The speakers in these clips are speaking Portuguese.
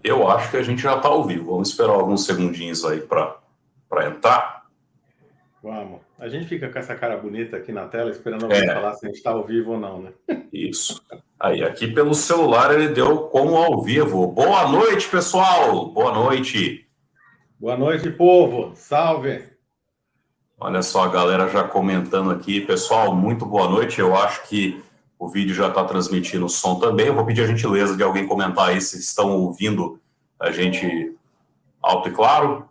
Eu acho que a gente já está ao vivo. Vamos esperar alguns segundinhos aí para entrar. Vamos. A gente fica com essa cara bonita aqui na tela, esperando alguém É. falar se a gente está ao vivo ou não, né? Isso. Aí, aqui pelo celular ele deu como ao vivo. Boa noite, pessoal! Boa noite! Boa noite, povo! Salve! Olha só a galera já comentando aqui. Pessoal, muito boa noite. Eu acho que o vídeo já está transmitindo o som também. Eu vou pedir a gentileza de alguém comentar aí se estão ouvindo a gente alto e claro.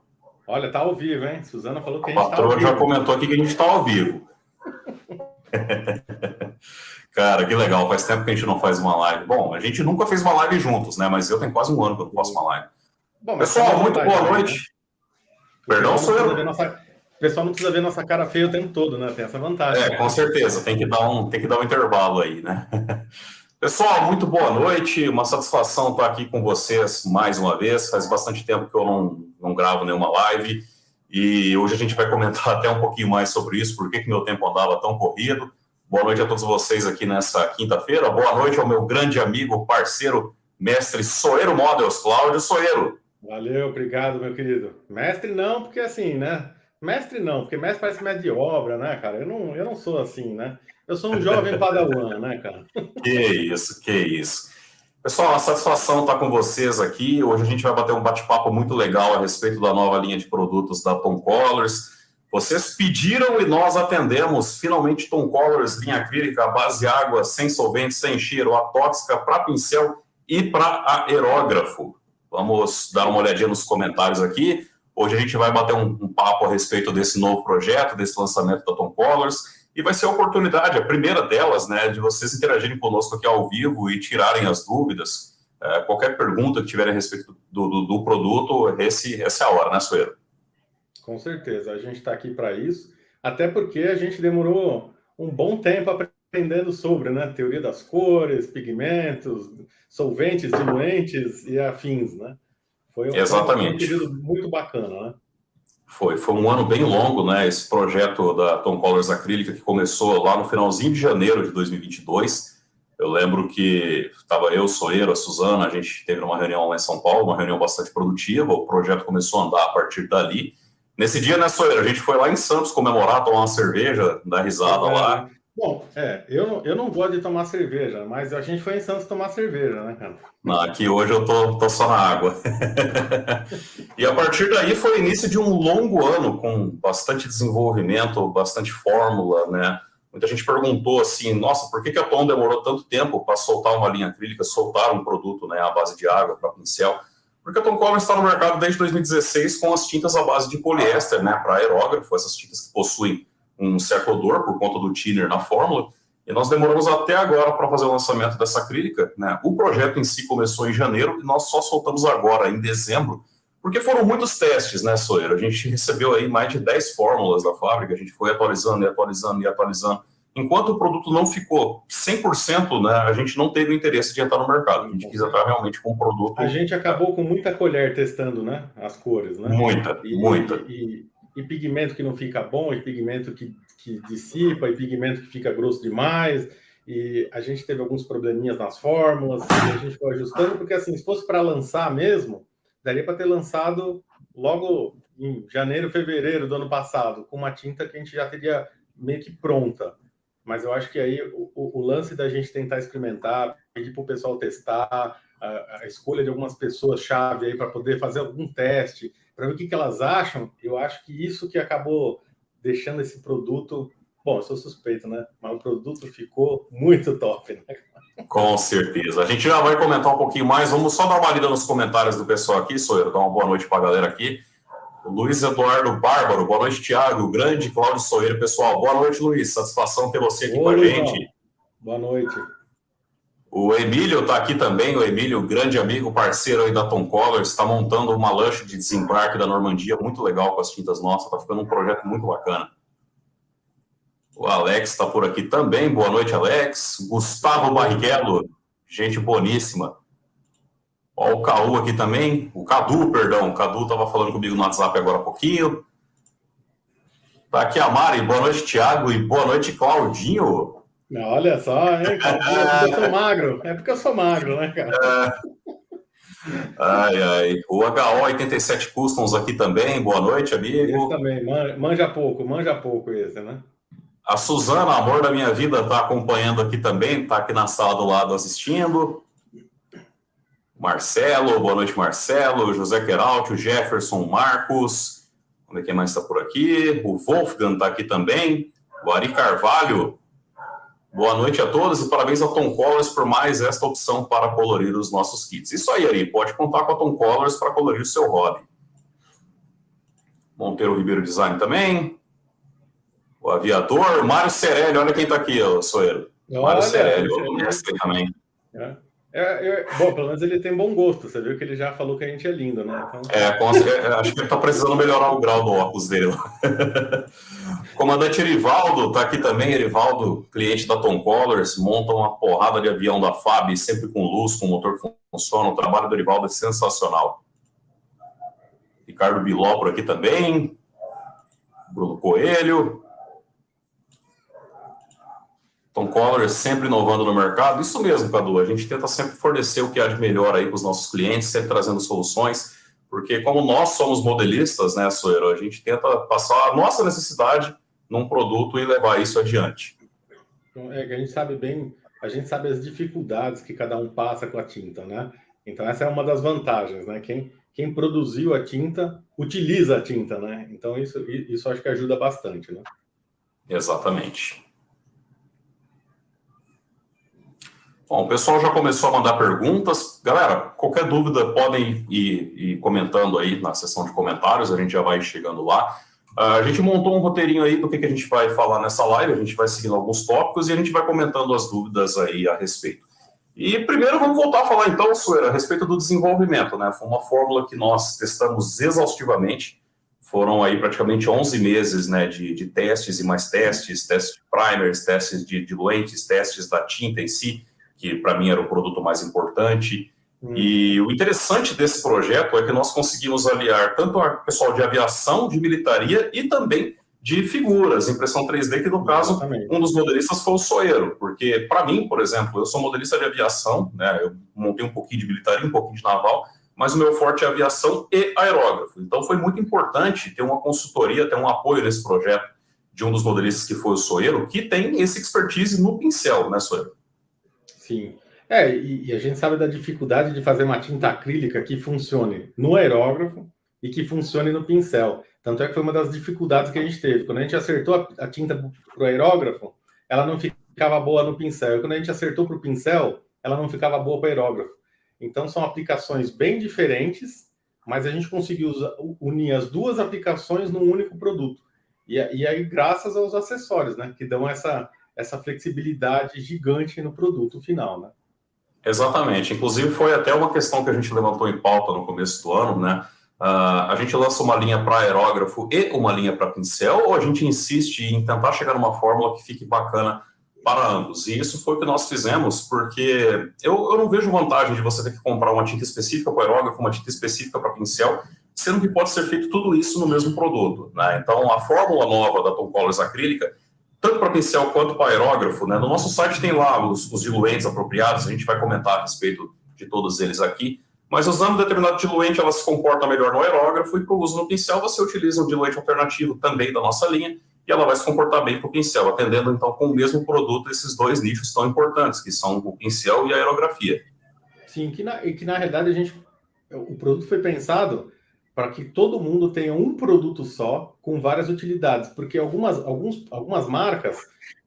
Olha, tá ao vivo, hein? Suzana falou que a A gente está ao patroa vivo. já comentou aqui que a gente está ao vivo. Cara, que legal. Faz tempo que a gente não faz uma live. Bom, a gente nunca fez uma live juntos, né? Mas eu tenho quase um ano que eu não faço uma live. Bom, mas Pessoal, muito boa também, noite. né? Perdão, sou eu. O pessoal não precisa ver nossa cara feia o tempo todo, né? Tem essa vantagem. Com certeza. Tem que dar um intervalo aí, né? Pessoal, muito boa noite. Uma satisfação estar aqui com vocês mais uma vez. Faz bastante tempo que eu não gravo nenhuma live. E hoje a gente vai comentar até um pouquinho mais sobre isso, por que meu tempo andava tão corrido. Boa noite a todos vocês aqui nessa quinta-feira. Boa noite ao meu grande amigo, parceiro, mestre Soeiro Models, Cláudio Soeiro. Valeu, obrigado, meu querido. Mestre não, porque assim, né? Mestre não, porque mestre parece mestre de obra, né, cara? Eu não sou assim, né? Eu sou um jovem padawan, né, cara? Que isso. Pessoal, a satisfação estar com vocês aqui. Hoje a gente vai bater um bate-papo muito legal a respeito da nova linha de produtos da Tom Colors. Vocês pediram e nós atendemos. Finalmente, Tom Colors, linha acrílica, à base de água, sem solvente, sem cheiro, atóxica, para pincel e para aerógrafo. Vamos dar uma olhadinha nos comentários aqui. Hoje a gente vai bater um papo a respeito desse novo projeto, desse lançamento da Tom Colors. E vai ser a oportunidade, a primeira delas, né, de vocês interagirem conosco aqui ao vivo e tirarem as dúvidas. Qualquer pergunta que tiverem a respeito do produto, essa é a hora, né, Soeiro? Com certeza, a gente está aqui para isso, até porque a gente demorou um bom tempo aprendendo sobre, né, teoria das cores, pigmentos, solventes, diluentes e afins, né? Exatamente. Foi um período muito bacana, né? Foi um ano bem longo, né, esse projeto da Tom Colors acrílica que começou lá no finalzinho de janeiro de 2022. Eu lembro que estava eu, Soeiro, a Suzana, a gente teve uma reunião lá em São Paulo, uma reunião bastante produtiva, o projeto começou a andar a partir dali. Nesse dia, né, Soeiro, a gente foi lá em Santos comemorar, tomar uma cerveja, dar risada lá. Bom, eu não gosto de tomar cerveja, mas a gente foi em Santos tomar cerveja, né, cara? Não, aqui hoje eu tô só na água. E a partir daí foi o início de um longo ano com bastante desenvolvimento, bastante fórmula, né? Muita gente perguntou assim, nossa, por que a Tom demorou tanto tempo para soltar uma linha acrílica, soltar um produto, né, à base de água para pincel? Porque a Tom Colors está no mercado desde 2016 com as tintas à base de poliéster, né, para aerógrafo, essas tintas que possuem um certo odor por conta do thinner na fórmula. E nós demoramos até agora para fazer o lançamento dessa acrílica, né? O projeto em si começou em janeiro e nós só soltamos agora, em dezembro, porque foram muitos testes, né, Soeiro? A gente recebeu aí mais de 10 fórmulas da fábrica, a gente foi atualizando e atualizando e atualizando. Enquanto o produto não ficou 100%, né, a gente não teve o interesse de entrar no mercado. A gente quis entrar realmente com um produto... A gente acabou com muita colher testando, né, as cores, né? Muita. E pigmento que não fica bom, e pigmento que dissipa, e pigmento que fica grosso demais. E a gente teve alguns probleminhas nas fórmulas, e a gente foi ajustando, porque assim, se fosse para lançar mesmo, daria para ter lançado logo em janeiro, fevereiro do ano passado, com uma tinta que a gente já teria meio que pronta. Mas eu acho que aí o lance da gente tentar experimentar, pedir para o pessoal testar, a escolha de algumas pessoas-chave aí para poder fazer algum teste, para ver o que elas acham, eu acho que isso que acabou deixando esse produto... Bom, eu sou suspeito, né? Mas o produto ficou muito top, né? Com certeza. A gente já vai comentar um pouquinho mais. Vamos só dar uma lida nos comentários do pessoal aqui, Soeiro. Dar uma boa noite para a galera aqui. O Luiz Eduardo Bárbaro, boa noite, Thiago. Grande Cláudio Soeiro, pessoal. Boa noite, Luiz. Satisfação ter você aqui com a gente. Boa noite. O Emílio está aqui também. O Emílio, grande amigo, parceiro aí da Tom Colors, está montando uma lancha de desembarque da Normandia, muito legal com as tintas nossas. Está ficando um projeto muito bacana. O Alex está por aqui também. Boa noite, Alex. Gustavo Barrichello, gente boníssima. Ó, o Cadu aqui também. O Cadu, perdão. O Cadu estava falando comigo no WhatsApp agora há pouquinho. Tá aqui a Mari. Boa noite, Thiago. E boa noite, Claudinho. Olha só, hein, Claudinho? É porque eu sou magro. É porque eu sou magro, né, cara? Ai, ai. O HO87 Customs aqui também, boa noite, Esse amigo. também, manja pouco esse, né? A Suzana, amor da minha vida, está acompanhando aqui também, está aqui na sala do lado assistindo. Marcelo, boa noite, Marcelo. José Queralt, o Jefferson, Marcos. Vamos ver quem mais está por aqui. O Wolfgang está aqui também. O Ari Carvalho. Boa noite a todos e parabéns ao Tom Colors por mais esta opção para colorir os nossos kits. Isso aí, Ari, pode contar com a Tom Colors para colorir o seu hobby. Monteiro Ribeiro Design também. O aviador, Mário Cerelli, olha quem está aqui, Soeiro. Mário Cerelli, eu conheço também. Bom, pelo menos ele tem bom gosto. Você viu que ele já falou que a gente é lindo, né? Então... acho que ele está precisando melhorar o grau do óculos dele. Comandante Erivaldo está aqui também. Erivaldo, cliente da Tom Colors, monta uma porrada de avião da FAB, sempre com luz, com motor que funciona. O trabalho do Erivaldo é sensacional. Ricardo Biló por aqui também. Bruno Coelho. Tom Colors sempre inovando no mercado. Isso mesmo, Cadu. A gente tenta sempre fornecer o que há de melhor aí para os nossos clientes, sempre trazendo soluções, porque como nós somos modelistas, né, Soeiro, a gente tenta passar a nossa necessidade num produto e levar isso adiante. A gente sabe bem, a gente sabe as dificuldades que cada um passa com a tinta, né? Então essa é uma das vantagens, né? Quem produziu a tinta utiliza a tinta, né? Então isso acho que ajuda bastante, né? Exatamente. Bom, o pessoal já começou a mandar perguntas. Galera, qualquer dúvida podem ir comentando aí na seção de comentários, a gente já vai chegando lá. A gente montou um roteirinho aí do que a gente vai falar nessa live, a gente vai seguindo alguns tópicos e a gente vai comentando as dúvidas aí a respeito. E primeiro vamos voltar a falar então, Soeira, a respeito do desenvolvimento, né? Foi uma fórmula que nós testamos exaustivamente, foram aí praticamente 11 meses, né, de testes e mais testes de primers, testes de diluentes, testes da tinta em si, que para mim era o produto mais importante. E o interessante desse projeto é que nós conseguimos aliar tanto o pessoal de aviação, de militaria e também de figuras, impressão 3D, que no caso, exatamente, um dos modelistas foi o Soeiro, porque para mim, por exemplo, eu sou modelista de aviação, né, eu montei um pouquinho de militaria, um pouquinho de naval, mas o meu forte é aviação e aerógrafo. Então foi muito importante ter uma consultoria, ter um apoio nesse projeto de um dos modelistas que foi o Soeiro, que tem esse expertise no pincel, né, Soeiro? Sim. E a gente sabe da dificuldade de fazer uma tinta acrílica que funcione no aerógrafo e que funcione no pincel. Tanto é que foi uma das dificuldades que a gente teve. Quando a gente acertou a tinta para o aerógrafo, ela não ficava boa no pincel. E quando a gente acertou para o pincel, ela não ficava boa para o aerógrafo. Então, são aplicações bem diferentes, mas a gente conseguiu unir as duas aplicações num único produto. E aí, graças aos acessórios, né, que dão essa flexibilidade gigante no produto final, né? Exatamente. Inclusive, foi até uma questão que a gente levantou em pauta no começo do ano, né? A gente lança uma linha para aerógrafo e uma linha para pincel, ou a gente insiste em tentar chegar numa fórmula que fique bacana para ambos? E isso foi o que nós fizemos, porque eu não vejo vantagem de você ter que comprar uma tinta específica para aerógrafo, uma tinta específica para pincel, sendo que pode ser feito tudo isso no mesmo produto, né? Então, a fórmula nova da Tom Colors acrílica, tanto para pincel quanto para aerógrafo, né? No nosso site tem lá os diluentes apropriados, a gente vai comentar a respeito de todos eles aqui, mas usando determinado diluente, ela se comporta melhor no aerógrafo, e para o uso no pincel, você utiliza um diluente alternativo também da nossa linha, e ela vai se comportar bem para o pincel, atendendo então com o mesmo produto esses dois nichos tão importantes, que são o pincel e a aerografia. Sim, que na realidade o produto foi pensado para que todo mundo tenha um produto só, com várias utilidades, porque algumas marcas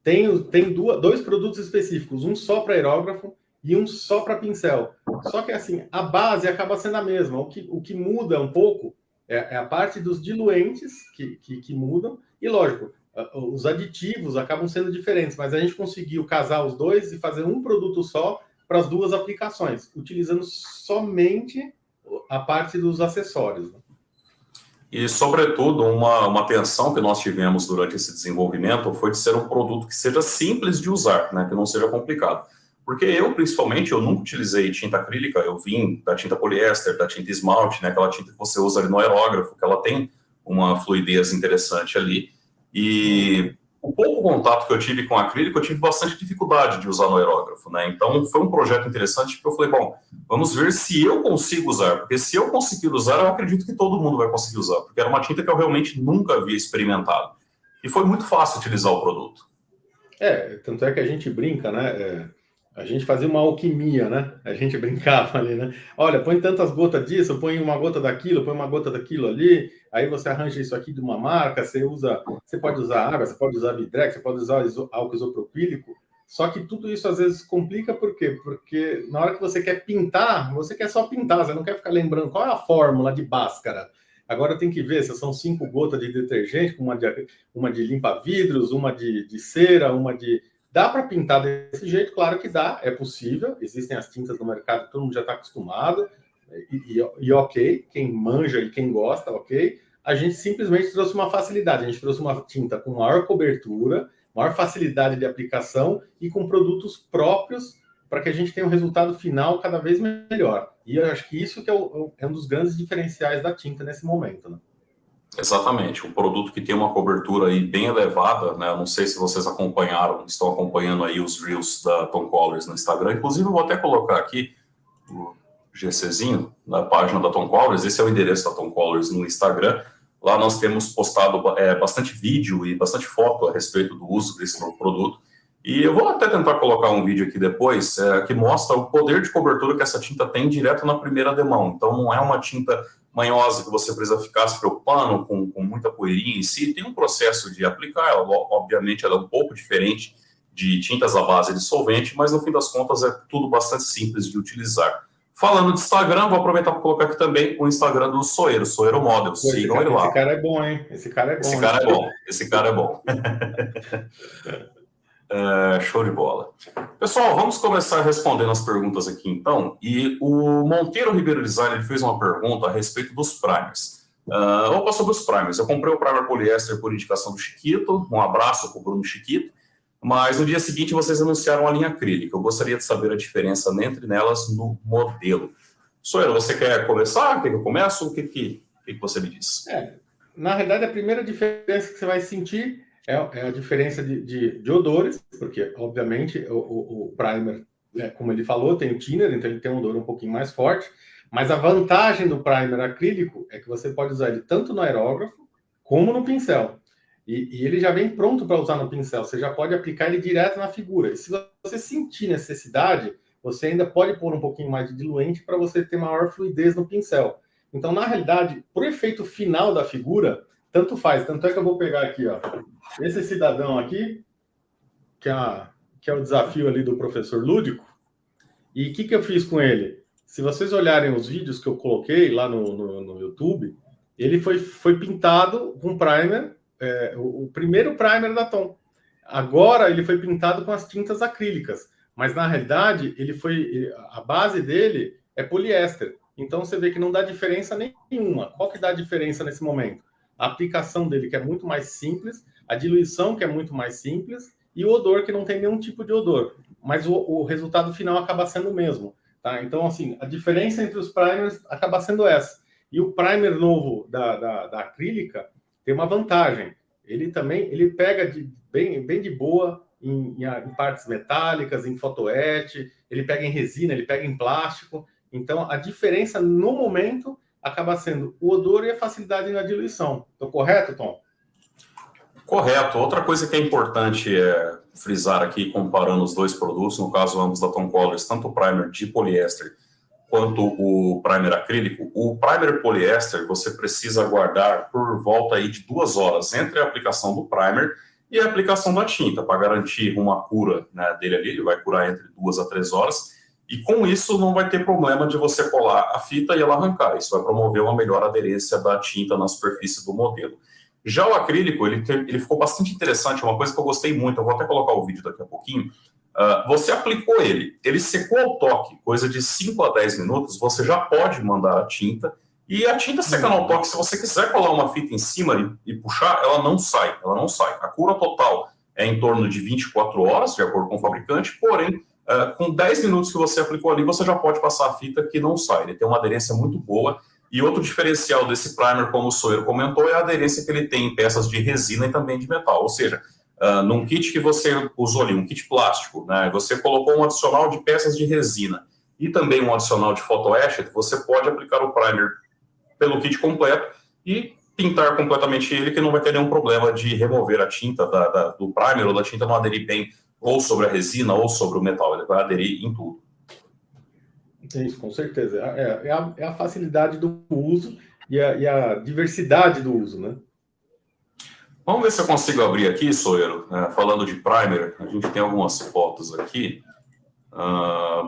têm dois produtos específicos, um só para aerógrafo e um só para pincel. Só que assim, a base acaba sendo a mesma. O que muda um pouco é a parte dos diluentes que mudam, e lógico, os aditivos acabam sendo diferentes, mas a gente conseguiu casar os dois e fazer um produto só para as duas aplicações, utilizando somente a parte dos acessórios, né? E, sobretudo, uma atenção que nós tivemos durante esse desenvolvimento foi de ser um produto que seja simples de usar, né, que não seja complicado. Porque principalmente, eu nunca utilizei tinta acrílica, eu vim da tinta poliéster, da tinta esmalte, né, aquela tinta que você usa ali no aerógrafo, que ela tem uma fluidez interessante ali. E o pouco contato que eu tive com acrílico, eu tive bastante dificuldade de usar no aerógrafo, né? Então, foi um projeto interessante, porque eu falei, bom, vamos ver se eu consigo usar, porque se eu conseguir usar, eu acredito que todo mundo vai conseguir usar, porque era uma tinta que eu realmente nunca havia experimentado. E foi muito fácil utilizar o produto. Tanto é que a gente brinca, né? A gente fazia uma alquimia, né? A gente brincava ali, né? Olha, põe tantas gotas disso, põe uma gota daquilo, põe uma gota daquilo ali, aí você arranja isso aqui de uma marca, você pode usar água, você pode usar vidrex, você pode usar álcool isopropílico, só que tudo isso às vezes complica, por quê? Porque na hora que você quer pintar, você quer só pintar, você não quer ficar lembrando qual é a fórmula de Bhaskara. Agora tem que ver se são 5 gotas de detergente, uma de limpa-vidros, uma de cera, uma de... Dá para pintar desse jeito? Claro que dá, é possível. Existem as tintas no mercado, todo mundo já está acostumado. E ok, quem manja e quem gosta, ok. A gente simplesmente trouxe uma facilidade. A gente trouxe uma tinta com maior cobertura, maior facilidade de aplicação e com produtos próprios para que a gente tenha um resultado final cada vez melhor. E eu acho que isso que é um dos grandes diferenciais da tinta nesse momento, né? Exatamente, um produto que tem uma cobertura aí bem elevada, né? Eu não sei se vocês acompanharam, estão acompanhando aí os Reels da Tom Colors no Instagram. Inclusive, eu vou até colocar aqui o GCzinho na página da Tom Colors. Esse é o endereço da Tom Colors no Instagram. Lá nós temos postado bastante vídeo e bastante foto a respeito do uso desse novo produto. E eu vou até tentar colocar um vídeo aqui depois que mostra o poder de cobertura que essa tinta tem direto na primeira demão. Então, não é uma tinta manhosa que você precisa ficar se preocupando com muita poeirinha em si. Tem um processo de aplicar, ela, obviamente ela é um pouco diferente de tintas à base de solvente, mas no fim das contas é tudo bastante simples de utilizar. Falando de Instagram, vou aproveitar para colocar aqui também o Instagram do Soeiro, Soeiro Model. Sigam ele lá. Esse cara é bom, hein? Esse cara é bom. Esse cara é bom. Esse cara é bom. Show de bola. Pessoal, vamos começar respondendo as perguntas aqui então. E o Monteiro Ribeiro Design ele fez uma pergunta a respeito dos primers. Opa, sobre os primers. Eu comprei o primer poliéster por indicação do Chiquito. Um abraço para o Bruno Chiquito. Mas no dia seguinte vocês anunciaram a linha acrílica. Eu gostaria de saber a diferença entre nelas no modelo. Soeiro, você quer começar? Quer que eu comece? O que você me diz? Na realidade, a primeira diferença que você vai sentir é a diferença de odores, porque, obviamente, o primer, como ele falou, tem o thinner, então ele tem um odor um pouquinho mais forte, mas a vantagem do primer acrílico é que você pode usar ele tanto no aerógrafo como no pincel. E ele já vem pronto para usar no pincel, você já pode aplicar ele direto na figura. E se você sentir necessidade, você ainda pode pôr um pouquinho mais de diluente para você ter maior fluidez no pincel. Então, na realidade, para o efeito final da figura, tanto faz. Tanto é que eu vou pegar aqui, ó, esse cidadão aqui, que é o desafio ali do professor Lúdico. E o que eu fiz com ele? Se vocês olharem os vídeos que eu coloquei lá no YouTube, ele foi pintado com primer, o primeiro primer da Tom. Agora ele foi pintado com as tintas acrílicas, mas na realidade a base dele é poliéster. Então você vê que não dá diferença nenhuma. Qual que dá a diferença nesse momento? A aplicação dele, que é muito mais simples, a diluição, que é muito mais simples, e o odor, que não tem nenhum tipo de odor. Mas o resultado final acaba sendo o mesmo. Tá? Então, assim, a diferença entre os primers acaba sendo essa. E o primer novo da acrílica tem uma vantagem. Ele pega bem de boa em partes metálicas, em fotoete, ele pega em resina, ele pega em plástico. Então, a diferença no momento acaba sendo o odor e a facilidade na diluição. Estou correto, Tom? Correto. Outra coisa que é importante frisar aqui, comparando os dois produtos, no caso ambos da Tom Colors, tanto o primer de poliéster quanto o primer acrílico. O primer poliéster você precisa guardar por volta aí de 2 horas entre a aplicação do primer e a aplicação da tinta, para garantir uma cura, né, dele ali. Ele vai curar entre 2 a 3 horas. E com isso não vai ter problema de você colar a fita e ela arrancar. Isso vai promover uma melhor aderência da tinta na superfície do modelo. Já o acrílico, ele ficou bastante interessante, uma coisa que eu gostei muito, eu vou até colocar o vídeo daqui a pouquinho. Você aplicou ele secou ao toque, coisa de 5 a 10 minutos, você já pode mandar a tinta, e a tinta secando ao toque, se você quiser colar uma fita em cima e puxar, ela não sai. A cura total é em torno de 24 horas, de acordo com o fabricante, porém, com 10 minutos que você aplicou ali, você já pode passar a fita que não sai. Ele tem uma aderência muito boa. E outro diferencial desse primer, como o Soeiro comentou, é a aderência que ele tem em peças de resina e também de metal. Ou seja, num kit que você usou ali, um kit plástico, né? Você colocou um adicional de peças de resina e também um adicional de photoetch, você pode aplicar o primer pelo kit completo e pintar completamente ele, que não vai ter nenhum problema de remover a tinta do primer ou da tinta não aderir bem ou sobre a resina ou sobre o metal, ele vai aderir em tudo. Isso, com certeza. É a facilidade do uso e a diversidade do uso, né? Vamos ver se eu consigo abrir aqui, Soeiro, falando de primer, a gente tem algumas fotos aqui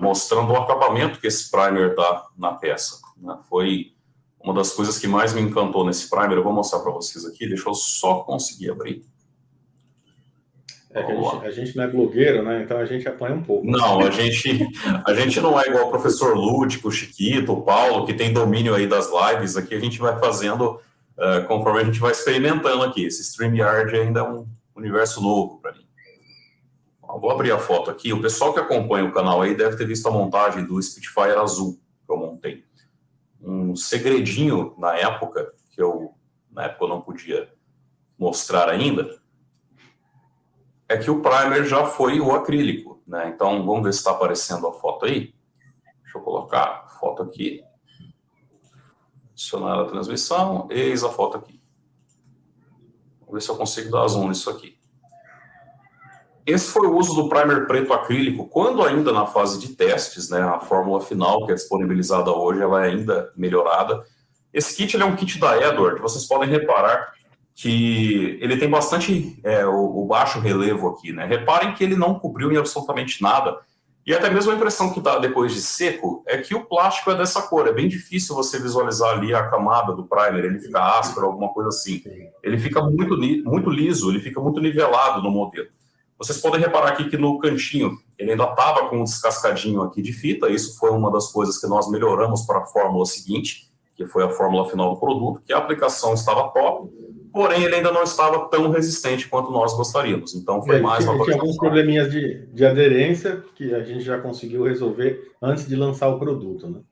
mostrando o acabamento que esse primer dá na peça, né? Foi uma das coisas que mais me encantou nesse primer, eu vou mostrar para vocês aqui, deixa eu só conseguir abrir. É que a gente não é blogueiro, né? Então a gente apanha um pouco. Não, a gente não é igual o professor Lúdico, o Chiquito, o Paulo, que tem domínio aí das lives. Aqui a gente vai fazendo conforme a gente vai experimentando aqui. Esse StreamYard ainda é um universo novo para mim. Vou abrir a foto aqui. O pessoal que acompanha o canal aí deve ter visto a montagem do Spitfire azul que eu montei. Um segredinho na época, que eu não podia mostrar ainda, é que o primer já foi o acrílico, né? Então, vamos ver se está aparecendo a foto aí. Deixa eu colocar a foto aqui. Adicionar a transmissão. Eis a foto aqui. Vamos ver se eu consigo dar zoom nisso aqui. Esse foi o uso do primer preto acrílico, quando ainda na fase de testes, né? A fórmula final, que é disponibilizada hoje, ela é ainda melhorada. Esse kit ele é um kit da Edward. Vocês podem reparar que ele tem bastante o baixo relevo aqui, né? Reparem que ele não cobriu em absolutamente nada. E até mesmo a impressão que dá depois de seco é que o plástico é dessa cor. É bem difícil você visualizar ali a camada do primer, ele fica áspero, alguma coisa assim. Ele fica muito liso, ele fica muito nivelado no modelo. Vocês podem reparar aqui que no cantinho ele ainda estava com um descascadinho aqui de fita. Isso foi uma das coisas que nós melhoramos para a fórmula seguinte, que foi a fórmula final do produto, que a aplicação estava top, porém ele ainda não estava tão resistente quanto nós gostaríamos. Então foi mais uma coisa. Tinha alguns probleminhas de aderência que a gente já conseguiu resolver antes de lançar o produto, né?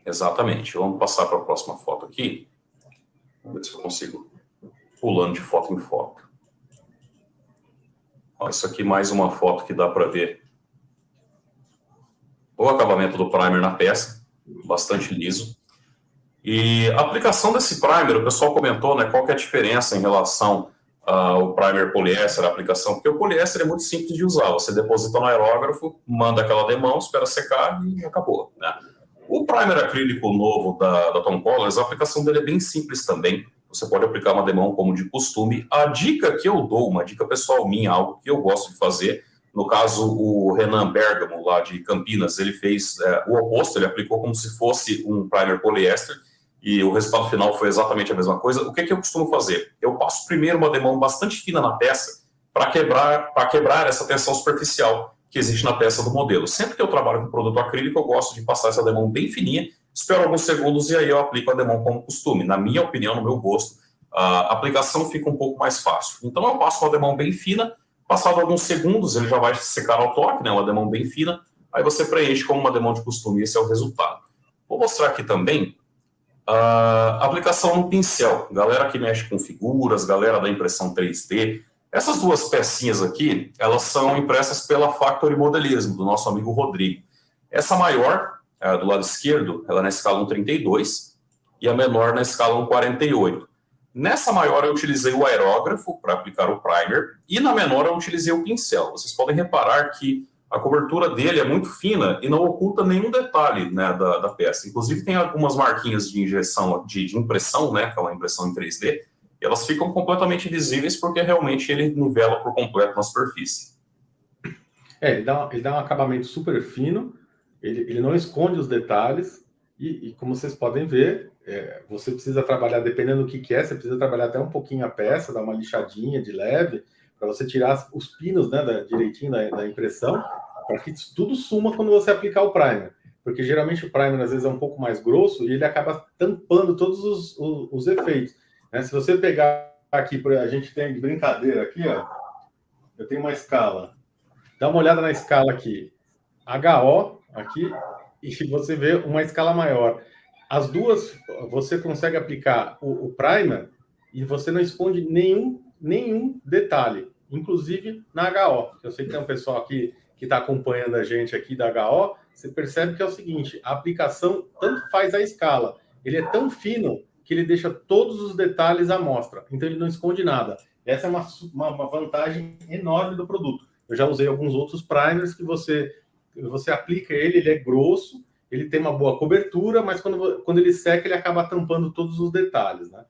Exatamente. Vamos passar para a próxima foto aqui. Vamos ver se eu consigo pulando de foto em foto. Ó, isso aqui mais uma foto que dá para ver o acabamento do primer na peça, bastante liso. E a aplicação desse primer, o pessoal comentou, né, qual que é a diferença em relação ao primer poliéster, a aplicação, porque o poliéster é muito simples de usar, você deposita no aerógrafo, manda aquela demão, espera secar e acabou, né? O primer acrílico novo da Tom Colors, a aplicação dele é bem simples também, você pode aplicar uma demão como de costume. A dica que eu dou, uma dica pessoal minha, algo que eu gosto de fazer, no caso o Renan Bergamo, lá de Campinas, ele fez o oposto, ele aplicou como se fosse um primer poliéster, e o resultado final foi exatamente a mesma coisa. O que eu costumo fazer? Eu passo primeiro uma demão bastante fina na peça para quebrar essa tensão superficial que existe na peça do modelo. Sempre que eu trabalho com produto acrílico, eu gosto de passar essa demão bem fininha, espero alguns segundos e aí eu aplico a demão como costume. Na minha opinião, no meu gosto, a aplicação fica um pouco mais fácil. Então eu passo uma demão bem fina, passado alguns segundos ele já vai secar ao toque, né? Uma demão bem fina, aí você preenche como uma demão de costume, esse é o resultado. Vou mostrar aqui também a aplicação no pincel. Galera que mexe com figuras, galera da impressão 3D, essas duas pecinhas aqui, elas são impressas pela Factory Modelismo, do nosso amigo Rodrigo. Essa maior, do lado esquerdo, ela é na escala 1,32 e a menor na escala 1,48. Nessa maior eu utilizei o aerógrafo para aplicar o primer e na menor eu utilizei o pincel. Vocês podem reparar que a cobertura dele é muito fina e não oculta nenhum detalhe, né, da peça. Inclusive tem algumas marquinhas de injeção, de impressão, né, que é uma impressão em 3D, e elas ficam completamente visíveis porque realmente ele nivela por completo na superfície. Ele dá um acabamento super fino, ele não esconde os detalhes, e como vocês podem ver, você precisa trabalhar, dependendo do que é, você precisa trabalhar até um pouquinho a peça, dar uma lixadinha de leve, para você tirar os pinos, né, direitinho da impressão, para que tudo suma quando você aplicar o primer. Porque geralmente o primer às vezes é um pouco mais grosso e ele acaba tampando todos os efeitos. Né? Se você pegar aqui, a gente tem de brincadeira aqui, ó, eu tenho uma escala. Dá uma olhada na escala aqui. HO aqui, e você vê uma escala maior. As duas, você consegue aplicar o primer e você não esconde nenhum detalhe. inclusive na HO. Eu sei que tem um pessoal aqui que está acompanhando a gente aqui da HO, você percebe que é o seguinte, a aplicação tanto faz a escala, ele é tão fino que ele deixa todos os detalhes à mostra, então ele não esconde nada. Essa é uma vantagem enorme do produto. Eu já usei alguns outros primers que você aplica ele é grosso, ele tem uma boa cobertura, mas quando ele seca, ele acaba tampando todos os detalhes, né?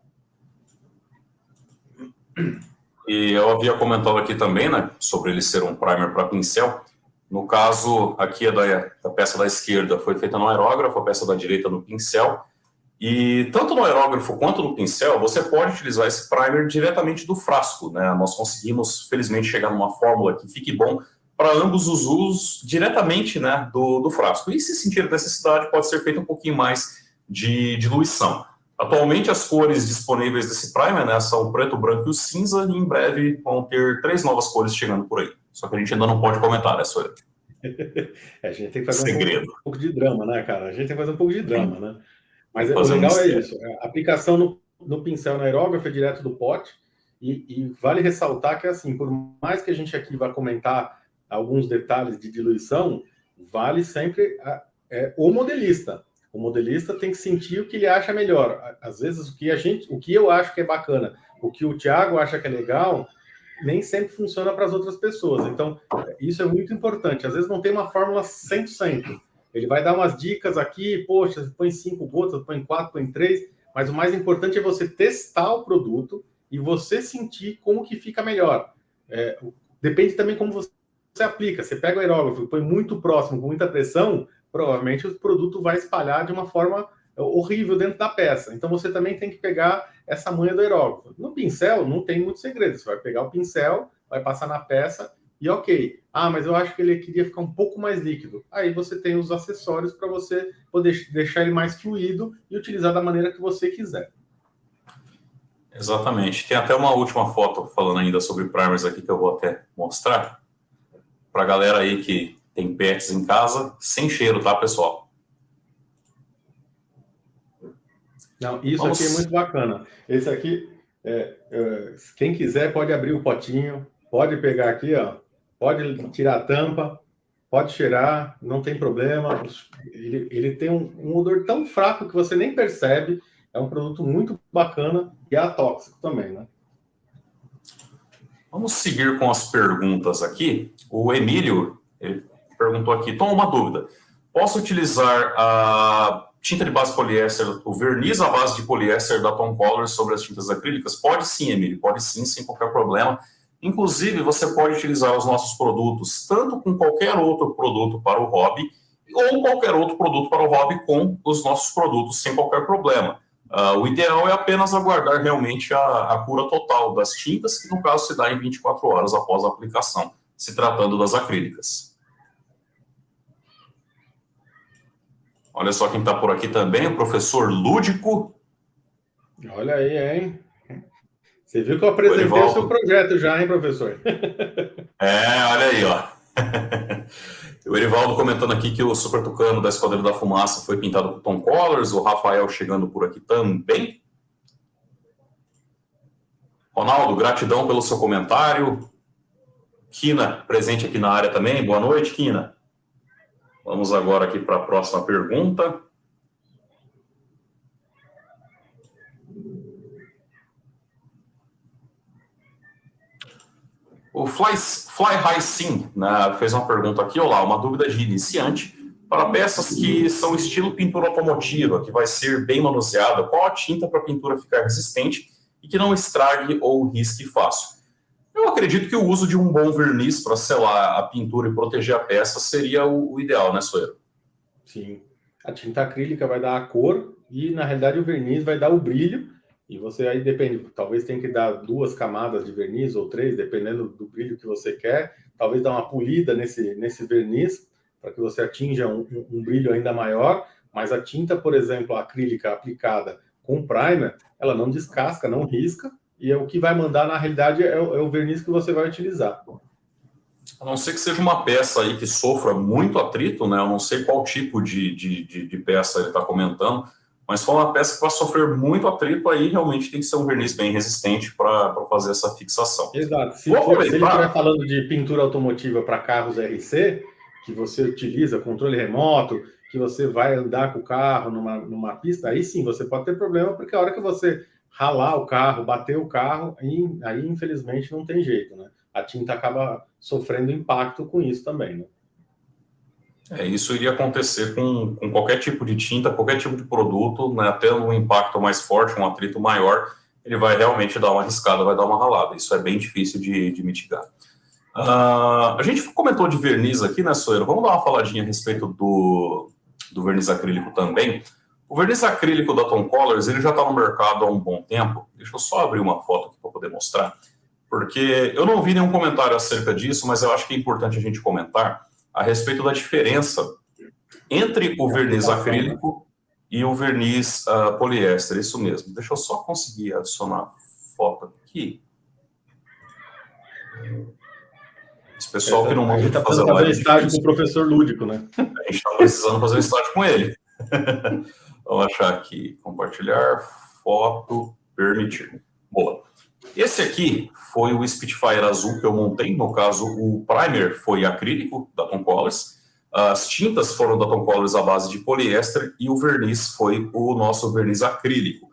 E eu havia comentado aqui também, né, sobre ele ser um primer para pincel. No caso, aqui da peça da esquerda foi feita no aerógrafo, a peça da direita no pincel. E tanto no aerógrafo quanto no pincel, você pode utilizar esse primer diretamente do frasco, né? Nós conseguimos, felizmente, chegar numa fórmula que fique bom para ambos os usos diretamente, né, do frasco. E se sentir necessidade, pode ser feito um pouquinho mais de diluição. Atualmente, as cores disponíveis desse primer, né, são o preto, o branco e o cinza, e em breve vão ter 3 novas cores chegando por aí. Só que a gente ainda não pode comentar, né, Sônia? A gente tem que fazer um pouco de drama, né, cara? A gente tem que fazer um pouco de drama, né? Mas o legal é isso. A aplicação no pincel no aerógrafo é direto do pote. E vale ressaltar que, assim, por mais que a gente aqui vá comentar alguns detalhes de diluição, vale sempre o modelista. O modelista tem que sentir o que ele acha melhor. Às vezes, o que eu acho que é bacana, o que o Thiago acha que é legal, nem sempre funciona para as outras pessoas. Então, isso é muito importante. Às vezes não tem uma fórmula 100%. Ele vai dar umas dicas aqui, poxa, põe 5 gotas, põe 4, põe 3, mas o mais importante é você testar o produto e você sentir como que fica melhor. Depende também como você aplica. Você pega o aerógrafo e põe muito próximo, com muita pressão, provavelmente o produto vai espalhar de uma forma horrível dentro da peça. Então você também tem que pegar essa manha do aerógrafo. No pincel não tem muito segredo. Você vai pegar o pincel, vai passar na peça e ok. Mas eu acho que ele queria ficar um pouco mais líquido. Aí você tem os acessórios para você poder deixar ele mais fluido e utilizar da maneira que você quiser. Exatamente. Tem até uma última foto falando ainda sobre primers aqui que eu vou até mostrar para a galera aí que tem pets em casa, sem cheiro, tá, pessoal? Não, isso aqui é muito bacana. Esse aqui, quem quiser pode abrir o potinho, pode pegar aqui, ó, pode tirar a tampa, pode cheirar, não tem problema. Ele tem um odor tão fraco que você nem percebe. É um produto muito bacana e é atóxico também, né? Vamos seguir com as perguntas aqui. O Emílio, ele perguntou aqui, toma uma dúvida. Posso utilizar a tinta de base poliéster, o verniz à base de poliéster da Tom Colors sobre as tintas acrílicas? Pode sim, Emílio, pode sim, sem qualquer problema. Inclusive, você pode utilizar os nossos produtos tanto com qualquer outro produto para o hobby ou qualquer outro produto para o hobby com os nossos produtos sem qualquer problema. O ideal é apenas aguardar realmente a cura total das tintas, que no caso se dá em 24 horas após a aplicação, se tratando das acrílicas. Olha só quem está por aqui também, o professor Lúdico. Olha aí, hein? Você viu que eu apresentei o seu projeto já, hein, professor? Olha aí, ó. O Erivaldo comentando aqui que o Super Tucano da Esquadrilha da Fumaça foi pintado com Tom Colors, o Rafael chegando por aqui também. Ronaldo, gratidão pelo seu comentário. Kina, presente aqui na área também. Boa noite, Kina. Vamos agora aqui para a próxima pergunta. O Fly High Sim, né, fez uma pergunta aqui, olá, uma dúvida de iniciante. Para peças que são estilo pintura automotiva, que vai ser bem manuseada, qual a tinta para a pintura ficar resistente e que não estrague ou risque fácil? Eu acredito que o uso de um bom verniz para selar a pintura e proteger a peça seria o ideal, né, Soeiro? Sim. A tinta acrílica vai dar a cor e, na realidade, o verniz vai dar o brilho. E você aí depende, talvez tenha que dar 2 camadas de verniz ou 3, dependendo do brilho que você quer. Talvez dar uma polida nesse verniz para que você atinja um brilho ainda maior. Mas a tinta, por exemplo, a acrílica aplicada com primer, ela não descasca, não risca. E o que vai mandar, na realidade, é o verniz que você vai utilizar. A não ser que seja uma peça aí que sofra muito atrito, né? Eu não sei qual tipo de peça ele está comentando, Mas for uma peça que vai sofrer muito atrito, aí realmente tem que ser um verniz bem resistente para fazer essa fixação. Exato. Se ele estiver falando de pintura automotiva para carros RC, que você utiliza controle remoto, que você vai andar com o carro numa pista, aí sim você pode ter problema, porque a hora que você ralar o carro, bater o carro, aí infelizmente não tem jeito, né? A tinta acaba sofrendo impacto com isso também, né? Isso iria acontecer com qualquer tipo de tinta, qualquer tipo de produto, né, tendo um impacto mais forte, um atrito maior, ele vai realmente dar uma riscada, vai dar uma ralada. Isso é bem difícil de mitigar. A gente comentou de verniz aqui, né, Soeiro? Vamos dar uma faladinha a respeito do verniz acrílico também. O verniz acrílico da Tom Colors, ele já está no mercado há um bom tempo. Deixa eu só abrir uma foto aqui para poder mostrar, porque eu não vi nenhum comentário acerca disso, mas eu acho que é importante a gente comentar a respeito da diferença entre o verniz acrílico e o verniz poliéster, isso mesmo. Deixa eu só conseguir adicionar foto aqui. Esse pessoal que não manda tá fazer live. Fazer estágio com o professor Lúdico, né? A gente está precisando fazer um estágio com ele. Vamos achar aqui, compartilhar, foto, permitir. Boa. Esse aqui foi o Spitfire azul que eu montei. No caso, o primer foi acrílico, da Tom Colors. As tintas foram da Tom Colors à base de poliéster e o verniz foi o nosso verniz acrílico.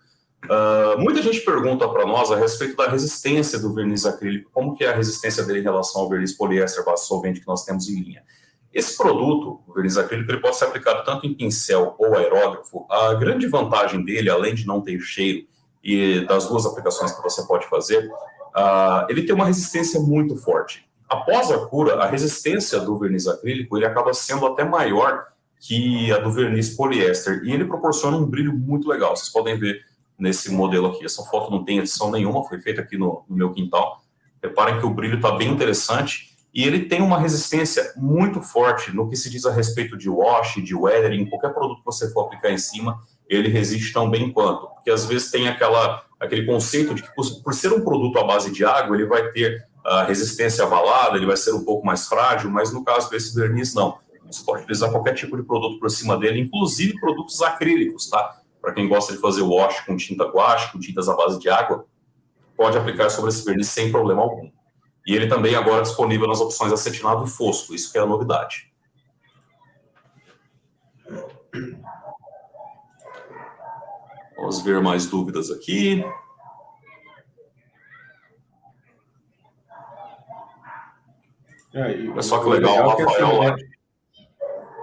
Muita gente pergunta para nós a respeito da resistência do verniz acrílico, como que é a resistência dele em relação ao verniz poliéster base solvente que nós temos em linha. Esse produto, o verniz acrílico, ele pode ser aplicado tanto em pincel ou aerógrafo. A grande vantagem dele, além de não ter cheiro, e das duas aplicações que você pode fazer, ele tem uma resistência muito forte. Após a cura, a resistência do verniz acrílico ele acaba sendo até maior que a do verniz poliéster, e ele proporciona um brilho muito legal. Vocês podem ver nesse modelo aqui. Essa foto não tem edição nenhuma, foi feita aqui no meu quintal. Reparem que o brilho está bem interessante, e ele tem uma resistência muito forte no que se diz a respeito de wash, de weathering, qualquer produto que você for aplicar em cima, ele resiste tão bem quanto. Porque às vezes tem aquele conceito de que por ser um produto à base de água, ele vai ter a resistência abalada, ele vai ser um pouco mais frágil, mas no caso desse verniz, não. Você pode utilizar qualquer tipo de produto por cima dele, inclusive produtos acrílicos, tá? Para quem gosta de fazer wash com tinta guache, com tintas à base de água, pode aplicar sobre esse verniz sem problema algum. E ele também agora é disponível nas opções acetinado e fosco, isso que é a novidade. Vamos ver mais dúvidas aqui. Olha só que legal, Rafael.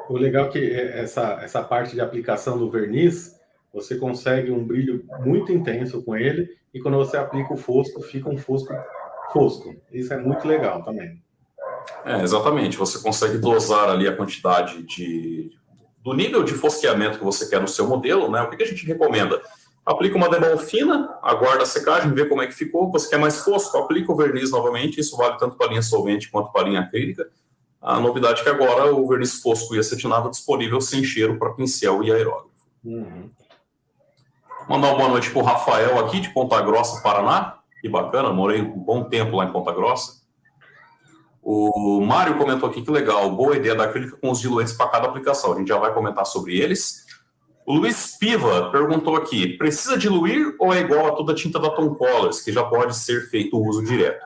O legal é que essa parte de aplicação do verniz, você consegue um brilho muito intenso com ele, e quando você aplica o fosco, fica um fosco. Isso é muito legal também. Exatamente. Você consegue dosar ali a quantidade do nível de fosqueamento que você quer no seu modelo, né? O que a gente recomenda? Aplica uma demão fina, aguarda a secagem, vê como é que ficou. Você quer mais fosco? Aplica o verniz novamente. Isso vale tanto para a linha solvente quanto para a linha acrílica. A novidade é que agora o verniz fosco e acetinado é disponível sem cheiro para pincel e aerógrafo. Mandar uma boa noite para o Rafael aqui, de Ponta Grossa, Paraná. Que bacana, morei um bom tempo lá em Ponta Grossa. O Mário comentou aqui que legal, boa ideia da acrílica com os diluentes para cada aplicação. A gente já vai comentar sobre eles. O Luiz Piva perguntou aqui, precisa diluir ou é igual a toda a tinta da Tom Colors, que já pode ser feito o uso direto?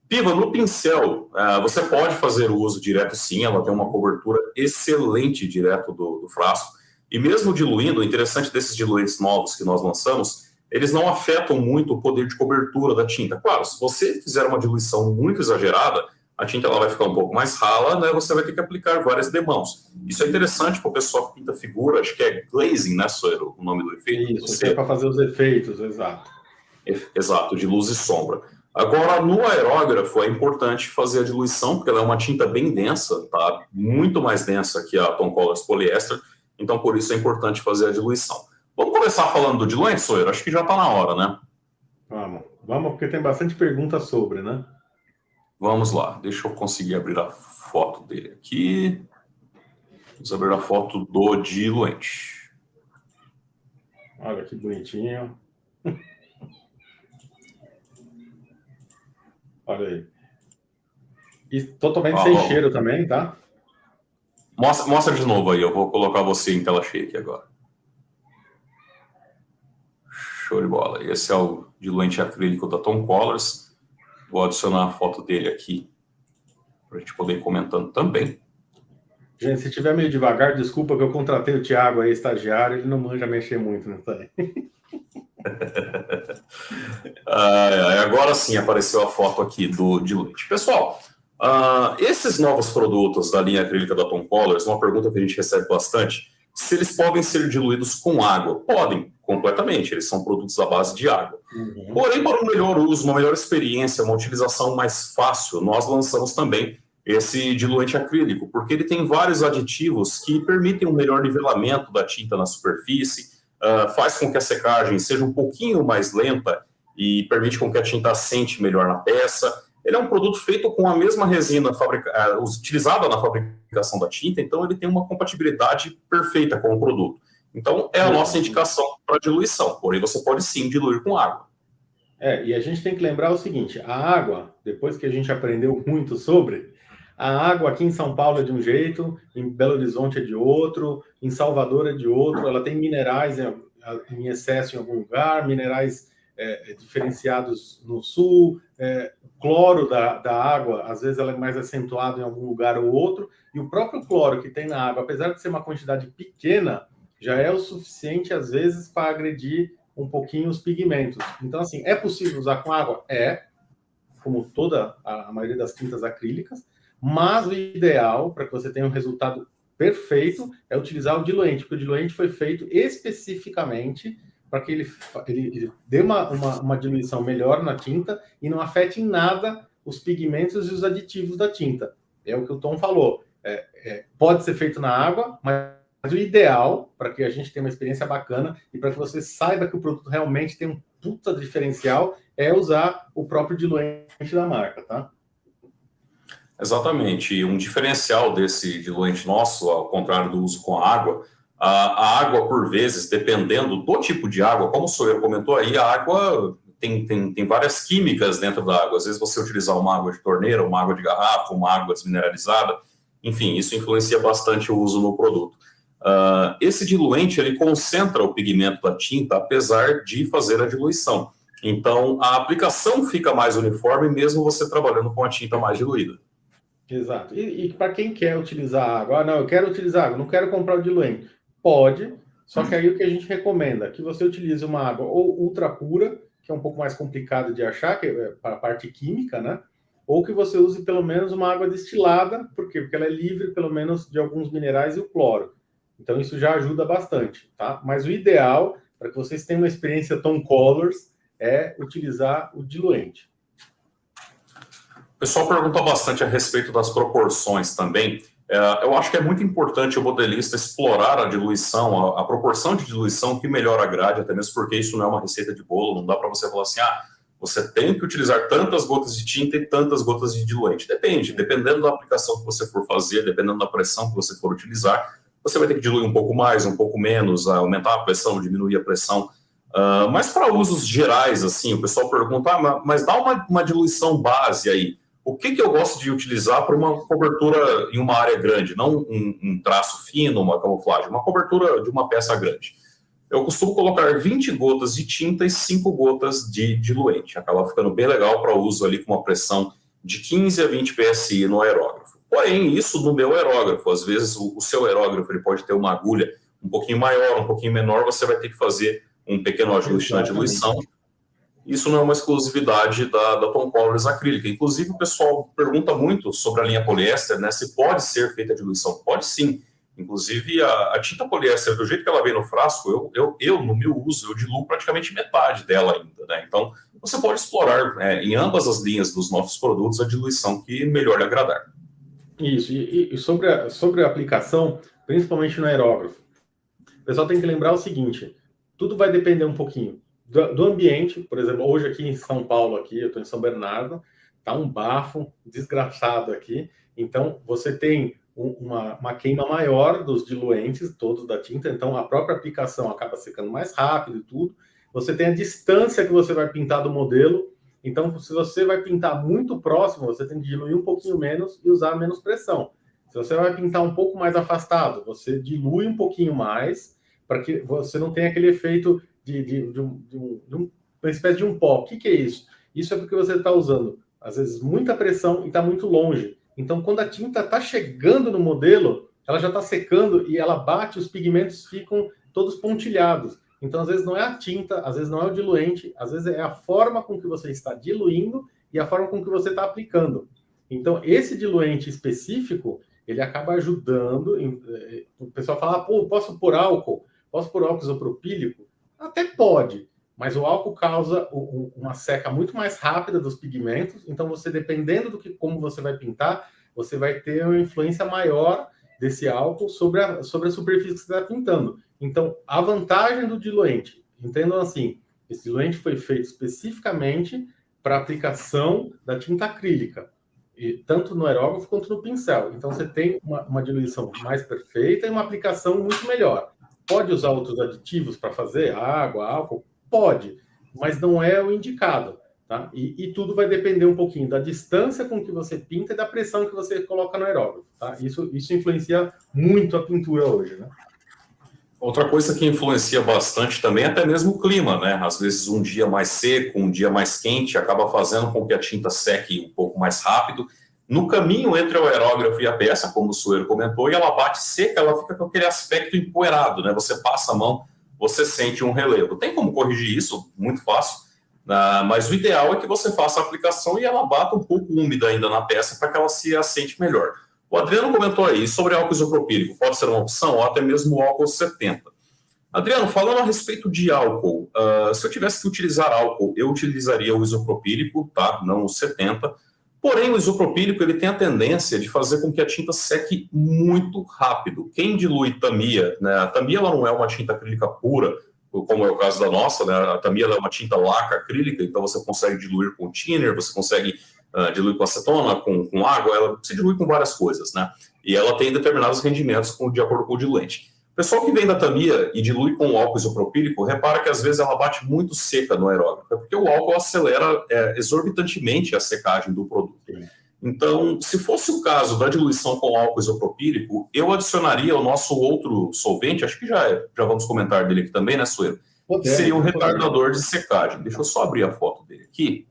Piva, no pincel, você pode fazer o uso direto sim, ela tem uma cobertura excelente direto do frasco. E mesmo diluindo, o interessante desses diluentes novos que nós lançamos, eles não afetam muito o poder de cobertura da tinta. Claro, se você fizer uma diluição muito exagerada, a tinta ela vai ficar um pouco mais rala, né? Você vai ter que aplicar várias demãos. Isso é interessante para o pessoal que pinta figura, acho que é glazing, né, Soeiro, o nome do efeito? Isso, é para fazer os efeitos, exato. Exato, de luz e sombra. Agora, no aerógrafo é importante fazer a diluição, porque ela é uma tinta bem densa, tá? Muito mais densa que a Tom Colors poliéster, então por isso é importante fazer a diluição. Vamos começar falando do diluente, Soeiro? Acho que já está na hora, né? Vamos, porque tem bastante pergunta sobre, né? Vamos lá, deixa eu conseguir abrir a foto dele aqui. Vamos abrir a foto do diluente. Olha que bonitinho. Olha aí. E totalmente sem cheiro também, tá? Mostra de novo aí, eu vou colocar você em tela cheia aqui agora. Show de bola. Esse é o diluente acrílico da Tom Colors. Vou adicionar a foto dele aqui para a gente poder ir comentando também. Gente, se estiver meio devagar, desculpa que eu contratei o Thiago aí, estagiário, ele não manja mexer muito nisso aí. Agora sim apareceu a foto aqui do diluente. Pessoal, esses novos produtos da linha acrílica da Tom Colors, uma pergunta que a gente recebe bastante, se eles podem ser diluídos com água. Podem, completamente, eles são produtos à base de água. Porém, para um melhor uso, uma melhor experiência, uma utilização mais fácil, nós lançamos também esse diluente acrílico, porque ele tem vários aditivos que permitem um melhor nivelamento da tinta na superfície, faz com que a secagem seja um pouquinho mais lenta e permite com que a tinta assente melhor na peça. Ele é um produto feito com a mesma resina utilizada na fabricação da tinta, então ele tem uma compatibilidade perfeita com o produto. Então, é a nossa indicação para diluição, porém você pode sim diluir com água. E a gente tem que lembrar o seguinte, a água, depois que a gente aprendeu muito sobre, a água aqui em São Paulo é de um jeito, em Belo Horizonte é de outro, em Salvador é de outro, ela tem minerais em excesso em algum lugar, minerais diferenciados no sul, o cloro da água, às vezes ela é mais acentuado em algum lugar ou outro, e o próprio cloro que tem na água, apesar de ser uma quantidade pequena, já é o suficiente, às vezes, para agredir um pouquinho os pigmentos. Então, assim, é possível usar com água? Como toda a maioria das tintas acrílicas, mas o ideal, para que você tenha um resultado perfeito, é utilizar o diluente, porque o diluente foi feito especificamente para que ele dê uma diluição melhor na tinta e não afete em nada os pigmentos e os aditivos da tinta. É o que o Tom falou. Pode ser feito na água, mas o ideal, para que a gente tenha uma experiência bacana e para que você saiba que o produto realmente tem um puta diferencial, é usar o próprio diluente da marca, tá? Exatamente. E um diferencial desse diluente nosso, ao contrário do uso com água, a água, por vezes, dependendo do tipo de água, como o senhor comentou aí, a água tem várias químicas dentro da água. Às vezes você utilizar uma água de torneira, uma água de garrafa, uma água desmineralizada, enfim, isso influencia bastante o uso no produto. Esse diluente, ele concentra o pigmento da tinta, apesar de fazer a diluição. Então, a aplicação fica mais uniforme, mesmo você trabalhando com a tinta mais diluída. Exato. E para quem quer utilizar água, não, eu quero utilizar água, não quero comprar o diluente. Pode, só que aí o que a gente recomenda? Que você utilize uma água ou ultra pura, que é um pouco mais complicado de achar, que é para a parte química, né? Ou que você use pelo menos uma água destilada, por quê? Porque ela é livre pelo menos de alguns minerais e o cloro. Então isso já ajuda bastante, tá? Mas o ideal, para que vocês tenham uma experiência Tom Colors, é utilizar o diluente. O pessoal pergunta bastante a respeito das proporções também. Eu acho que é muito importante o modelista explorar a diluição, a proporção de diluição que melhor agrade, até mesmo porque isso não é uma receita de bolo, não dá para você falar assim, você tem que utilizar tantas gotas de tinta e tantas gotas de diluente. Dependendo da aplicação que você for fazer, dependendo da pressão que você for utilizar, você vai ter que diluir um pouco mais, um pouco menos, aumentar a pressão, diminuir a pressão. Mas para usos gerais, assim, o pessoal pergunta, mas dá uma diluição base aí. O que eu gosto de utilizar para uma cobertura em uma área grande, não um traço fino, uma camuflagem, uma cobertura de uma peça grande. Eu costumo colocar 20 gotas de tinta e 5 gotas de diluente. Acaba ficando bem legal para uso ali com uma pressão de 15 a 20 psi no aerógrafo. Porém, isso no meu aerógrafo. Às vezes o seu aerógrafo ele pode ter uma agulha um pouquinho maior, um pouquinho menor, você vai ter que fazer um pequeno ajuste na diluição. Isso não é uma exclusividade da Tom Colors acrílica. Inclusive, o pessoal pergunta muito sobre a linha poliéster, né? Se pode ser feita a diluição. Pode sim. Inclusive, a tinta poliéster, do jeito que ela vem no frasco, eu no meu uso, eu diluo praticamente metade dela ainda, né? Então, você pode explorar em ambas as linhas dos nossos produtos a diluição que melhor lhe agradar. Isso. E sobre a aplicação, principalmente no aerógrafo, o pessoal tem que lembrar o seguinte, tudo vai depender um pouquinho do ambiente. Por exemplo, hoje aqui em São Paulo, eu estou em São Bernardo, tá um bafo desgraçado aqui, então você tem uma queima maior dos diluentes todos da tinta, então a própria aplicação acaba secando mais rápido e tudo. Você tem a distância que você vai pintar do modelo, então se você vai pintar muito próximo, você tem que diluir um pouquinho menos e usar menos pressão. Se você vai pintar um pouco mais afastado, você dilui um pouquinho mais, para que você não tenha aquele efeito uma espécie de um pó. O que é isso? Isso é porque você está usando, às vezes, muita pressão e está muito longe. Então, quando a tinta está chegando no modelo, ela já está secando e ela bate, os pigmentos ficam todos pontilhados. Então, às vezes, não é a tinta, às vezes não é o diluente, às vezes é a forma com que você está diluindo e a forma com que você está aplicando. Então, esse diluente específico, ele acaba ajudando. O pessoal fala, pô, posso pôr álcool? Posso pôr álcool isopropílico? Até pode, mas o álcool causa uma seca muito mais rápida dos pigmentos. Então, você, dependendo do que como você vai pintar, você vai ter uma influência maior desse álcool sobre a superfície que você está pintando. Então, a vantagem do diluente, entendam assim, esse diluente foi feito especificamente para aplicação da tinta acrílica, e tanto no aerógrafo quanto no pincel. Então, você tem uma diluição mais perfeita e uma aplicação muito melhor. Pode usar outros aditivos para fazer? Água, álcool? Pode, mas não é o indicado. Tá? E tudo vai depender um pouquinho da distância com que você pinta e da pressão que você coloca no aerógrafo. Tá? Isso influencia muito a pintura hoje, né? Outra coisa que influencia bastante também é até mesmo o clima, né? Às vezes um dia mais seco, um dia mais quente, acaba fazendo com que a tinta seque um pouco mais rápido. No caminho entre o aerógrafo e a peça, como o Sueiro comentou, e ela bate seca, ela fica com aquele aspecto empoeirado, né? Você passa a mão, você sente um relevo. Tem como corrigir isso? Muito fácil. Mas o ideal é que você faça a aplicação e ela bata um pouco úmida ainda na peça para que ela se assente melhor. O Adriano comentou aí sobre álcool isopropílico, pode ser uma opção, ou até mesmo o álcool 70. Adriano, falando a respeito de álcool, se eu tivesse que utilizar álcool, eu utilizaria o isopropílico, tá? Não o 70. Porém, o isopropílico ele tem a tendência de fazer com que a tinta seque muito rápido. Quem dilui Tamiya, né? A Tamiya ela não é uma tinta acrílica pura, como é o caso da nossa, né? A Tamiya ela é uma tinta laca acrílica, então você consegue diluir com thinner, você consegue dilui com acetona, com água, ela se dilui com várias coisas, né? E ela tem determinados rendimentos de acordo com o diluente. O pessoal que vem da Tamiya e dilui com álcool isopropílico, repara que às vezes ela bate muito seca no aerógrafo, porque o álcool acelera exorbitantemente a secagem do produto. Então, se fosse o caso da diluição com álcool isopropílico, eu adicionaria o nosso outro solvente, acho que já vamos comentar dele aqui também, né, Sueiro? Que seria um retardador de secagem. Deixa eu só abrir a foto dele aqui.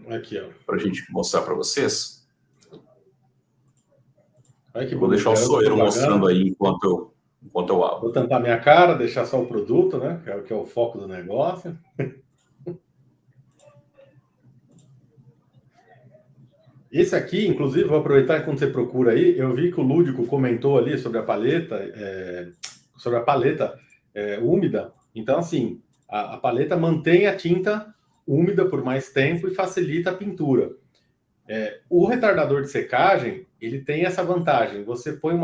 Aqui, ó. Para a gente mostrar para vocês. Vou deixar o Sueiro mostrando aí enquanto eu abro. Vou tampar minha cara, deixar só o produto, né? Que é o foco do negócio. Esse aqui, inclusive, vou aproveitar enquanto você procura aí. Eu vi que o Lúdico comentou ali sobre a paleta, úmida. Então, assim, a paleta mantém a tinta úmida por mais tempo e facilita a pintura. O retardador de secagem, ele tem essa vantagem. Você põe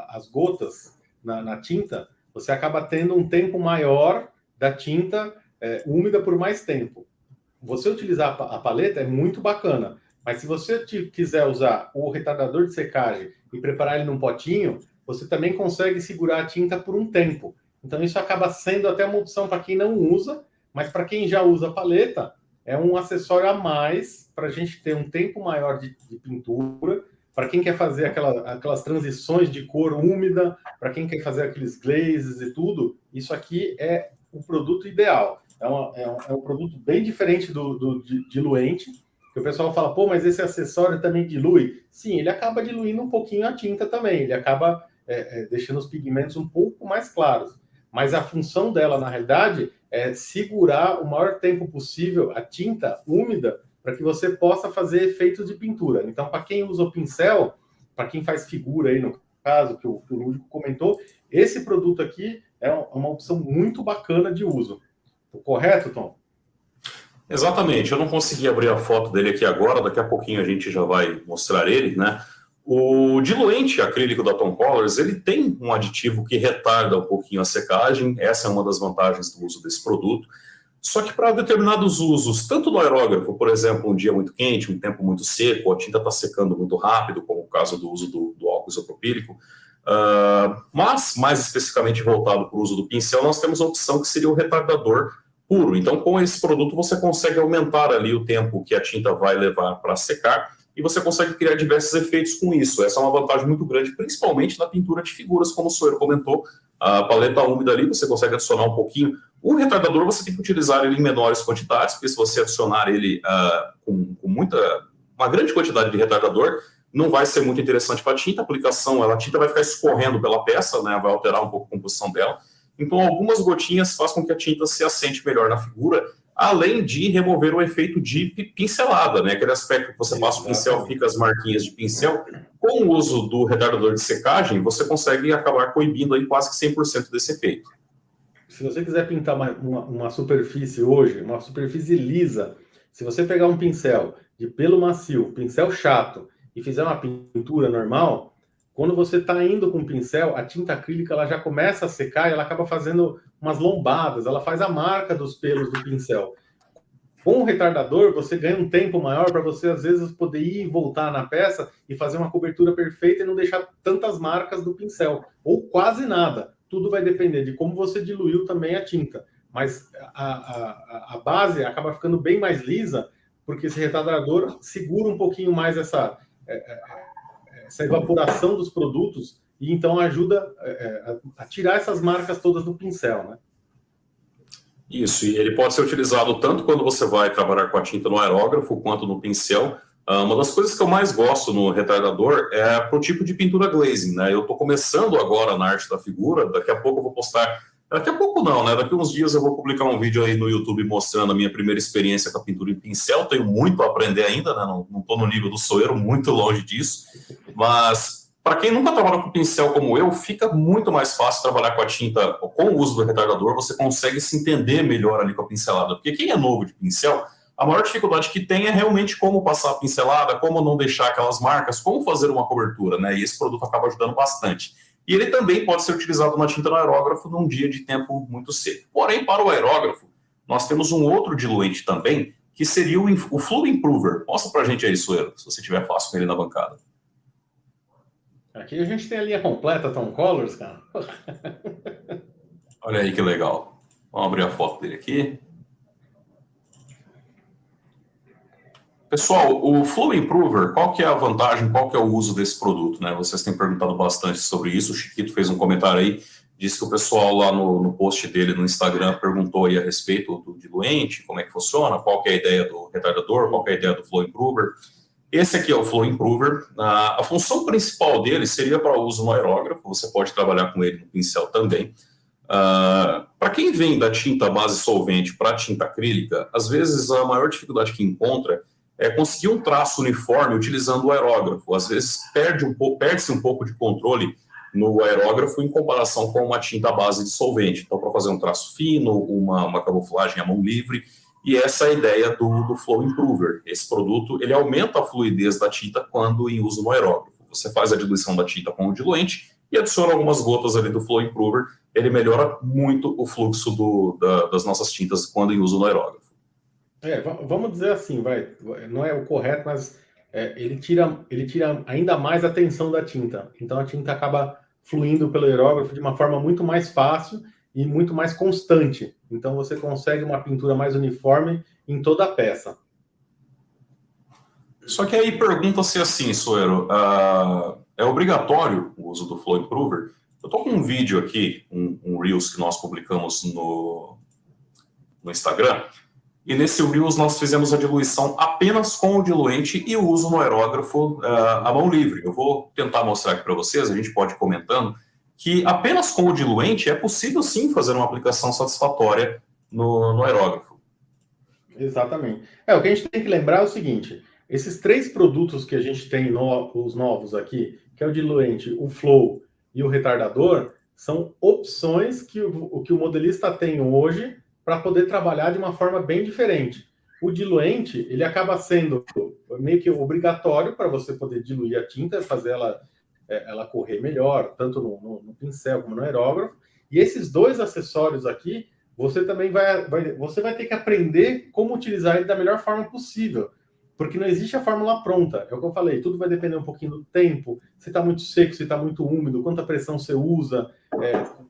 as gotas na tinta, você acaba tendo um tempo maior da tinta úmida por mais tempo. Você utilizar a paleta é muito bacana, mas se você quiser usar o retardador de secagem e preparar ele num potinho, você também consegue segurar a tinta por um tempo. Então isso acaba sendo até uma opção para quem não usa, mas para quem já usa a paleta, é um acessório a mais para a gente ter um tempo maior de pintura, para quem quer fazer aquelas transições de cor úmida, para quem quer fazer aqueles glazes e tudo, isso aqui é o produto ideal. É um produto bem diferente do diluente, que o pessoal fala, pô, mas esse acessório também dilui? Sim, ele acaba diluindo um pouquinho a tinta também, ele acaba deixando os pigmentos um pouco mais claros. Mas a função dela, na realidade, é segurar o maior tempo possível a tinta úmida para que você possa fazer efeitos de pintura. Então, para quem usa o pincel, para quem faz figura aí, no caso, que o Lúdico comentou, esse produto aqui é uma opção muito bacana de uso. Correto, Tom? Exatamente. Eu não consegui abrir a foto dele aqui agora, daqui a pouquinho a gente já vai mostrar ele, né? O diluente acrílico da Tom Colors, ele tem um aditivo que retarda um pouquinho a secagem, essa é uma das vantagens do uso desse produto. Só que para determinados usos, tanto no aerógrafo, por exemplo, um dia muito quente, um tempo muito seco, a tinta está secando muito rápido, como o caso do uso do álcool isopropílico, mas mais especificamente voltado para o uso do pincel, nós temos a opção que seria o retardador puro. Então, com esse produto, você consegue aumentar ali o tempo que a tinta vai levar para secar, e você consegue criar diversos efeitos com isso. Essa é uma vantagem muito grande, principalmente na pintura de figuras, como o Sueiro comentou. A paleta úmida ali, você consegue adicionar um pouquinho. O retardador você tem que utilizar ele em menores quantidades, porque se você adicionar ele com uma grande quantidade de retardador, não vai ser muito interessante para a tinta. A aplicação, a tinta vai ficar escorrendo pela peça, né, vai alterar um pouco a composição dela. Então, algumas gotinhas fazem com que a tinta se assente melhor na figura, além de remover o efeito de pincelada, né, aquele aspecto que você passa o pincel, fica as marquinhas de pincel. Com o uso do retardador de secagem, você consegue acabar coibindo aí quase que 100% desse efeito. Se você quiser pintar uma superfície hoje, uma superfície lisa, se você pegar um pincel de pelo macio, pincel chato, e fizer uma pintura normal, quando você está indo com o pincel, a tinta acrílica ela já começa a secar e ela acaba fazendo umas lombadas, ela faz a marca dos pelos do pincel. Com o retardador, você ganha um tempo maior para você, às vezes, poder ir e voltar na peça e fazer uma cobertura perfeita e não deixar tantas marcas do pincel, ou quase nada. Tudo vai depender de como você diluiu também a tinta. Mas a base acaba ficando bem mais lisa, porque esse retardador segura um pouquinho mais essa evaporação dos produtos e então ajuda a tirar essas marcas todas do pincel, né? Isso, e ele pode ser utilizado tanto quando você vai trabalhar com a tinta no aerógrafo quanto no pincel. Uma das coisas que eu mais gosto no retardador é pro tipo de pintura glazing, né? Eu estou começando agora na arte da figura, daqui a pouco eu vou postar. Daqui a pouco não, né? Daqui a uns dias eu vou publicar um vídeo aí no YouTube mostrando a minha primeira experiência com a pintura em pincel. Tenho muito a aprender ainda, né? Não estou no nível do Soeiro, muito longe disso. Mas para quem nunca trabalhou com pincel como eu, fica muito mais fácil trabalhar com a tinta, com o uso do retardador, você consegue se entender melhor ali com a pincelada. Porque quem é novo de pincel, a maior dificuldade que tem é realmente como passar a pincelada, como não deixar aquelas marcas, como fazer uma cobertura, né? E esse produto acaba ajudando bastante. E ele também pode ser utilizado na tinta no aerógrafo num dia de tempo muito seco. Porém, para o aerógrafo, nós temos um outro diluente também, que seria o Fluid Improver. Mostra pra gente aí, Soeiro, se você tiver fácil com ele na bancada. Aqui a gente tem a linha completa, Tom Colors, cara. Olha aí que legal. Vamos abrir a foto dele aqui. Pessoal, o Flow Improver, qual que é a vantagem, qual que é o uso desse produto, né? Vocês têm perguntado bastante sobre isso, o Chiquito fez um comentário aí, disse que o pessoal lá no post dele no Instagram perguntou aí a respeito do diluente, como é que funciona, qual que é a ideia do retardador, qual que é a ideia do Flow Improver. Esse aqui é o Flow Improver. A função principal dele seria para uso no aerógrafo, você pode trabalhar com ele no pincel também. Para quem vem da tinta base solvente para a tinta acrílica, às vezes a maior dificuldade que encontra é conseguir um traço uniforme utilizando o aerógrafo. Às vezes perde-se um pouco de controle no aerógrafo em comparação com uma tinta base de solvente. Então, para fazer um traço fino, uma camuflagem à mão livre, e essa é a ideia do Flow Improver. Esse produto, ele aumenta a fluidez da tinta quando em uso no aerógrafo. Você faz a diluição da tinta com o diluente e adiciona algumas gotas ali do Flow Improver. Ele melhora muito o fluxo das nossas tintas quando em uso no aerógrafo. Vamos dizer assim, não é o correto, mas ele tira ainda mais a tensão da tinta. Então a tinta acaba fluindo pelo aerógrafo de uma forma muito mais fácil e muito mais constante. Então você consegue uma pintura mais uniforme em toda a peça. Só que aí pergunta-se assim, Soeiro, é obrigatório o uso do Flow Improver? Eu estou com um vídeo aqui, um Reels que nós publicamos no Instagram, e nesse Reels nós fizemos a diluição apenas com o diluente e o uso no aerógrafo à mão livre. Eu vou tentar mostrar aqui para vocês, a gente pode ir comentando, que apenas com o diluente é possível sim fazer uma aplicação satisfatória no aerógrafo. Exatamente. O que a gente tem que lembrar é o seguinte, esses três produtos que a gente tem, os novos aqui, que é o diluente, o Flow e o retardador, são opções que o modelista tem hoje para poder trabalhar de uma forma bem diferente. O diluente, ele acaba sendo meio que obrigatório para você poder diluir a tinta, fazer ela correr melhor, tanto no pincel como no aerógrafo. E esses dois acessórios aqui, você também você vai ter que aprender como utilizar ele da melhor forma possível, porque não existe a fórmula pronta. É o que eu falei, tudo vai depender um pouquinho do tempo, se está muito seco, se está muito úmido, quanta pressão você usa,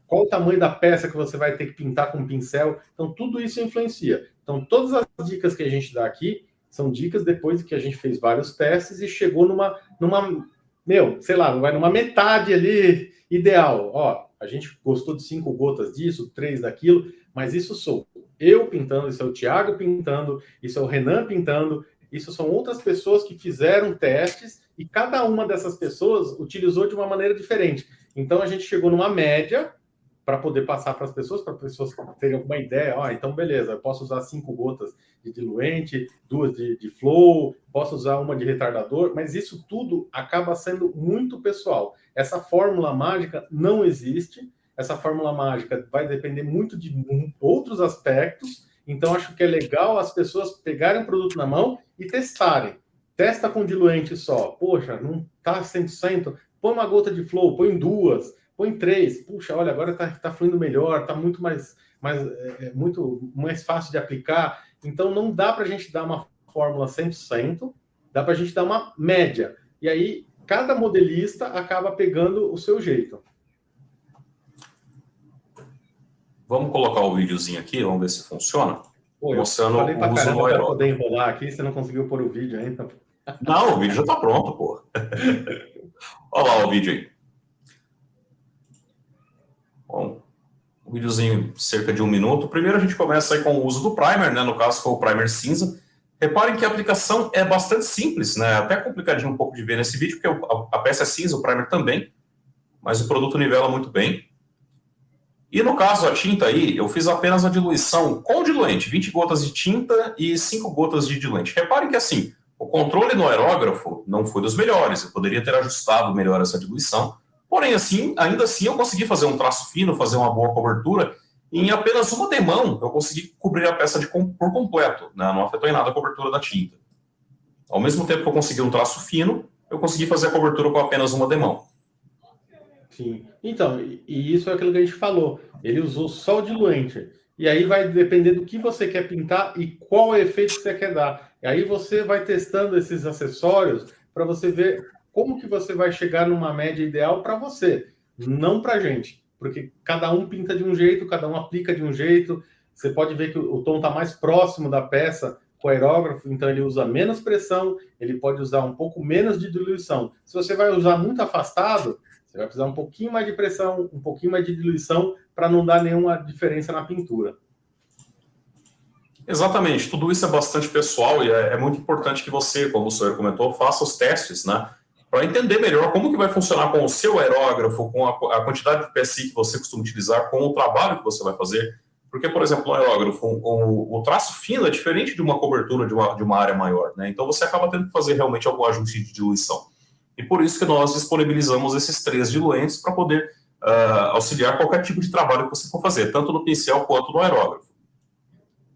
qual o tamanho da peça que você vai ter que pintar com o pincel. Então, tudo isso influencia. Então, todas as dicas que a gente dá aqui são dicas depois que a gente fez vários testes e chegou numa sei lá, vai numa metade ali ideal. Ó, a gente gostou de 5 gotas disso, 3 daquilo, mas isso sou eu pintando, isso é o Thiago pintando, isso é o Renan pintando, isso são outras pessoas que fizeram testes e cada uma dessas pessoas utilizou de uma maneira diferente. Então a gente chegou numa média para poder passar para as pessoas terem alguma ideia. Então beleza, eu posso usar 5 gotas de diluente, 2 de flow, posso usar uma de retardador, mas isso tudo acaba sendo muito pessoal. Essa fórmula mágica não existe. Essa fórmula mágica vai depender muito de outros aspectos. Então, acho que é legal as pessoas pegarem o produto na mão e testarem. Testa com diluente só. Poxa, não está 100%. Põe uma gota de flow, põe 2, põe 3. Puxa, olha, agora está fluindo melhor, está muito muito mais fácil de aplicar. Então, não dá para a gente dar uma fórmula 100%, dá para a gente dar uma média. E aí, cada modelista acaba pegando o seu jeito. Vamos colocar o videozinho aqui, vamos ver se funciona. Pô, mostrando falei pra caramba para poder enrolar aqui, você não conseguiu pôr o vídeo ainda. Não, o vídeo já está pronto, pô. Olha lá o vídeo aí. Bom, um videozinho de cerca de 1 minuto. Primeiro a gente começa aí com o uso do primer, né? No caso foi o primer cinza. Reparem que a aplicação é bastante simples, né? Até complicadinho um pouco de ver nesse vídeo, porque a peça é cinza, o primer também, mas o produto nivela muito bem. E no caso a tinta aí, eu fiz apenas a diluição com diluente, 20 gotas de tinta e 5 gotas de diluente. Reparem que assim, o controle no aerógrafo não foi dos melhores, eu poderia ter ajustado melhor essa diluição, porém assim, ainda assim eu consegui fazer um traço fino, fazer uma boa cobertura, e em apenas uma demão eu consegui cobrir a peça por completo, né? Não afetou em nada a cobertura da tinta. Ao mesmo tempo que eu consegui um traço fino, eu consegui fazer a cobertura com apenas uma demão. Sim. Então, e isso é aquilo que a gente falou. Ele usou só o diluente. E aí vai depender do que você quer pintar e qual é o efeito que você quer dar. E aí você vai testando esses acessórios para você ver como que você vai chegar numa média ideal para você, não para a gente. Porque cada um pinta de um jeito, cada um aplica de um jeito. Você pode ver que o tom está mais próximo da peça com o aerógrafo, então ele usa menos pressão, ele pode usar um pouco menos de diluição. Se você vai usar muito afastado, você vai precisar um pouquinho mais de pressão, um pouquinho mais de diluição, para não dar nenhuma diferença na pintura. Exatamente, tudo isso é bastante pessoal e é muito importante que você, como o senhor comentou, faça os testes, né? Para entender melhor como que vai funcionar com o seu aerógrafo, com a quantidade de PSI que você costuma utilizar, com o trabalho que você vai fazer. Porque, por exemplo, no aerógrafo, o traço fino é diferente de uma cobertura de uma área maior, né? Então você acaba tendo que fazer realmente algum ajuste de diluição. E por isso que nós disponibilizamos esses 3 diluentes para poder auxiliar qualquer tipo de trabalho que você for fazer, tanto no pincel quanto no aerógrafo.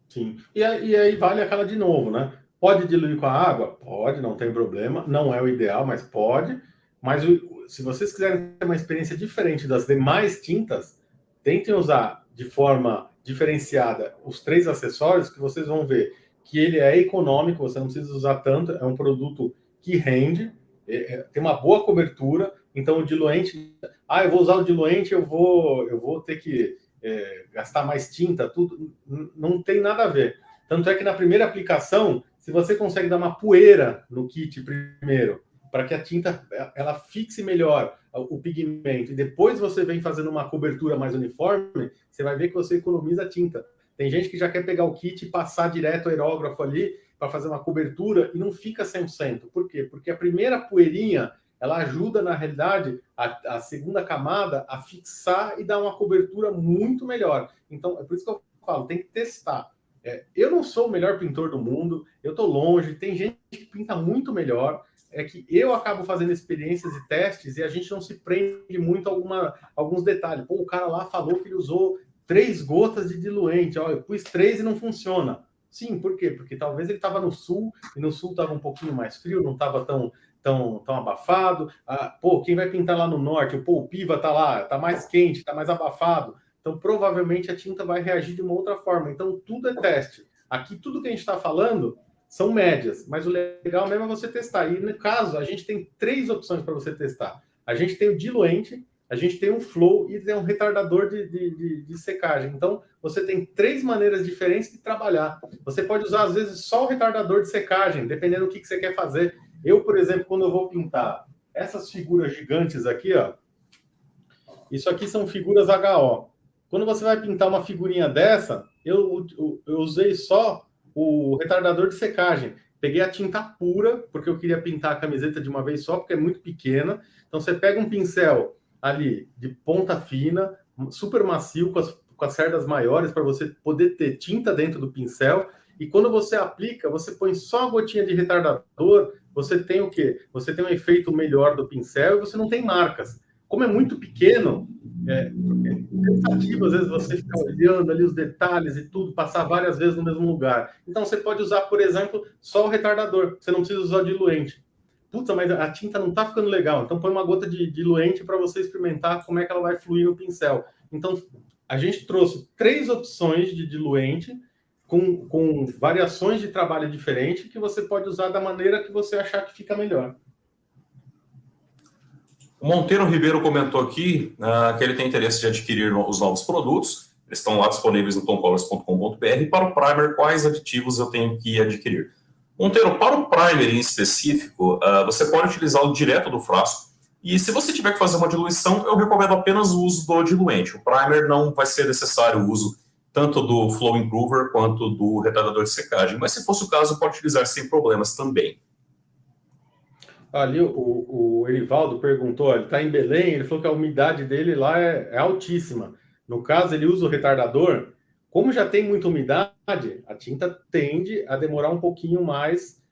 Sim, e aí vale aquela de novo, né? Pode diluir com a água? Pode, não tem problema. Não é o ideal, mas pode. Mas se vocês quiserem ter uma experiência diferente das demais tintas, tentem usar de forma diferenciada os 3 acessórios, que vocês vão ver que ele é econômico, você não precisa usar tanto, é um produto que rende, tem uma boa cobertura. Então o diluente, eu vou usar o diluente, eu vou ter que gastar mais tinta, tudo, não tem nada a ver. Tanto é que na primeira aplicação, se você consegue dar uma poeira no kit primeiro, para que a tinta ela fixe melhor o pigmento, e depois você vem fazendo uma cobertura mais uniforme, você vai ver que você economiza tinta. Tem gente que já quer pegar o kit e passar direto o aerógrafo ali para fazer uma cobertura e não fica 100%. Por quê? Porque a primeira poeirinha ela ajuda, na realidade, a segunda camada a fixar e dar uma cobertura muito melhor. Então, é por isso que eu falo, tem que testar. Eu não sou o melhor pintor do mundo, eu estou longe, tem gente que pinta muito melhor, é que eu acabo fazendo experiências e testes e a gente não se prende muito a alguns detalhes. Pô, o cara lá falou que ele usou 3 gotas de diluente, eu pus 3 e não funciona. Sim, por quê? Porque talvez ele estava no sul, e no sul estava um pouquinho mais frio, não estava tão abafado. Quem vai pintar lá no norte? O Piva está lá, está mais quente, está mais abafado. Então, provavelmente, a tinta vai reagir de uma outra forma. Então, tudo é teste. Aqui, tudo que a gente está falando são médias, mas o legal mesmo é você testar. E, no caso, a gente tem 3 opções para você testar. A gente tem o diluente, a gente tem um flow e tem um retardador de secagem. Então, você tem 3 maneiras diferentes de trabalhar. Você pode usar, às vezes, só o retardador de secagem, dependendo do que você quer fazer. Eu, por exemplo, quando eu vou pintar essas figuras gigantes aqui, ó, isso aqui são figuras HO. Quando você vai pintar uma figurinha dessa, eu usei só o retardador de secagem. Peguei a tinta pura, porque eu queria pintar a camiseta de uma vez só, porque é muito pequena. Então, você pega um pincel ali de ponta fina, super macio, com as cerdas maiores, para você poder ter tinta dentro do pincel. E quando você aplica, você põe só a gotinha de retardador, você tem o quê? Você tem um efeito melhor do pincel e você não tem marcas. Como é muito pequeno, é cansativo, às vezes, você ficar olhando ali os detalhes e tudo, passar várias vezes no mesmo lugar. Então, você pode usar, por exemplo, só o retardador. Você não precisa usar o diluente. Puta, mas a tinta não tá ficando legal. Então, põe uma gota de diluente para você experimentar como é que ela vai fluir no pincel. Então, a gente trouxe 3 opções de diluente com variações de trabalho diferentes que você pode usar da maneira que você achar que fica melhor. O Monteiro Ribeiro comentou aqui que ele tem interesse de adquirir os novos produtos. Eles estão lá disponíveis no tomcolors.com.br. Para o primer, quais aditivos eu tenho que adquirir? Monteiro, para o primer em específico, você pode utilizá-lo direto do frasco. E se você tiver que fazer uma diluição, eu recomendo apenas o uso do diluente. O primer não vai ser necessário o uso tanto do Flow Improver quanto do retardador de secagem. Mas se fosse o caso, pode utilizar sem problemas também. Ali o Erivaldo perguntou, ele está em Belém, ele falou que a umidade dele lá é altíssima. No caso, ele usa o retardador. Como já tem muita umidade, a tinta tende a demorar um pouquinho mais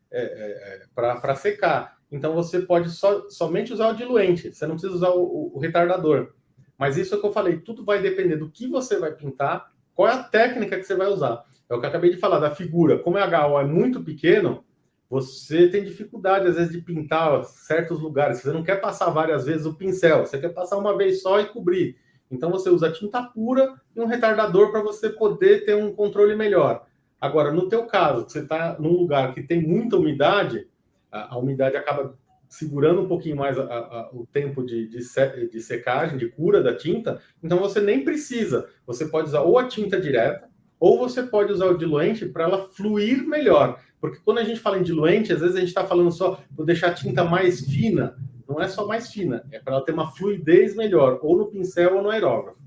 para secar. Então, você pode somente usar o diluente, você não precisa usar o retardador. Mas isso é o que eu falei, tudo vai depender do que você vai pintar, qual é a técnica que você vai usar. É o que eu acabei de falar, da figura. Como o HO é muito pequeno, você tem dificuldade, às vezes, de pintar certos lugares. Você não quer passar várias vezes o pincel, você quer passar uma vez só e cobrir. Então, você usa tinta pura e um retardador para você poder ter um controle melhor. Agora, no teu caso, você está num lugar que tem muita umidade, a umidade acaba segurando um pouquinho mais o tempo de secagem, de cura da tinta, então você nem precisa. Você pode usar ou a tinta direta, ou você pode usar o diluente para ela fluir melhor. Porque quando a gente fala em diluente, às vezes a gente está falando só para deixar a tinta mais fina. Não é só mais fina, é para ela ter uma fluidez melhor, ou no pincel ou no aerógrafo.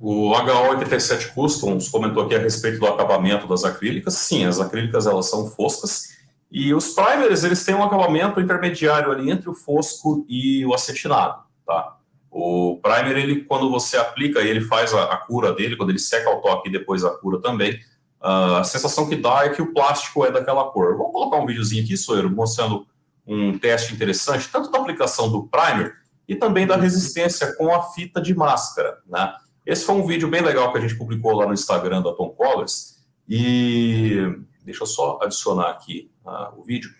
O HO87 Customs comentou aqui a respeito do acabamento das acrílicas. Sim, as acrílicas elas são foscas. E os primers, eles têm um acabamento intermediário ali entre o fosco e o acetinado, tá? O primer, ele, quando você aplica, ele faz a cura dele, quando ele seca ao toque e depois a cura também, a sensação que dá é que o plástico é daquela cor. Vou colocar um videozinho aqui, Soeiro, mostrando um teste interessante, tanto da aplicação do primer e também da resistência com a fita de máscara, né? Esse foi um vídeo bem legal que a gente publicou lá no Instagram da Tom Colors. E deixa eu só adicionar aqui o vídeo.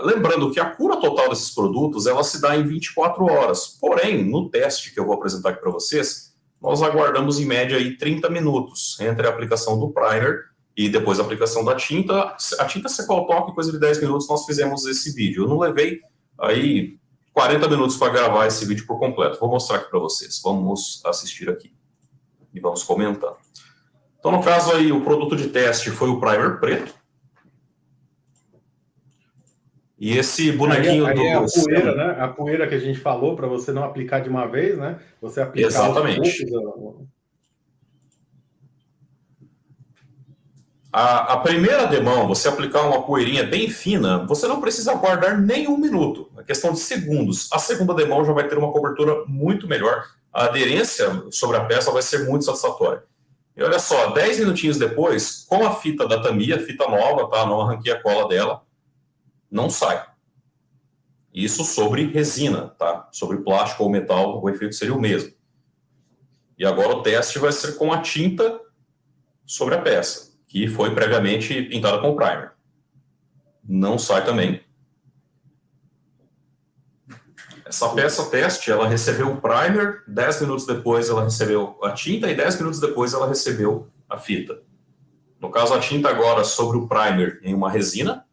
Lembrando que a cura total desses produtos ela se dá em 24 horas. Porém, no teste que eu vou apresentar aqui para vocês, nós aguardamos em média aí 30 minutos entre a aplicação do primer e depois a aplicação da tinta. A tinta secou ao toque, coisa de 10 minutos, nós fizemos esse vídeo. Eu não levei aí 40 minutos para gravar esse vídeo por completo. Vou mostrar aqui para vocês. Vamos assistir aqui e vamos comentar. Então, no caso aí, o produto de teste foi o primer preto. E esse bonequinho aí é a poeira, né? A poeira que a gente falou para você não aplicar de uma vez, né? Você aplicar exatamente. A primeira demão, você aplicar uma poeirinha bem fina, você não precisa aguardar nem um minuto. É questão de segundos. A segunda demão já vai ter uma cobertura muito melhor. A aderência sobre a peça vai ser muito satisfatória. E olha só, 10 minutinhos depois, com a fita da Tamiya, fita nova, tá? Não arranquei a cola dela, não sai. Isso sobre resina, tá? Sobre plástico ou metal, o efeito seria o mesmo. E agora o teste vai ser com a tinta sobre a peça, que foi previamente pintada com o primer. Não sai também. Essa peça teste, ela recebeu o primer, 10 minutos depois ela recebeu a tinta e 10 minutos depois ela recebeu a fita. No caso, a tinta agora sobre o primer em uma resina.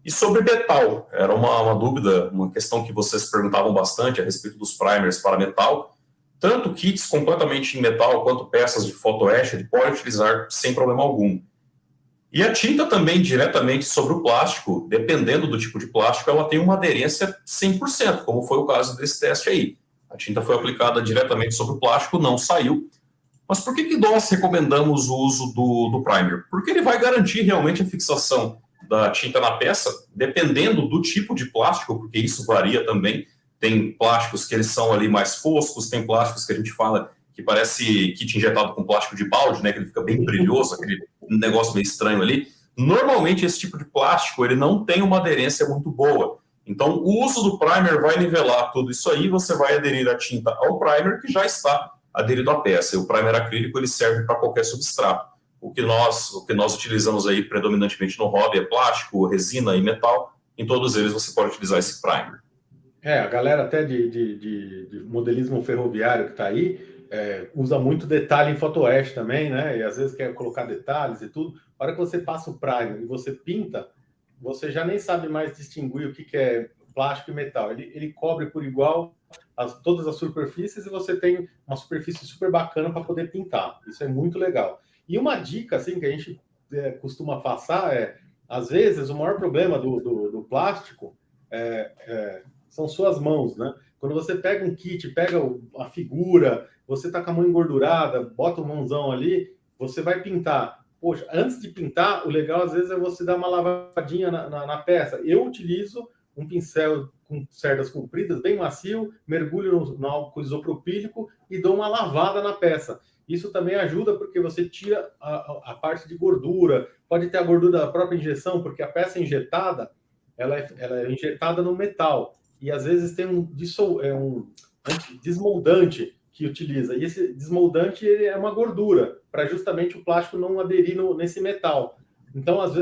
E sobre metal, era uma dúvida, uma questão que vocês perguntavam bastante a respeito dos primers para metal. Tanto kits completamente em metal quanto peças de photo etched pode utilizar sem problema algum. E a tinta também, diretamente sobre o plástico, dependendo do tipo de plástico, ela tem uma aderência 100%, como foi o caso desse teste aí. A tinta foi aplicada diretamente sobre o plástico, não saiu. Mas por que nós recomendamos o uso do primer? Porque ele vai garantir realmente a fixação da tinta na peça, dependendo do tipo de plástico, porque isso varia também. Tem plásticos que eles são ali mais foscos, tem plásticos que a gente fala que parece kit injetado com plástico de balde, né? Que ele fica bem brilhoso, aquele negócio meio estranho ali. Normalmente, esse tipo de plástico, ele não tem uma aderência muito boa. Então, o uso do primer vai nivelar tudo isso aí, você vai aderir a tinta ao primer, que já está aderido à peça. E o primer acrílico, ele serve para qualquer substrato. O que nós utilizamos aí predominantemente no hobby é plástico, resina e metal. Em todos eles, você pode utilizar esse primer. A galera até de modelismo ferroviário que está aí, usa muito detalhe em photoetch também, né? E às vezes quer colocar detalhes e tudo. A hora que você passa o primer e você pinta, você já nem sabe mais distinguir o que é plástico e metal. Ele cobre por igual todas as superfícies e você tem uma superfície super bacana para poder pintar. Isso é muito legal. E uma dica assim que a gente costuma passar às vezes, o maior problema do plástico são suas mãos, né? Quando você pega um kit, pega a figura, você tá com a mão engordurada, bota o mãozão ali, você vai pintar. Poxa, antes de pintar, o legal às vezes é você dar uma lavadinha na peça. Eu utilizo um pincel com cerdas compridas, bem macio, mergulho no álcool isopropílico e dou uma lavada na peça. Isso também ajuda porque você tira a parte de gordura, pode ter a gordura da própria injeção, porque a peça injetada, ela é injetada no metal. E às vezes tem um desmoldante que utiliza. E esse desmoldante ele é uma gordura, para justamente o plástico não aderir nesse metal. Então, às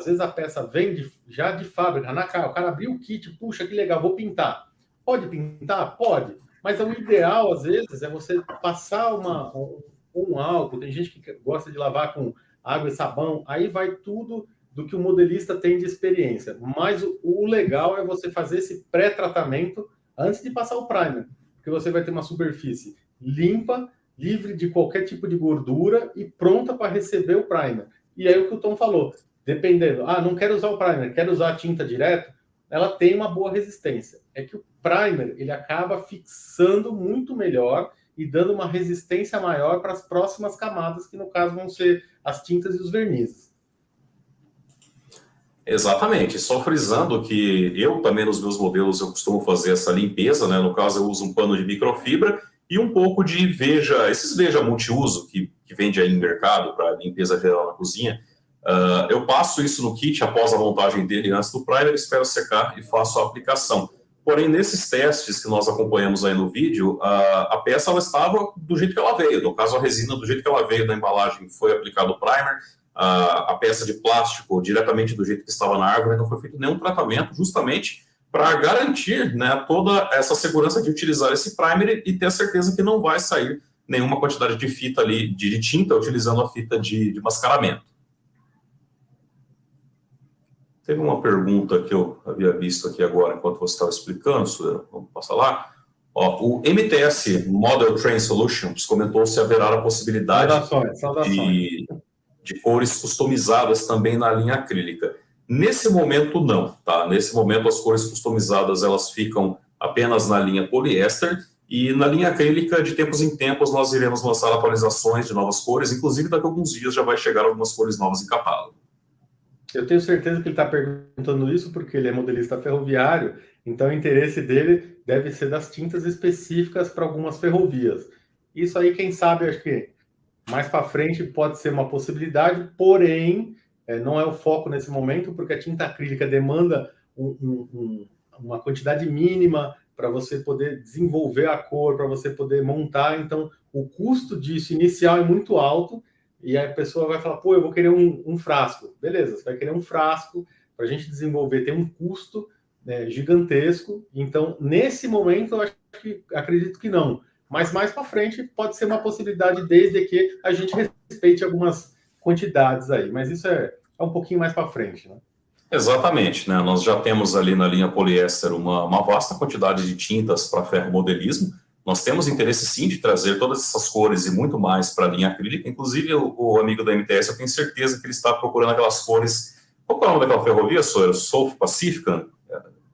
vezes a peça vem já de fábrica, na cara. O cara abriu o kit, puxa, que legal, vou pintar. Pode pintar? Pode. Mas o ideal, às vezes, é você passar um álcool. Tem gente que gosta de lavar com água e sabão. Aí vai tudo do que o modelista tem de experiência. Mas o legal é você fazer esse pré-tratamento antes de passar o primer, porque você vai ter uma superfície limpa, livre de qualquer tipo de gordura e pronta para receber o primer. E aí o que o Tom falou, dependendo, não quero usar o primer, quero usar a tinta direto, ela tem uma boa resistência. É que o primer, ele acaba fixando muito melhor e dando uma resistência maior para as próximas camadas, que no caso vão ser as tintas e os vernizes. Exatamente, só frisando que eu também nos meus modelos eu costumo fazer essa limpeza, né? No caso eu uso um pano de microfibra e um pouco de veja, esses veja multiuso que vende aí no mercado para limpeza geral na cozinha. Eu passo isso no kit após a montagem dele antes do primer, espero secar e faço a aplicação. Porém, nesses testes que nós acompanhamos aí no vídeo, a peça ela estava do jeito que ela veio. No caso, a resina do jeito que ela veio da embalagem foi aplicado o primer, a peça de plástico diretamente do jeito que estava na árvore, não foi feito nenhum tratamento, justamente para garantir, né, toda essa segurança de utilizar esse primer e ter a certeza que não vai sair nenhuma quantidade de fita ali, de tinta, utilizando a fita de mascaramento. Teve uma pergunta que eu havia visto aqui agora, enquanto você estava explicando, Suzana, vamos passar lá. O MTS, Model Train Solutions, comentou se haverá a possibilidade de cores customizadas também na linha acrílica. Nesse momento, não, tá? Nesse momento, as cores customizadas, elas ficam apenas na linha poliéster, e na linha acrílica, de tempos em tempos, nós iremos lançar atualizações de novas cores, inclusive daqui a alguns dias já vai chegar algumas cores novas em catálogo. Eu tenho certeza que ele está perguntando isso porque ele é modelista ferroviário, então o interesse dele deve ser das tintas específicas para algumas ferrovias. Isso aí, quem sabe, acho que mais para frente pode ser uma possibilidade, porém, não é o foco nesse momento, porque a tinta acrílica demanda uma quantidade mínima para você poder desenvolver a cor, para você poder montar. Então, o custo disso inicial é muito alto, e a pessoa vai falar, eu vou querer um frasco. Beleza, você vai querer um frasco, para a gente desenvolver, tem um custo gigantesco. Então, nesse momento, eu acredito que não. Mas mais para frente pode ser uma possibilidade, desde que a gente respeite algumas quantidades aí. Mas isso é um pouquinho mais para frente, né? Exatamente, né? Nós já temos ali na linha poliéster uma vasta quantidade de tintas para ferromodelismo, Nós temos interesse sim de trazer todas essas cores e muito mais para a linha acrílica. Inclusive, o amigo da MTS, eu tenho certeza que ele está procurando aquelas cores. Qual é o nome daquela ferrovia, Sawyer? South Pacific?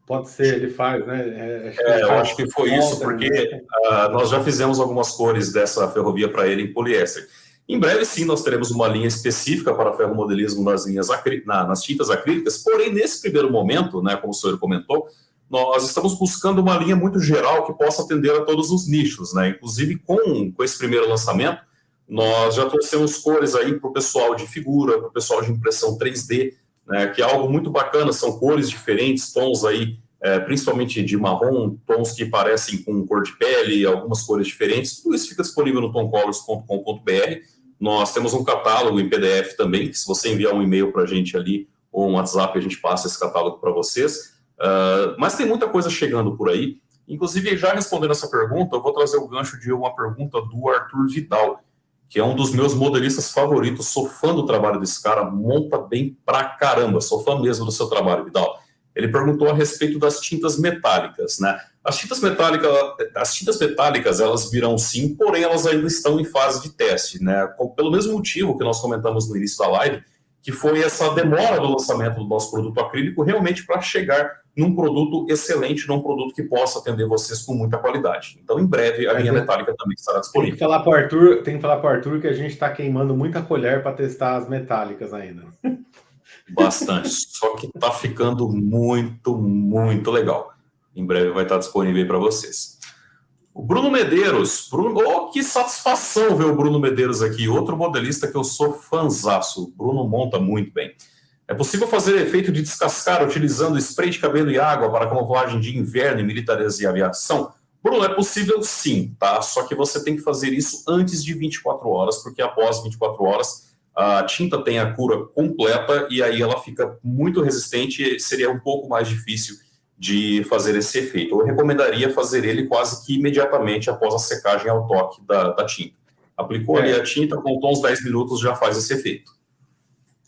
Pode ser, ele faz, né? Acho que ele Eu faz acho que foi isso, porque nós já fizemos algumas cores dessa ferrovia para ele em poliéster. Em breve, sim, nós teremos uma linha específica para ferromodelismo nas linhas nas tintas acrílicas, porém, nesse primeiro momento, né, como o senhor comentou, nós estamos buscando uma linha muito geral que possa atender a todos os nichos, né? Inclusive, com esse primeiro lançamento, nós já trouxemos cores aí para o pessoal de figura, para o pessoal de impressão 3D, né, que é algo muito bacana, são cores diferentes, tons aí, principalmente de marrom, tons que parecem com cor de pele, algumas cores diferentes. Tudo isso fica disponível no tomcolors.com.br. Nós temos um catálogo em PDF também, que se você enviar um e-mail para a gente ali, ou um WhatsApp, a gente passa esse catálogo para vocês. Mas tem muita coisa chegando por aí. Inclusive, já respondendo essa pergunta, eu vou trazer o gancho de uma pergunta do Arthur Vidal, que é um dos meus modelistas favoritos. Sou fã do trabalho desse cara, monta bem pra caramba. Sou fã mesmo do seu trabalho, Vidal. Ele perguntou a respeito das tintas metálicas, né? As tintas metálicas, elas virão sim, porém elas ainda estão em fase de teste, né? Pelo mesmo motivo que nós comentamos no início da live, que foi essa demora do lançamento do nosso produto acrílico, realmente para chegar num produto excelente, num produto que possa atender vocês com muita qualidade. Então, em breve, a linha metálica também estará disponível. Tem que falar para o Arthur que a gente está queimando muita colher para testar as metálicas ainda. Bastante. Só que está ficando muito, muito legal. Em breve vai estar disponível para vocês. O Bruno Medeiros. Que satisfação ver o Bruno Medeiros aqui. Outro modelista que eu sou fãzaço. O Bruno monta muito bem. É possível fazer efeito de descascar utilizando spray de cabelo e água para camuflagem de inverno em militares e aviação? Bruno, é possível sim, tá? Só que você tem que fazer isso antes de 24 horas, porque após 24 horas a tinta tem a cura completa e aí ela fica muito resistente e seria um pouco mais difícil de fazer esse efeito. Eu recomendaria fazer ele quase que imediatamente após a secagem ao toque da tinta. Aplicou ali a tinta, contou uns 10 minutos, já faz esse efeito.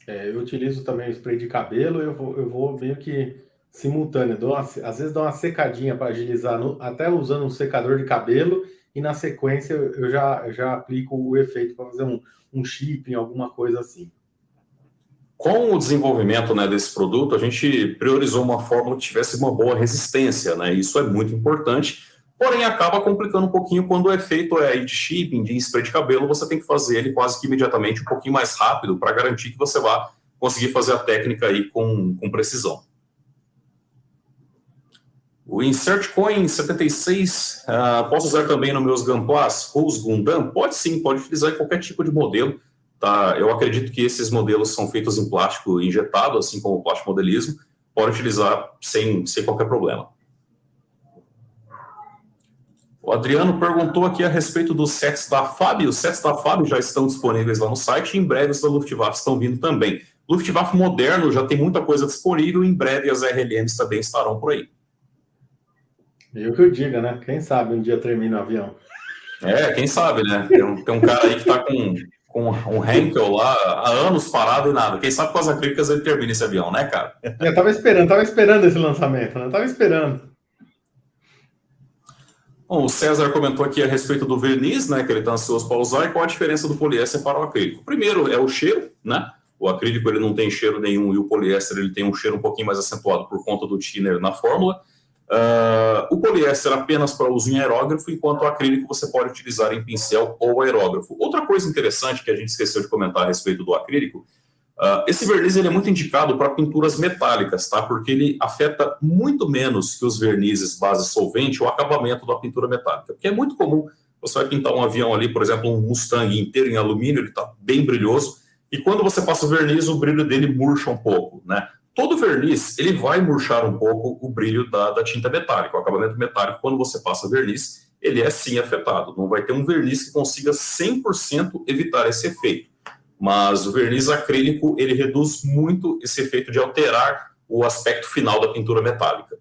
Eu utilizo também o spray de cabelo, eu vou meio que simultâneo. Às vezes dou uma secadinha para agilizar, até usando um secador de cabelo, e na sequência eu já aplico o efeito para fazer um chipping, alguma coisa assim. Com o desenvolvimento, né, desse produto, a gente priorizou uma fórmula que tivesse uma boa resistência, né? Isso é muito importante, porém acaba complicando um pouquinho quando o efeito é de chipping, de spray de cabelo, você tem que fazer ele quase que imediatamente, um pouquinho mais rápido, para garantir que você vá conseguir fazer a técnica aí com precisão. O Insert Coin 76, posso usar também nos meus Gunplas Rose Gundam? Pode sim, pode utilizar em qualquer tipo de modelo. Tá? Eu acredito que esses modelos são feitos em plástico injetado, assim como o plástico modelismo. Pode utilizar sem qualquer problema. O Adriano perguntou aqui a respeito dos sets da FAB. Os sets da FAB já estão disponíveis lá no site e em breve os da Luftwaffe estão vindo também. Luftwaffe moderno já tem muita coisa disponível e em breve as RLMs também estarão por aí. Eu que eu diga, né? Quem sabe um dia termina o avião. Quem sabe, né? Tem um cara aí que está com um Henkel lá há anos parado e nada. Quem sabe com as acrílicas ele termina esse avião, né, cara? Eu tava esperando esse lançamento, né? Eu tava esperando. Bom, o César comentou aqui a respeito do verniz, né, que ele está ansioso para usar, e qual a diferença do poliéster para o acrílico. Primeiro é o cheiro, né? O acrílico ele não tem cheiro nenhum e o poliéster ele tem um cheiro um pouquinho mais acentuado por conta do thinner na fórmula. O poliéster apenas para uso em aerógrafo, enquanto o acrílico você pode utilizar em pincel ou aerógrafo. Outra coisa interessante que a gente esqueceu de comentar a respeito do acrílico, esse verniz ele é muito indicado para pinturas metálicas, tá? Porque ele afeta muito menos que os vernizes base solvente o acabamento da pintura metálica. Porque é muito comum, você vai pintar um avião ali, por exemplo, um Mustang inteiro em alumínio, ele está bem brilhoso, e quando você passa o verniz, o brilho dele murcha um pouco, né? Todo verniz, ele vai murchar um pouco o brilho da tinta metálica. O acabamento metálico, quando você passa verniz, ele é sim afetado. Não vai ter um verniz que consiga 100% evitar esse efeito. Mas o verniz acrílico, ele reduz muito esse efeito de alterar o aspecto final da pintura metálica.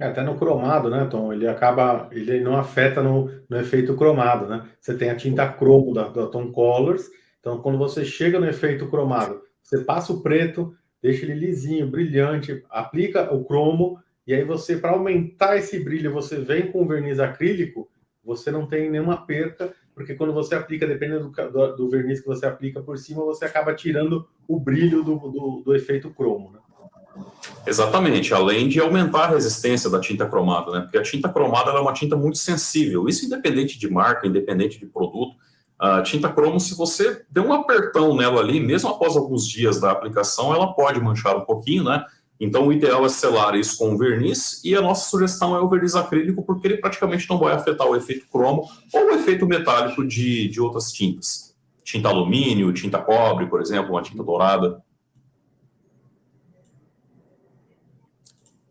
Até no cromado, né, Tom? Ele não afeta no efeito cromado, né? Você tem a tinta cromo da Tom Colors, então quando você chega no efeito cromado, você passa o preto, deixa ele lisinho, brilhante, aplica o cromo e aí você, para aumentar esse brilho, você vem com o verniz acrílico, você não tem nenhuma perca, porque quando você aplica, dependendo do verniz que você aplica por cima, você acaba tirando o brilho do efeito cromo, né? Exatamente, além de aumentar a resistência da tinta cromada, né? Porque a tinta cromada é uma tinta muito sensível, isso independente de marca, independente de produto. A tinta cromo, se você der um apertão nela ali, mesmo após alguns dias da aplicação, ela pode manchar um pouquinho, né? Então o ideal é selar isso com verniz, e a nossa sugestão é o verniz acrílico, porque ele praticamente não vai afetar o efeito cromo ou o efeito metálico de outras tintas. Tinta alumínio, tinta cobre, por exemplo, uma tinta dourada.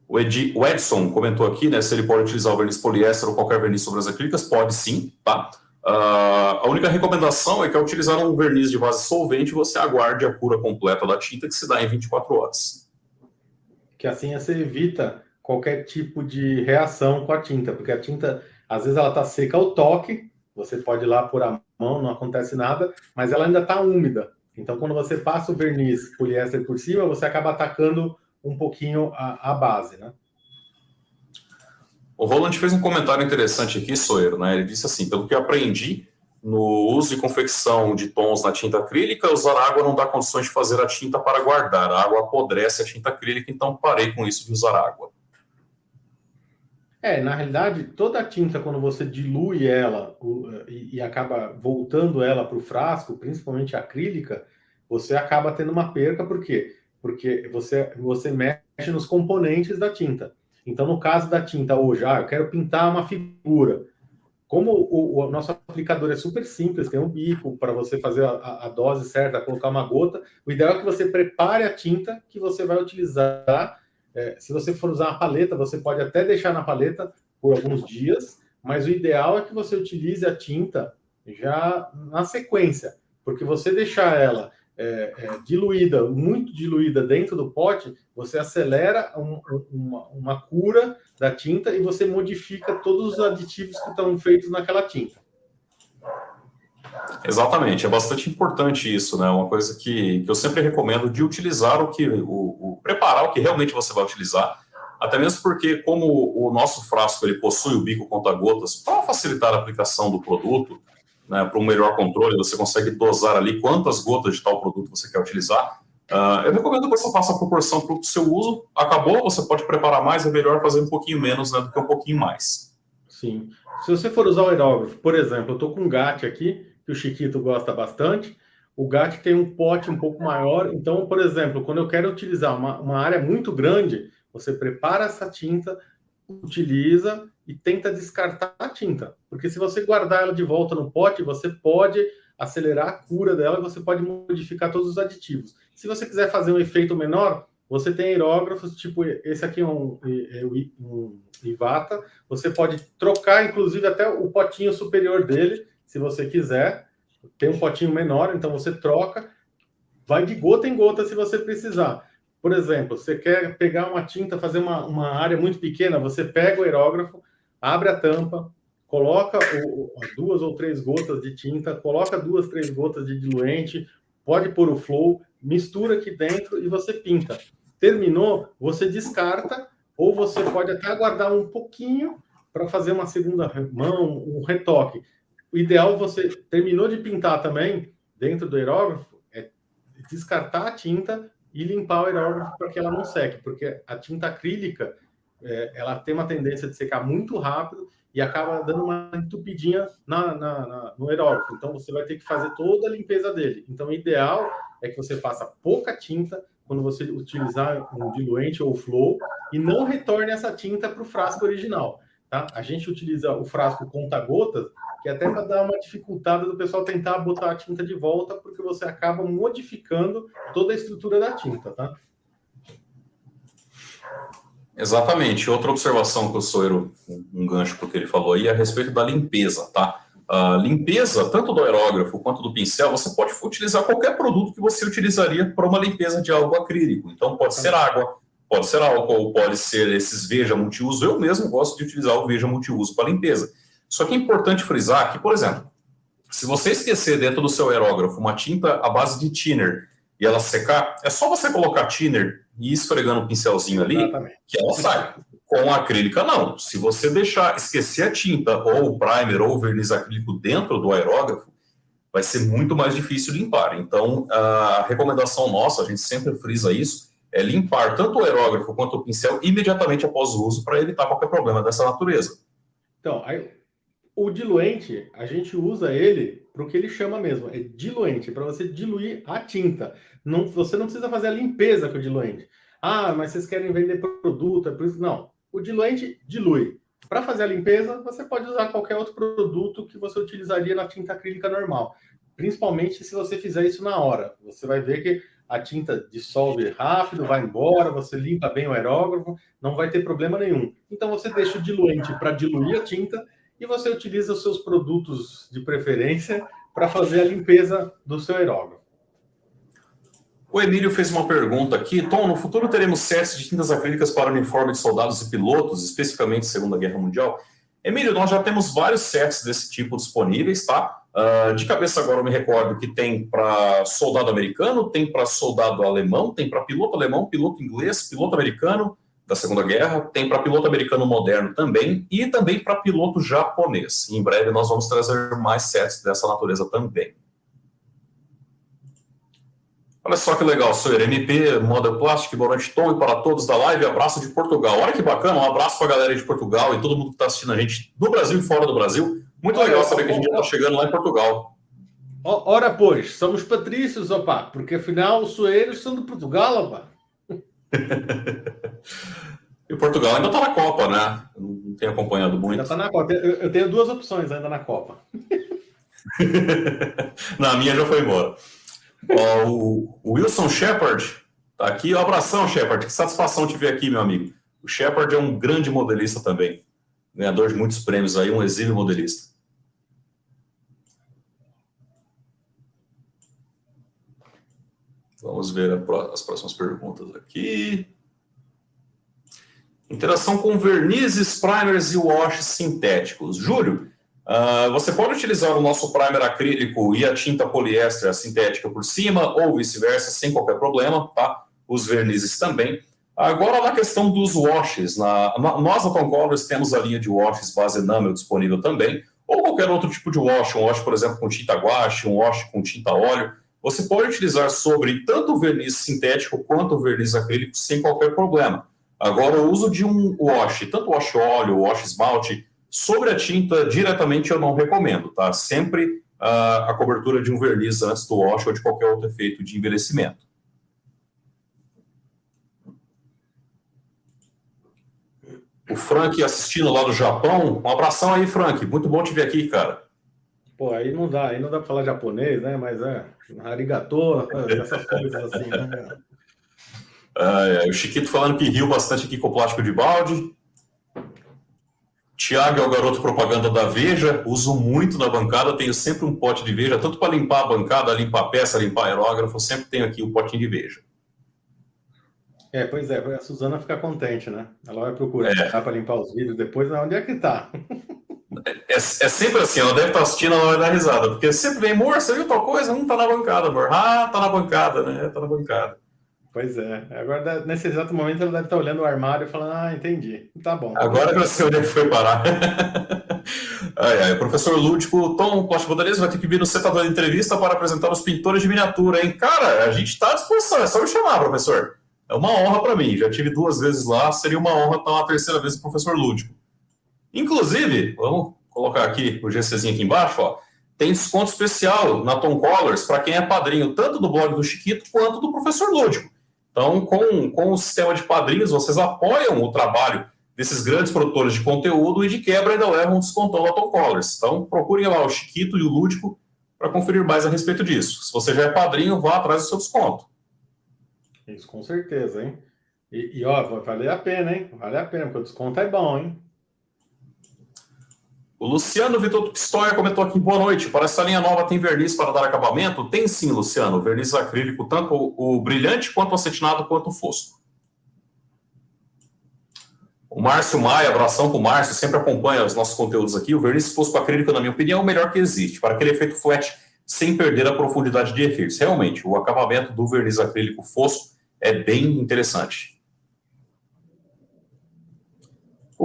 O Edson comentou aqui, né, se ele pode utilizar o verniz poliéster ou qualquer verniz sobre as acrílicas. Pode sim, tá? A única recomendação é que ao utilizar um verniz de base solvente, você aguarde a cura completa da tinta, que se dá em 24 horas. Que assim você evita qualquer tipo de reação com a tinta, porque a tinta, às vezes ela está seca ao toque, você pode ir lá pôr a mão, não acontece nada, mas ela ainda está úmida. Então, quando você passa o verniz poliéster por cima, você acaba atacando um pouquinho a base, né? O Roland fez um comentário interessante aqui, Soeiro, né? Ele disse assim: pelo que eu aprendi no uso e confecção de tons na tinta acrílica, usar água não dá condições de fazer a tinta para guardar. A água apodrece a tinta acrílica, então parei com isso de usar água. Na realidade, toda a tinta, quando você dilui ela e acaba voltando ela para o frasco, principalmente a acrílica, você acaba tendo uma perca. Por quê? Porque você mexe nos componentes da tinta. Então, no caso da tinta hoje, eu quero pintar uma figura. Como o nosso aplicador é super simples, tem um bico para você fazer a dose certa, colocar uma gota, o ideal é que você prepare a tinta que você vai utilizar. Se você for usar uma paleta, você pode até deixar na paleta por alguns dias, mas o ideal é que você utilize a tinta já na sequência, porque você deixar ela diluída, muito diluída dentro do pote, você acelera uma cura da tinta e você modifica todos os aditivos que estão feitos naquela tinta. Exatamente, é bastante importante isso, né? Uma coisa que eu sempre recomendo de utilizar preparar o que realmente você vai utilizar, até mesmo porque, como o nosso frasco ele possui o bico conta-gotas, para facilitar a aplicação do produto, né, para um melhor controle, você consegue dosar ali quantas gotas de tal produto você quer utilizar. Eu recomendo que você faça a proporção para o seu uso. Acabou, você pode preparar mais, é melhor fazer um pouquinho menos, né, do que um pouquinho mais. Sim. Se você for usar o aerógrafo, por exemplo, eu estou com um GAT aqui, que o Chiquito gosta bastante. O GAT tem um pote um pouco maior. Então, por exemplo, quando eu quero utilizar uma área muito grande, você prepara essa tinta, utiliza e tenta descartar a tinta. Porque se você guardar ela de volta no pote, você pode acelerar a cura dela, você pode modificar todos os aditivos. Se você quiser fazer um efeito menor, você tem aerógrafos, tipo esse aqui é um Ivata, você pode trocar, inclusive, até o potinho superior dele, se você quiser. Tem um potinho menor, então você troca, vai de gota em gota se você precisar. Por exemplo, você quer pegar uma tinta, fazer uma área muito pequena, você pega o aerógrafo, abre a tampa, coloca 2 ou 3 gotas de tinta, coloca 2, 3 gotas de diluente, pode pôr o flow, mistura aqui dentro e você pinta. Terminou, você descarta, ou você pode até aguardar um pouquinho para fazer uma segunda mão, um retoque. O ideal, você terminou de pintar também, dentro do aerógrafo, é descartar a tinta e limpar o aerógrafo para que ela não seque, porque a tinta acrílica, ela tem uma tendência de secar muito rápido e acaba dando uma entupidinha no aerógrafo. Então, você vai ter que fazer toda a limpeza dele. Então, o ideal é que você faça pouca tinta quando você utilizar um diluente ou flow e não retorne essa tinta para o frasco original. Tá? A gente utiliza o frasco conta-gotas, que é até para dar uma dificultada do pessoal tentar botar a tinta de volta, porque você acaba modificando toda a estrutura da tinta, tá? Exatamente. Outra observação que o Soeiro, um gancho para o que ele falou aí, é a respeito da limpeza, tá? A limpeza, tanto do aerógrafo quanto do pincel, você pode utilizar qualquer produto que você utilizaria para uma limpeza de algo acrílico. Então, pode ser água, pode ser álcool, pode ser esses Veja multiuso. Eu mesmo gosto de utilizar o Veja multiuso para limpeza. Só que é importante frisar que, por exemplo, se você esquecer dentro do seu aerógrafo uma tinta à base de thinner e ela secar, é só você colocar thinner e ir esfregando o pincelzinho ali, que ela sai. Com a acrílica, não. Se você esquecer a tinta, ou o primer, ou o verniz acrílico dentro do aerógrafo, vai ser muito mais difícil limpar. Então, a recomendação nossa, a gente sempre frisa isso, é limpar tanto o aerógrafo quanto o pincel imediatamente após o uso para evitar qualquer problema dessa natureza. Então, o diluente, a gente usa ele para o que ele chama mesmo, é diluente, para você diluir a tinta. Não, você não precisa fazer a limpeza com o diluente. Ah, mas vocês querem vender produto, é por isso. Não, o diluente dilui. Para fazer a limpeza, você pode usar qualquer outro produto que você utilizaria na tinta acrílica normal. Principalmente se você fizer isso na hora. Você vai ver que a tinta dissolve rápido, vai embora, você limpa bem o aerógrafo, não vai ter problema nenhum. Então você deixa o diluente para diluir a tinta e você utiliza os seus produtos de preferência para fazer a limpeza do seu aerógrafo. O Emílio fez uma pergunta aqui. Tom, no futuro teremos sets de tintas acrílicas para uniforme de soldados e pilotos, especificamente Segunda Guerra Mundial? Emílio, nós já temos vários sets desse tipo disponíveis, tá? De cabeça agora eu me recordo que tem para soldado americano, tem para soldado alemão, tem para piloto alemão, piloto inglês, piloto americano da Segunda Guerra, tem para piloto americano moderno também, e também para piloto japonês. Em breve nós vamos trazer mais sets dessa natureza também. Olha só que legal, Sawyer, MP, Model Plastic, boa noite, Tom, e para todos da live, abraço de Portugal. Olha que bacana, um abraço para a galera de Portugal e todo mundo que está assistindo a gente do Brasil e fora do Brasil. Muito legal saber que a gente já está chegando lá em Portugal. Ora, pois, somos patrícios, opá, porque afinal os sueiros são de Portugal, opá. E Portugal ainda está na Copa, né? Eu não tenho acompanhado muito. Ainda está na Copa. Eu tenho duas opções ainda na Copa. Na minha já foi embora. O Wilson Shepard tá aqui. Um abração, Shepard. Que satisfação te ver aqui, meu amigo. O Shepard é um grande modelista também. Ganhador de muitos prêmios aí, um exímio modelista. Vamos ver as próximas perguntas aqui. Interação com vernizes, primers e washes sintéticos. Júlio, você pode utilizar o nosso primer acrílico e a tinta poliéster sintética por cima, ou vice-versa, sem qualquer problema, tá? Os vernizes também. Agora, na questão dos washes, nós na Tom Colors temos a linha de washes base enamel disponível também, ou qualquer outro tipo de wash, um wash, por exemplo, com tinta guache, um wash com tinta óleo. Você pode utilizar sobre tanto o verniz sintético quanto o verniz acrílico sem qualquer problema. Agora, o uso de um wash, tanto wash óleo, wash esmalte, sobre a tinta diretamente eu não recomendo, tá? Sempre a cobertura de um verniz antes do wash ou de qualquer outro efeito de envelhecimento. O Frank assistindo lá do Japão, um abração aí, Frank, muito bom te ver aqui, cara. Pô, aí não dá para falar japonês, né? Mas arigatô, essas coisas assim, né? O Chiquito falando que riu bastante aqui com o plástico de balde. Tiago é o garoto propaganda da Veja, uso muito na bancada, tenho sempre um pote de Veja, tanto para limpar a bancada, limpar a peça, limpar aerógrafo, sempre tenho aqui um potinho de Veja. Pois é, a Suzana fica contente, né? Ela vai procurar para limpar os vidros depois, onde é que tá? É sempre assim, ela deve estar assistindo, ela vai dar risada, porque sempre vem, amor, você viu tal coisa? Não tá na bancada, amor. Ah, tá na bancada, né? Tá na bancada. Pois é. Agora, nesse exato momento, ela deve estar olhando o armário e falando, entendi. Tá bom. Agora eu sei onde é que foi parar. O professor Lúdico, Tom, Plástico Modelista vai ter que vir no setador de entrevista para apresentar os pintores de miniatura, hein? Cara, a gente está à disposição, é só me chamar, professor. É uma honra para mim, já tive 2 vezes lá, seria uma honra estar uma 3ª vez com o professor Lúdico. Inclusive, vamos colocar aqui o GCzinho aqui embaixo, ó, tem desconto especial na Tom Colors para quem é padrinho tanto do blog do Chiquito quanto do professor Lúdico. Então, com o sistema de padrinhos, vocês apoiam o trabalho desses grandes produtores de conteúdo e de quebra ainda levam um descontão na Tom Colors. Então, procurem lá o Chiquito e o Lúdico para conferir mais a respeito disso. Se você já é padrinho, vá atrás do seu desconto. Isso, com certeza, hein? E ó, vai valer a pena, hein? Vale a pena, porque o desconto é bom, hein? O Luciano Vitor Pistoia comentou aqui, boa noite, para essa linha nova tem verniz para dar acabamento? Tem sim, Luciano, verniz acrílico, tanto o brilhante, quanto o acetinado, quanto o fosco. O Márcio Maia, abração para o Márcio, sempre acompanha os nossos conteúdos aqui. O verniz fosco acrílico, na minha opinião, é o melhor que existe, para aquele efeito flat, sem perder a profundidade de efeitos. Realmente, o acabamento do verniz acrílico fosco é bem interessante.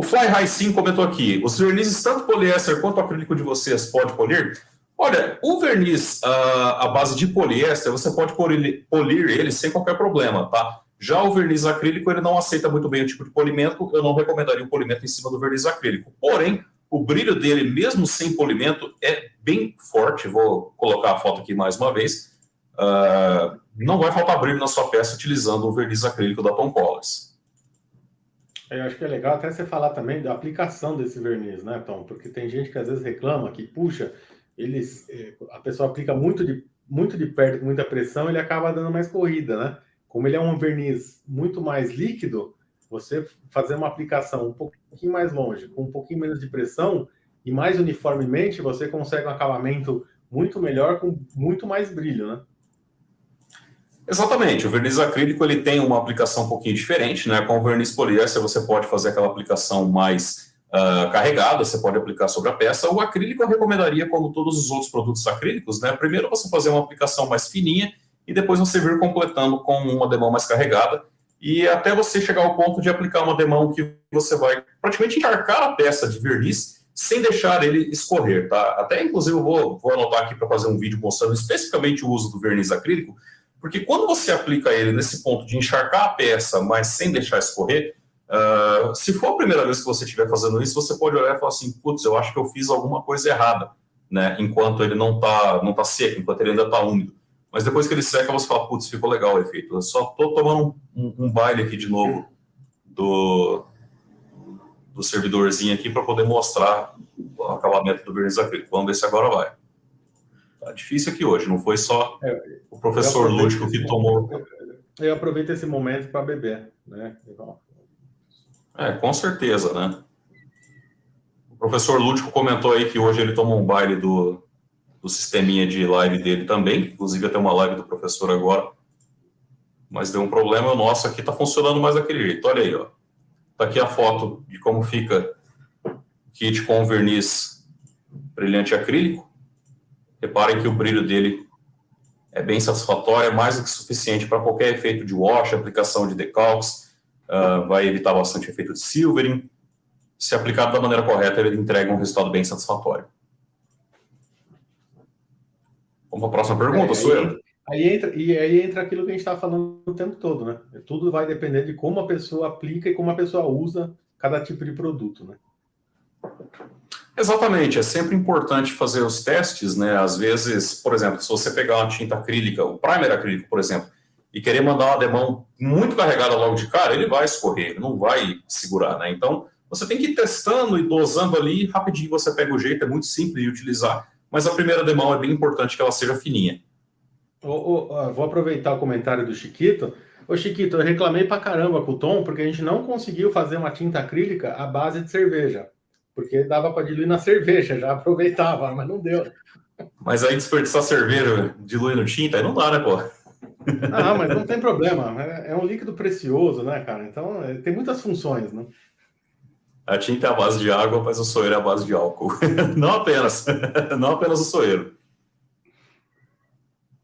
O Fly High Sim comentou aqui, os vernizes tanto poliéster quanto acrílico de vocês pode polir? Olha, o verniz à base de poliéster, você pode polir ele sem qualquer problema, tá? Já o verniz acrílico, ele não aceita muito bem o tipo de polimento, eu não recomendaria o polimento em cima do verniz acrílico. Porém, o brilho dele, mesmo sem polimento, é bem forte. Vou colocar a foto aqui mais uma vez. Não vai faltar brilho na sua peça utilizando o verniz acrílico da Tom Colors. Eu acho que é legal até você falar também da aplicação desse verniz, né, Tom? Porque tem gente que às vezes reclama que, puxa, a pessoa aplica muito de perto, com muita pressão, ele acaba dando mais corrida, né? Como ele é um verniz muito mais líquido, você fazer uma aplicação um pouquinho mais longe, com um pouquinho menos de pressão e mais uniformemente, você consegue um acabamento muito melhor, com muito mais brilho, né? Exatamente, o verniz acrílico ele tem uma aplicação um pouquinho diferente, né? Com o verniz poliéster você pode fazer aquela aplicação mais carregada, você pode aplicar sobre a peça. O acrílico eu recomendaria, como todos os outros produtos acrílicos, né? Primeiro você fazer uma aplicação mais fininha e depois você vir completando com uma demão mais carregada e até você chegar ao ponto de aplicar uma demão que você vai praticamente encharcar a peça de verniz sem deixar ele escorrer, tá? Até inclusive eu vou anotar aqui para fazer um vídeo mostrando especificamente o uso do verniz acrílico. Porque quando você aplica ele nesse ponto de encharcar a peça, mas sem deixar escorrer, se for a primeira vez que você estiver fazendo isso, você pode olhar e falar assim, putz, eu acho que eu fiz alguma coisa errada, né? Enquanto ele não tá seco, enquanto ele ainda está úmido. Mas depois que ele seca, você fala, putz, ficou legal o efeito. Eu só estou tomando um baile aqui de novo do servidorzinho aqui para poder mostrar o acabamento do verniz acrílico. Vamos ver se agora vai. Tá difícil aqui hoje, não foi só o professor Lúdico que tomou. Eu aproveito esse momento para beber, né? Com certeza, né? O professor Lúdico comentou aí que hoje ele tomou um baile do sisteminha de live dele também, inclusive até uma live do professor agora, mas deu um problema, o nosso aqui tá funcionando mais daquele jeito. Olha aí, ó. Tá aqui a foto de como fica o kit com verniz brilhante acrílico. Reparem que o brilho dele é bem satisfatório, é mais do que suficiente para qualquer efeito de wash, aplicação de decalques, vai evitar bastante efeito de silvering. Se aplicado da maneira correta, ele entrega um resultado bem satisfatório. Vamos para a próxima pergunta, Suelo. Aí entra aquilo que a gente está falando o tempo todo, né? Tudo vai depender de como a pessoa aplica e como a pessoa usa cada tipo de produto, né? Exatamente, é sempre importante fazer os testes, né? Às vezes, por exemplo, se você pegar uma tinta acrílica, o primer acrílico, por exemplo, e querer mandar uma demão muito carregada logo de cara, ele vai escorrer, ele não vai segurar, né? Então, você tem que ir testando e dosando ali, rapidinho você pega o jeito, é muito simples de utilizar, mas a primeira demão é bem importante que ela seja fininha. Vou aproveitar o comentário do Chiquito. Ô, Chiquito, eu reclamei pra caramba com o Tom, porque a gente não conseguiu fazer uma tinta acrílica à base de cerveja. Porque dava para diluir na cerveja, já aproveitava, mas não deu. Mas aí desperdiçar cerveja diluindo tinta, aí não dá, né, pô? Ah, mas não tem problema. É um líquido precioso, né, cara? Então, tem muitas funções, né? A tinta é a base de água, mas o soeiro é a base de álcool. Não apenas. Não apenas o soeiro.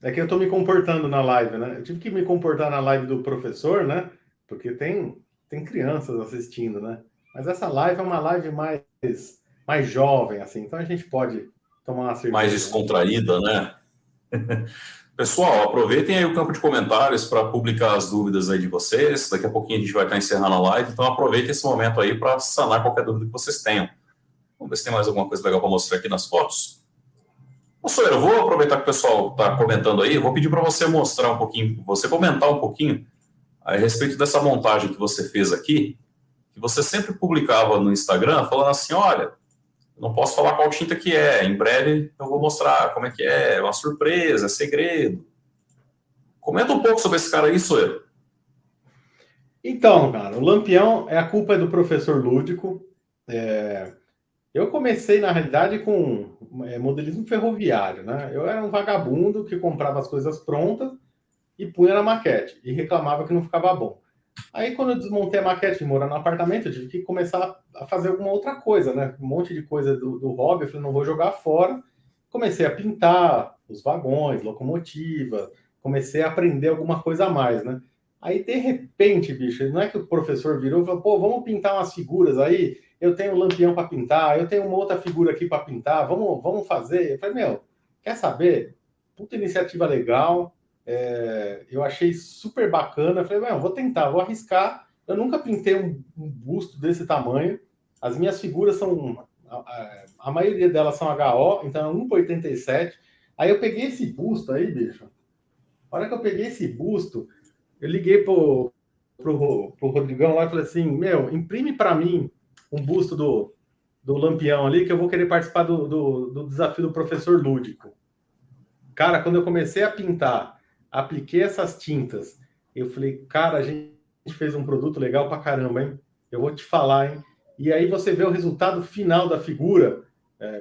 É que eu tô me comportando na live, né? Eu tive que me comportar na live do professor, né? Porque tem crianças assistindo, né? Mas essa live é uma live mais jovem, assim. Então a gente pode tomar uma cerveja. Mais descontraída, né? Pessoal, aproveitem aí o campo de comentários para publicar as dúvidas aí de vocês. Daqui a pouquinho a gente vai estar encerrando a live, então aproveitem esse momento aí para sanar qualquer dúvida que vocês tenham. Vamos ver se tem mais alguma coisa legal para mostrar aqui nas fotos. Soeiro, eu vou aproveitar que o pessoal está comentando aí, eu vou pedir para você mostrar um pouquinho, você comentar um pouquinho a respeito dessa montagem que você fez aqui, que você sempre publicava no Instagram, falando assim, olha, não posso falar qual tinta que é, em breve eu vou mostrar como é uma surpresa, é segredo. Comenta um pouco sobre esse cara aí, Soeiro. Então, cara, o Lampião, a culpa é do professor Lúdico. Eu comecei, na realidade, com modelismo ferroviário, né? Eu era um vagabundo que comprava as coisas prontas e punha na maquete, e reclamava que não ficava bom. Aí, quando eu desmontei a maquete de morar no apartamento, eu tive que começar a fazer alguma outra coisa, né? Um monte de coisa do hobby, eu falei, não vou jogar fora. Comecei a pintar os vagões, locomotiva, comecei a aprender alguma coisa a mais, né? Aí, de repente, bicho, não é que o professor virou e falou, pô, vamos pintar umas figuras aí, eu tenho um lampião para pintar, eu tenho uma outra figura aqui para pintar, vamos fazer. Eu falei, meu, quer saber? Puta iniciativa legal, eu achei super bacana. Eu falei, meu, vou tentar, vou arriscar. Eu nunca pintei um busto desse tamanho. As minhas figuras são, a maioria delas são HO, então é 1,87. Aí eu peguei esse busto aí, bicho. A hora que eu peguei esse busto, eu liguei pro Rodrigão lá e falei assim, meu, imprime para mim um busto do Lampião ali, que eu vou querer participar do desafio do professor Lúdico. Cara, quando eu comecei a pintar, apliquei essas tintas, eu falei, cara, a gente fez um produto legal pra caramba, hein? Eu vou te falar, hein? E aí você vê o resultado final da figura,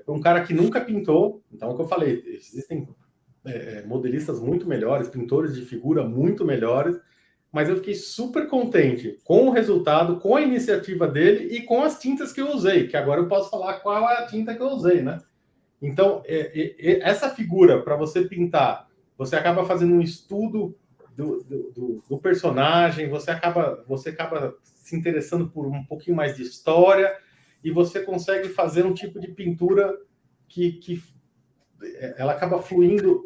um cara que nunca pintou. Então, é o que eu falei, existem modelistas muito melhores, pintores de figura muito melhores, mas eu fiquei super contente com o resultado, com a iniciativa dele e com as tintas que eu usei, que agora eu posso falar qual é a tinta que eu usei, né? Então, essa figura, para você pintar, você acaba fazendo um estudo do personagem, você acaba se interessando por um pouquinho mais de história, e você consegue fazer um tipo de pintura que ela acaba fluindo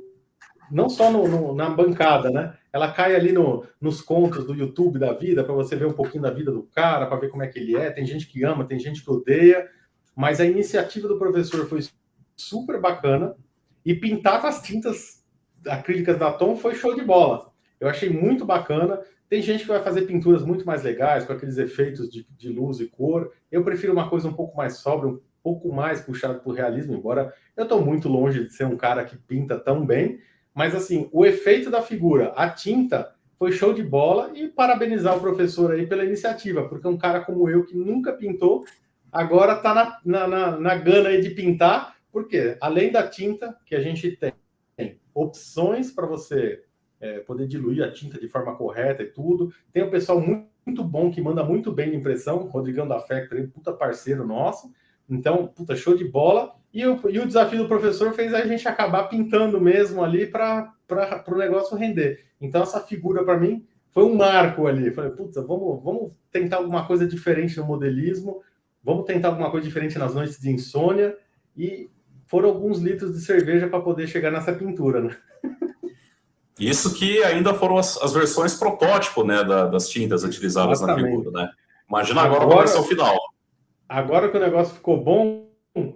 não só na bancada, né? Ela cai ali nos contos do YouTube da vida, para você ver um pouquinho da vida do cara, para ver como é que ele é. Tem gente que ama, tem gente que odeia, mas a iniciativa do professor foi super bacana, e pintar com as tintas acrílicas da Tom foi show de bola. Eu achei muito bacana. Tem gente que vai fazer pinturas muito mais legais, com aqueles efeitos de luz e cor. Eu prefiro uma coisa um pouco mais sóbria, um pouco mais puxado para o realismo, embora eu estou muito longe de ser um cara que pinta tão bem. Mas, assim, o efeito da figura, a tinta, foi show de bola, e parabenizar o professor aí pela iniciativa, porque um cara como eu, que nunca pintou, agora está na gana aí de pintar, porque além da tinta, que a gente tem opções para você poder diluir a tinta de forma correta e tudo. Tem um pessoal muito bom, que manda muito bem de impressão, Rodrigão da Factory, puta parceiro nosso. Então, puta, show de bola. E o desafio do professor fez a gente acabar pintando mesmo ali para o negócio render. Então, essa figura, para mim, foi um marco ali. Falei, puta, vamos tentar alguma coisa diferente no modelismo, vamos tentar alguma coisa diferente nas noites de insônia, e foram alguns litros de cerveja para poder chegar nessa pintura, né? Isso que ainda foram as versões protótipo, né, das tintas utilizadas na figura, né? Imagina agora a versão final. Agora que o negócio ficou bom,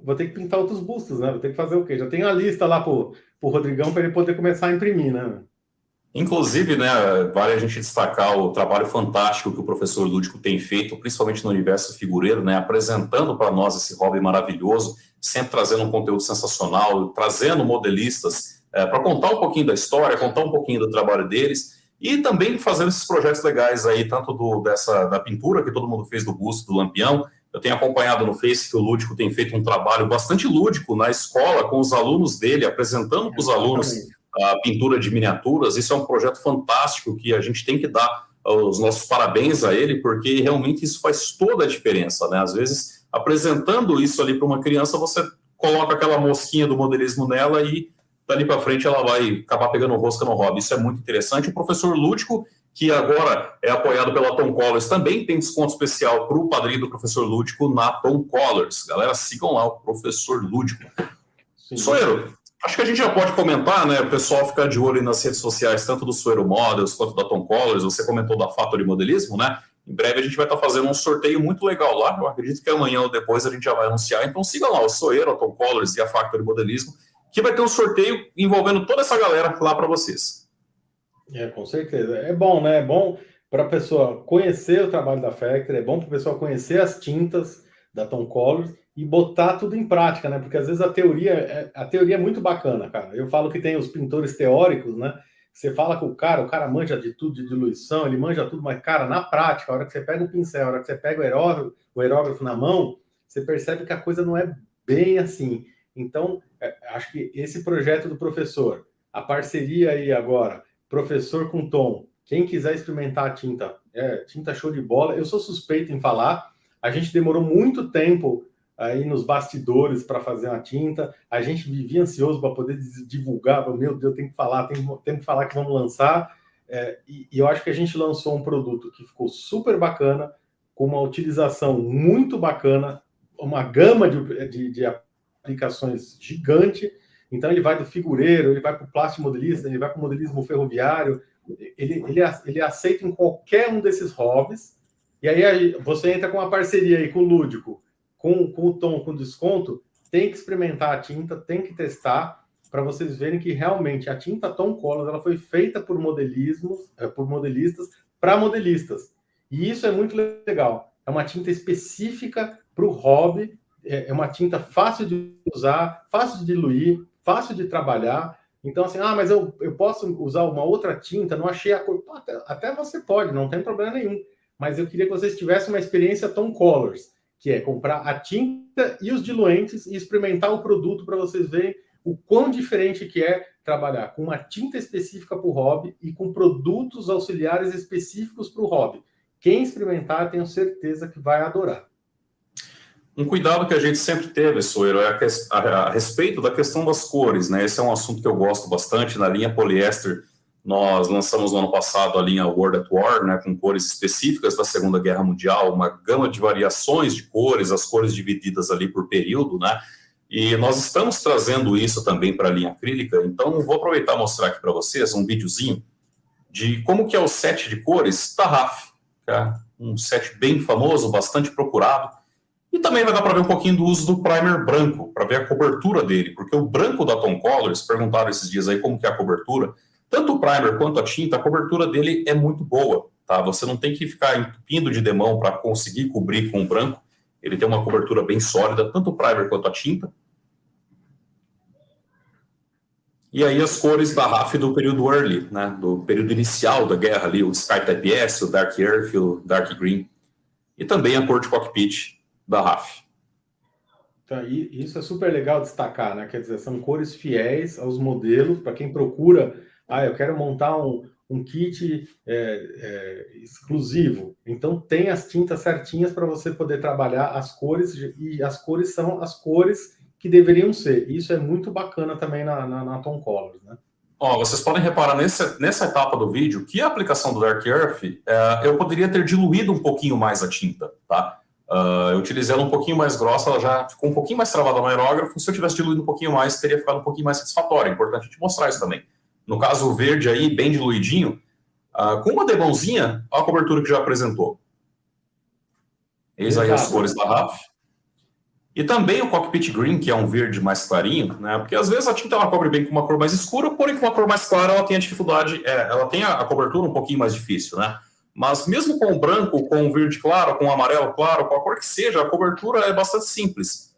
vou ter que pintar outros bustos, né? Vou ter que fazer o quê? Já tem a lista lá pro Rodrigão para ele poder começar a imprimir, né? Inclusive, né, vale a gente destacar o trabalho fantástico que o professor Lúdico tem feito, principalmente no universo figureiro, né, apresentando para nós esse hobby maravilhoso, sempre trazendo um conteúdo sensacional, trazendo modelistas para contar um pouquinho da história, contar um pouquinho do trabalho deles, e também fazendo esses projetos legais aí, tanto da pintura que todo mundo fez do busto do Lampião. Eu tenho acompanhado no Face que o Lúdico tem feito um trabalho bastante lúdico na escola com os alunos dele, apresentando para os alunos a pintura de miniaturas. Isso é um projeto fantástico que a gente tem que dar os nossos parabéns a ele, porque realmente isso faz toda a diferença, né? Às vezes, apresentando isso ali para uma criança, você coloca aquela mosquinha do modelismo nela e dali para frente ela vai acabar pegando rosca no hobby. Isso é muito interessante. O professor Lúdico, que agora é apoiado pela Tom Colors, também tem desconto especial para o padrinho do professor Lúdico na Tom Colors. Galera, sigam lá o professor Lúdico. Soeiro, acho que a gente já pode comentar, né? O pessoal ficar de olho nas redes sociais, tanto do Soeiro Models quanto da Tom Colors. Você comentou da Factory Modelismo, né? Em breve a gente vai estar fazendo um sorteio muito legal lá. Eu acredito que amanhã ou depois a gente já vai anunciar. Então sigam lá o Soeiro, a Tom Colors e a Factory Modelismo, que vai ter um sorteio envolvendo toda essa galera lá para vocês. Com certeza. É bom, né? É bom para a pessoa conhecer o trabalho da Factory, é bom para a pessoa conhecer as tintas da Tom Colors e botar tudo em prática, né? Porque às vezes a teoria é muito bacana, cara. Eu falo que tem os pintores teóricos, né? Você fala com o cara manja de tudo, de diluição, ele manja tudo, mas, cara, na prática, a hora que você pega o pincel, a hora que você pega o aerógrafo na mão, você percebe que a coisa não é bem assim. Então, acho que esse projeto do professor, a parceria aí agora, professor com Tom, quem quiser experimentar a tinta, tinta show de bola. Eu sou suspeito em falar, a gente demorou muito tempo aí nos bastidores para fazer uma tinta, a gente vivia ansioso para poder divulgar, meu Deus, tem que falar que vamos lançar. e eu acho que a gente lançou um produto que ficou super bacana, com uma utilização muito bacana, uma gama de aplicações gigante. Então, ele vai do figureiro, ele vai para o plástico modelista, ele vai para o modelismo ferroviário, ele aceita em qualquer um desses hobbies. E aí você entra com uma parceria aí com o Lúdico, com o Tom, com desconto, tem que experimentar a tinta, tem que testar, para vocês verem que realmente a tinta Tom Colors ela foi feita por modelistas para modelistas. E isso é muito legal. É uma tinta específica para o hobby, é uma tinta fácil de usar, fácil de diluir, fácil de trabalhar. Então, assim, mas eu posso usar uma outra tinta, não achei a cor. Até você pode, não tem problema nenhum. Mas eu queria que vocês tivessem uma experiência Tom Colors, que é comprar a tinta e os diluentes e experimentar o produto para vocês verem o quão diferente que é trabalhar com uma tinta específica para o hobby e com produtos auxiliares específicos para o hobby. Quem experimentar, tenho certeza que vai adorar. Um cuidado que a gente sempre teve, Soeiro, é a respeito da questão das cores, né? Esse é um assunto que eu gosto bastante. Na linha poliéster, nós lançamos no ano passado a linha World at War, né, com cores específicas da Segunda Guerra Mundial, uma gama de variações de cores, as cores divididas ali por período, né? E nós estamos trazendo isso também para a linha acrílica. Então, vou aproveitar e mostrar aqui para vocês um videozinho de como que é o set de cores da RAF, tá? Um set bem famoso, bastante procurado. E também vai dar para ver um pouquinho do uso do primer branco, para ver a cobertura dele, porque o branco da Tom Colors, perguntaram esses dias aí como que é a cobertura, tanto o primer quanto a tinta, a cobertura dele é muito boa, tá? Você não tem que ficar entupindo de demão para conseguir cobrir com o branco, ele tem uma cobertura bem sólida, tanto o primer quanto a tinta. E aí as cores da RAF do período early, né? Do período inicial da guerra ali, o Sky Type S, o Dark Earth, o Dark Green, e também a cor de cockpit da RAF. Então, isso é super legal destacar, né? Quer dizer, são cores fiéis aos modelos, para quem procura, eu quero montar um kit exclusivo. Então, tem as tintas certinhas para você poder trabalhar as cores, e as cores são as cores que deveriam ser. Isso é muito bacana também na Tom Colors, né? Vocês podem reparar nessa etapa do vídeo que a aplicação do Dark Earth, eu poderia ter diluído um pouquinho mais a tinta, tá? Eu utilizei ela um pouquinho mais grossa, ela já ficou um pouquinho mais travada no aerógrafo. Se eu tivesse diluído um pouquinho mais, teria ficado um pouquinho mais satisfatório. É importante a gente mostrar isso também. No caso, o verde aí, bem diluidinho, com uma demãozinha, olha a cobertura que já apresentou. Eis aí as cores da RAF. E também o Cockpit Green, que é um verde mais clarinho, né? Porque às vezes a tinta ela cobre bem com uma cor mais escura, porém com uma cor mais clara ela tem a dificuldade, ela tem a cobertura um pouquinho mais difícil, né? Mas mesmo com o branco, com o verde claro, com o amarelo claro, com a cor que seja, a cobertura é bastante simples.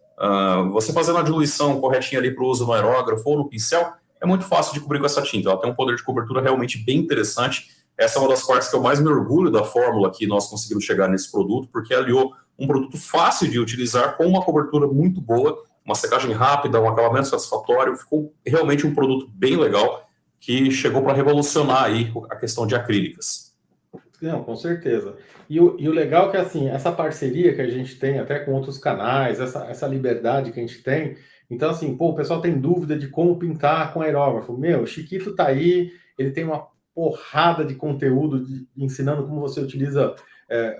Você fazendo a diluição corretinha ali para o uso no aerógrafo ou no pincel, é muito fácil de cobrir com essa tinta. Ela tem um poder de cobertura realmente bem interessante. Essa é uma das partes que eu mais me orgulho da fórmula que nós conseguimos chegar nesse produto, porque aliou um produto fácil de utilizar com uma cobertura muito boa, uma secagem rápida, um acabamento satisfatório. Ficou realmente um produto bem legal que chegou para revolucionar aí a questão de acrílicas. Não, com certeza. E o legal é que, assim, essa parceria que a gente tem até com outros canais, essa liberdade que a gente tem. Então, assim, o pessoal tem dúvida de como pintar com aerógrafo. O Chiquito tá aí, ele tem uma porrada de conteúdo ensinando como você utiliza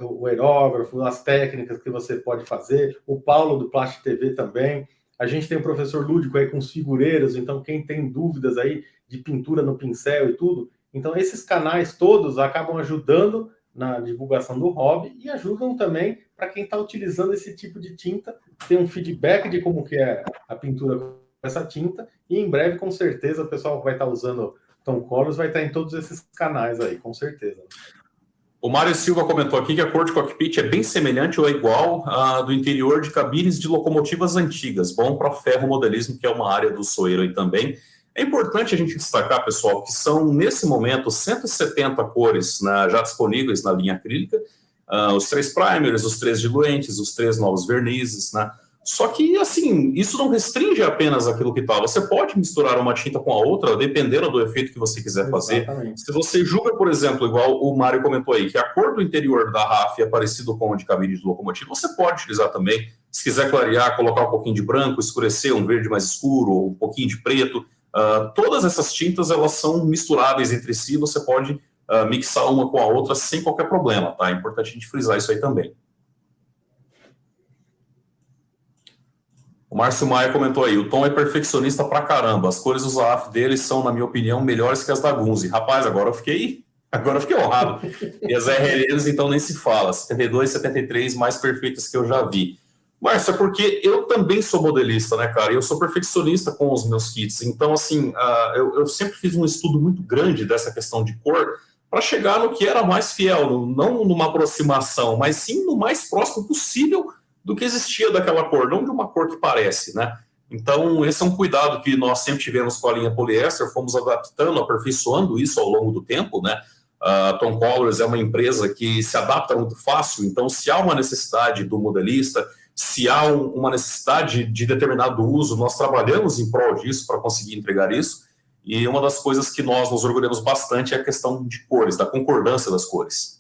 o aerógrafo, as técnicas que você pode fazer. O Paulo do Plastic TV também. A gente tem o professor Lúdico aí com os figureiros, então quem tem dúvidas aí de pintura no pincel e tudo. Então, esses canais todos acabam ajudando na divulgação do hobby e ajudam também para quem está utilizando esse tipo de tinta, ter um feedback de como que é a pintura com essa tinta, e em breve, com certeza, o pessoal vai estar usando Tom Colors, vai estar em todos esses canais aí, com certeza. O Mário Silva comentou aqui que a cor de cockpit é bem semelhante ou é igual à do interior de cabines de locomotivas antigas, bom para ferromodelismo, que é uma área do Soeiro aí também. É importante a gente destacar, pessoal, que são, nesse momento, 170 cores já disponíveis na linha acrílica, os 3 primers, os 3 diluentes, os 3 novos vernizes, né? Só que, assim, isso não restringe apenas aquilo que está. Você pode misturar uma tinta com a outra, dependendo do efeito que você quiser fazer. Exatamente. Se você julga, por exemplo, igual o Mário comentou aí, que a cor do interior da RAF é parecido com a de cabine de locomotiva, você pode utilizar também. Se quiser clarear, colocar um pouquinho de branco, escurecer, um verde mais escuro, um pouquinho de preto. Todas essas tintas, elas são misturáveis entre si, você pode mixar uma com a outra sem qualquer problema, tá? É importante a gente frisar isso aí também. O Márcio Maia comentou aí, o Tom é perfeccionista pra caramba, as cores dos AF dele são, na minha opinião, melhores que as da Gunze. Rapaz, agora eu fiquei honrado. E as RLNs, então, nem se fala, 72, 73, mais perfeitas que eu já vi. Márcio, é porque eu também sou modelista, né, cara? Eu sou perfeccionista com os meus kits. Então, assim, eu sempre fiz um estudo muito grande dessa questão de cor para chegar no que era mais fiel, não numa aproximação, mas sim no mais próximo possível do que existia daquela cor, não de uma cor que parece, né? Então, esse é um cuidado que nós sempre tivemos com a linha poliéster, fomos adaptando, aperfeiçoando isso ao longo do tempo, né? A Tom Colors é uma empresa que se adapta muito fácil, então se há uma necessidade do modelista, se há uma necessidade de determinado uso, nós trabalhamos em prol disso para conseguir entregar isso, e uma das coisas que nós nos orgulhamos bastante é a questão de cores, da concordância das cores.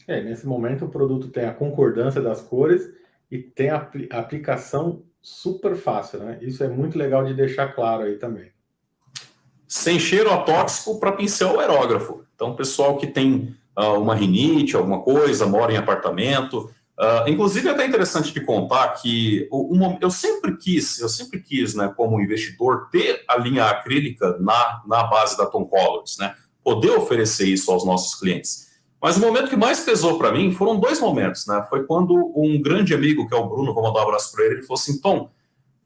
Nesse momento o produto tem a concordância das cores e tem a aplicação super fácil, né? Isso é muito legal de deixar claro aí também. Sem cheiro atóxico para pincel aerógrafo. Então, pessoal que tem uma rinite, alguma coisa, mora em apartamento. Inclusive, é até interessante de contar que eu sempre quis, né, como investidor, ter a linha acrílica na base da Tom Colors, né? Poder oferecer isso aos nossos clientes. Mas o momento que mais pesou para mim foram dois momentos, né? Foi quando um grande amigo, que é o Bruno, vou mandar um abraço para ele, ele falou assim, Tom,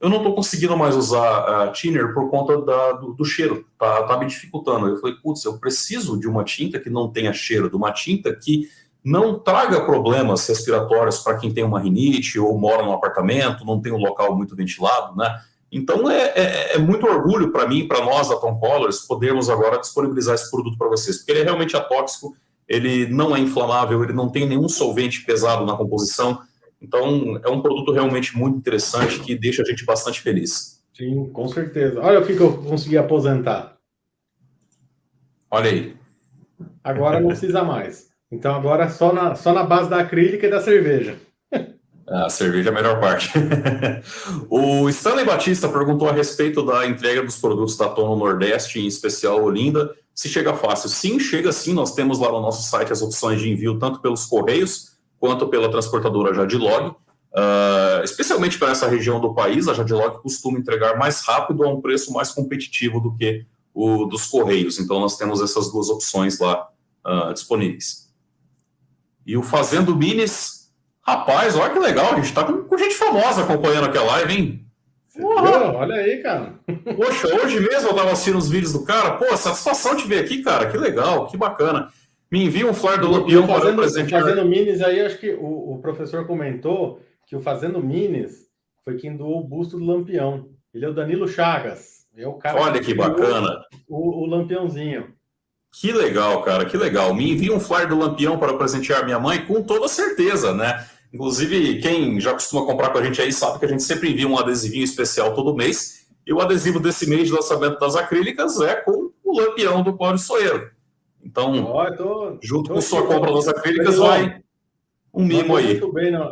eu não estou conseguindo mais usar a thinner por conta do cheiro, tá me dificultando. Eu falei, putz, eu preciso de uma tinta que não tenha cheiro, de uma tinta que não traga problemas respiratórios para quem tem uma rinite ou mora num apartamento, não tem um local muito ventilado, né? Então é muito orgulho para mim, para nós da Tom Colors, podermos agora disponibilizar esse produto para vocês, porque ele é realmente atóxico, ele não é inflamável, ele não tem nenhum solvente pesado na composição. Então, é um produto realmente muito interessante que deixa a gente bastante feliz. Sim, com certeza. Olha o que eu consegui aposentar. Olha aí. Agora não precisa mais. Então, agora é só na base da acrílica e da cerveja. A cerveja é a melhor parte. O Stanley Batista perguntou a respeito da entrega dos produtos da Tom no Nordeste, em especial Olinda, se chega fácil. Sim, chega sim. Nós temos lá no nosso site as opções de envio, tanto pelos Correios, quanto pela transportadora Jadlog. Especialmente para essa região do país, a Jadlog costuma entregar mais rápido a um preço mais competitivo do que o dos Correios. Então, nós temos essas duas opções lá disponíveis. E o Fazendo Minis... Rapaz, olha que legal, a gente tá com gente famosa acompanhando aquela live, hein? Olha aí, cara. Poxa, hoje mesmo eu tava assistindo os vídeos do cara. Pô, satisfação te ver aqui, cara. Que legal, que bacana. Me envia um flyer do Lampião para eu presentear. Fazendo Minis aí, acho que o professor comentou que o Fazendo Minis foi quem doou o busto do Lampião. Ele é o Danilo Chagas. É o cara. Olha que bacana. O Lampiãozinho. Que legal, cara, que legal. Me envia um flyer do Lampião para presentear minha mãe, com toda certeza, né? Inclusive, quem já costuma comprar com a gente aí sabe que a gente sempre envia um adesivinho especial todo mês. E o adesivo desse mês de lançamento das acrílicas é com o Lampião do Cláudio Soeiro. Então, junto com sua compra das acrílicas, vai um mimo aí.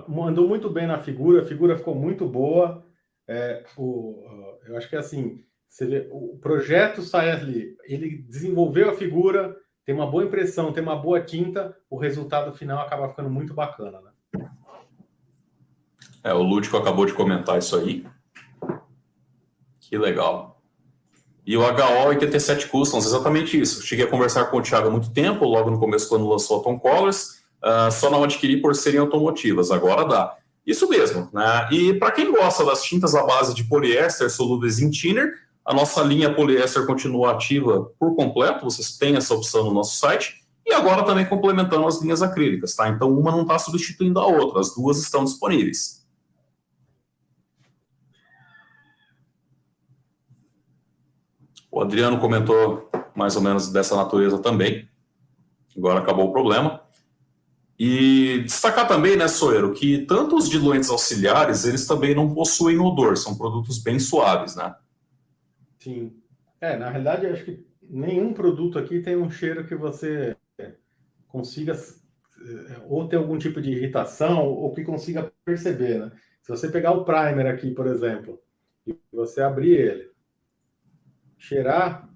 Mandou muito bem na figura, a figura ficou muito boa. Eu acho que assim, você vê, o projeto sai ali, ele desenvolveu a figura, tem uma boa impressão, tem uma boa tinta, o resultado final acaba ficando muito bacana, né? O Lúdico acabou de comentar isso aí. Que legal. E o HO 87 Customs, exatamente isso. Cheguei a conversar com o Thiago há muito tempo, logo no começo, quando lançou a Tom Colors, só não adquiri por serem automotivas. Agora dá. Isso mesmo, né? E para quem gosta das tintas à base de poliéster solúveis em thinner, a nossa linha poliéster continua ativa por completo, vocês têm essa opção no nosso site, e agora também complementando as linhas acrílicas, tá? Então uma não está substituindo a outra, as duas estão disponíveis. O Adriano comentou mais ou menos dessa natureza também. Agora acabou o problema. E destacar também, né, Soeiro, que tanto os diluentes auxiliares, eles também não possuem odor, são produtos bem suaves, né? Sim. Na realidade, eu acho que nenhum produto aqui tem um cheiro que você consiga ou ter algum tipo de irritação ou que consiga perceber, né? Se você pegar o primer aqui, por exemplo, e você abrir ele, cheirar,